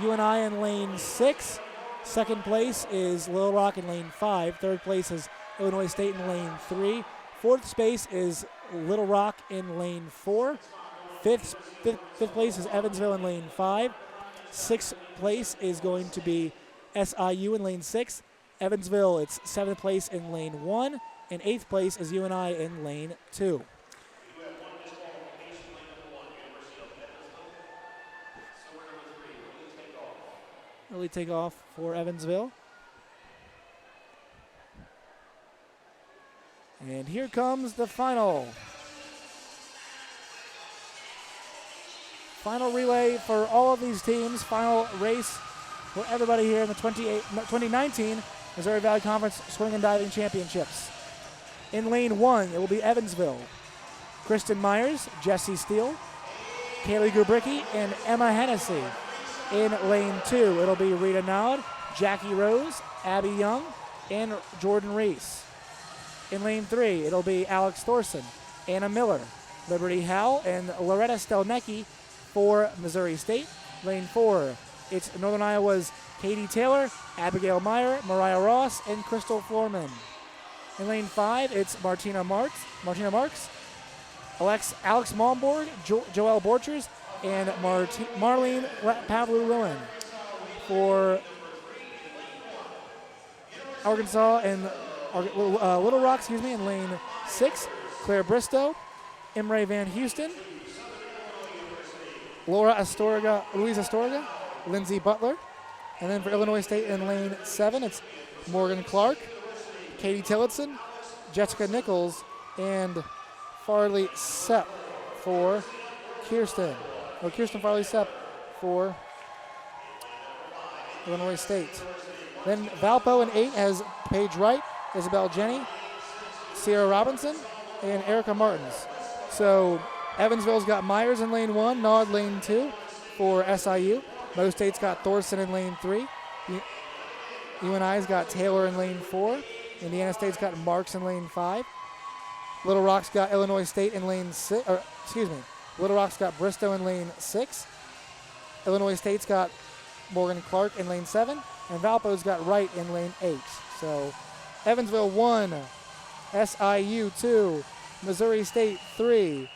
UNI in lane 6. Second place is Little Rock in lane 5. Third place is Illinois State in lane 3. Fourth space is Little Rock in lane 4. Fifth place is Evansville in lane 5. Sixth place is going to be SIU in lane 6. Evansville, it's 7th place in lane 1. And 8th place is UNI in lane 2. Early takeoff for Evansville. And here comes the final. Final relay for all of these teams. Final race for everybody here in the 2019 Missouri Valley Conference Swimming and Diving Championships. In lane 1, it will be Evansville. Kristen Myers, Jessie Steele, Kaylee Grubricki, and Emma Hennessy. In lane 2, it'll be Rita Nowd, Jackie Rose, Abby Young, and Jordan Reese. In lane 3, it'll be Alex Thorson, Anna Miller, Liberty Howell, and Loretta Stelnecki for Missouri State. Lane 4, it's Northern Iowa's Katie Taylor, Abigail Meyer, Mariah Ross, and Crystal Florman. In lane 5, it's Martina Marks, Alex Malmborg, Joelle Borchers, and Marlene Pavlu-Lewin for Arkansas and Little Rock, in lane 6, Claire Bristow, Imre Van Houston, Louise Astorga, Lindsay Butler. And then for Illinois State in lane 7, it's Morgan Clark, Katie Tillotson, Jessica Nichols, and Farley Sepp for Kirsten Farley Sepp for Illinois State. Then Valpo in 8 has Paige Wright, Isabel Jenny, Sierra Robinson, and Erica Martins. So Evansville's got Myers in lane 1, Nod lane 2 for SIU. Mo State's got Thorson in lane 3. UNI's got Taylor in lane 4. Indiana State's got Marks in lane 5. Little Rock's got Illinois State in lane 6. Little Rock's got Bristow in lane 6. Illinois State's got Morgan Clark in lane 7. And Valpo's got Wright in lane 8. So Evansville 1, SIU 2, Missouri State 3,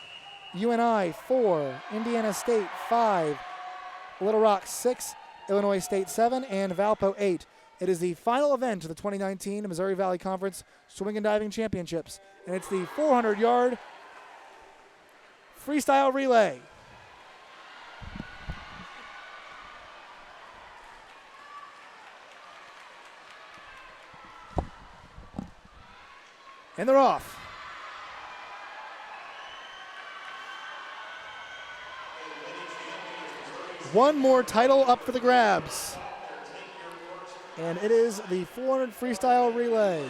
UNI 4, Indiana State 5, Little Rock 6, Illinois State 7, and Valpo 8. It is the final event of the 2019 Missouri Valley Conference Swimming and Diving Championships, and it's the 400-yard freestyle relay. And they're off. One more title up for the grabs. And it is the 400 freestyle relay.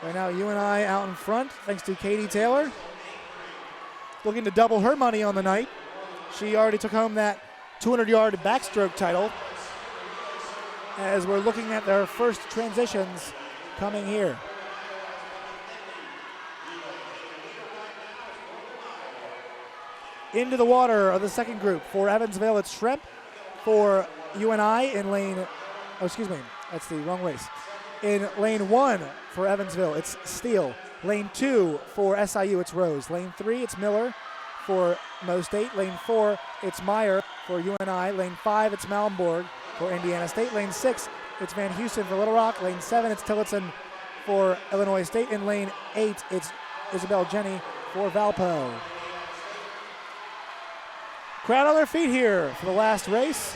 Right now, UNI out in front, thanks to Katie Taylor. Looking to double her money on the night. She already took home that 200-yard backstroke title. As we're looking at their first transitions coming here. Into the water of the second group. For Evansville, it's Shrimp. For UNI in lane, that's the wrong race. In lane 1 for Evansville, it's Steele. Lane 2 for SIU, it's Rose. Lane 3, it's Miller for Mo State. Lane 4, it's Meyer for UNI. Lane 5, it's Malmborg for Indiana State. Lane 6, it's Van Houston for Little Rock. Lane 7, it's Tillotson for Illinois State. In lane 8, it's Isabel Jenny for Valpo. Crowd on their feet here for the last race.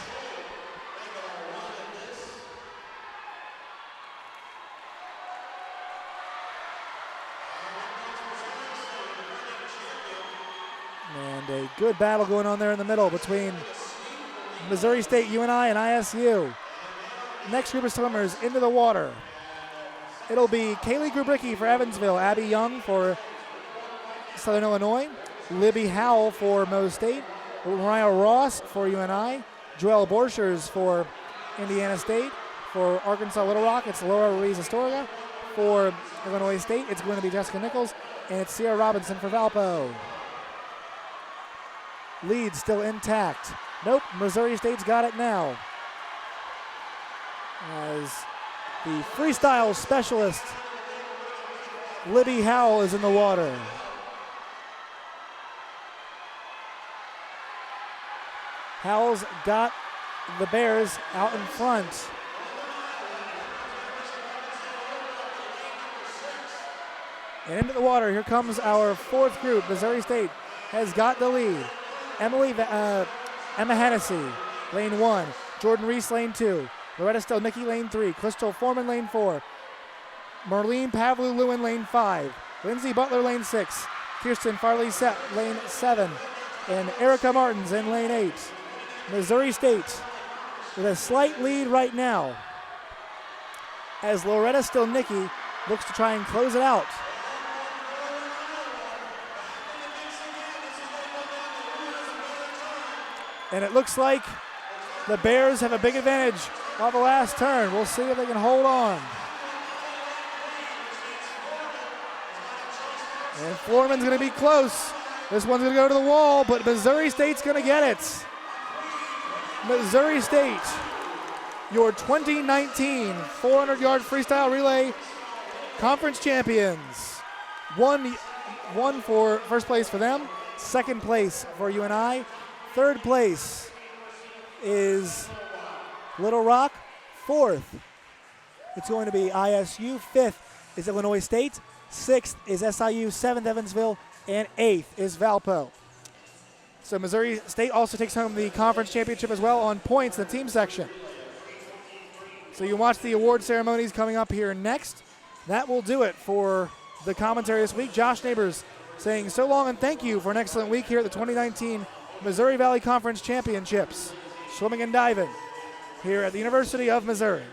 And a good battle going on there in the middle between Missouri State, UNI, and ISU. Next group of swimmers into the water. It'll be Kaylee Grubricki for Evansville, Abby Young for Southern Illinois, Libby Howell for Mo State, Mariah Ross for UNI, Joelle Borchers for Indiana State. For Arkansas Little Rock, it's Laura Ruiz Astorga. For Illinois State, it's going to be Jessica Nichols, and it's Sierra Robinson for Valpo. Lead still intact. Nope, Missouri State's got it now. As the freestyle specialist, Libby Howell, is in the water. Howell's got the Bears out in front. And into the water, here comes our fourth group. Missouri State has got the lead. Emma Hennessy, lane 1. Jordan Reese, lane 2. Loretta Stelnicki, lane 3. Crystal Foreman, lane 4. Marlene Pavlu-Lewin, lane 5. Lindsay Butler, lane 6. Kirsten Farley Sepp, lane 7. And Erica Martins in lane 8. Missouri State with a slight lead right now as Loretta Stelnicki looks to try and close it out. And it looks like The Bears have a big advantage on the last turn. We'll see if they can hold on. And Floorman's going to be close. This one's going to go to the wall, but Missouri State's going to get it. Missouri State, your 2019 400-yard freestyle relay conference champions. One for first place for them, second place for UNI, third place is Little Rock, fourth it's going to be ISU, fifth is Illinois State, sixth is SIU, seventh Evansville, and eighth is Valpo. So Missouri State also takes home the conference championship as well on points in the team section. So you watch the award ceremonies coming up here next. That will do it for the commentary this week. Josh Neighbors saying so long and thank you for an excellent week here at the 2019 Missouri Valley Conference Championships, swimming and diving here at the University of Missouri.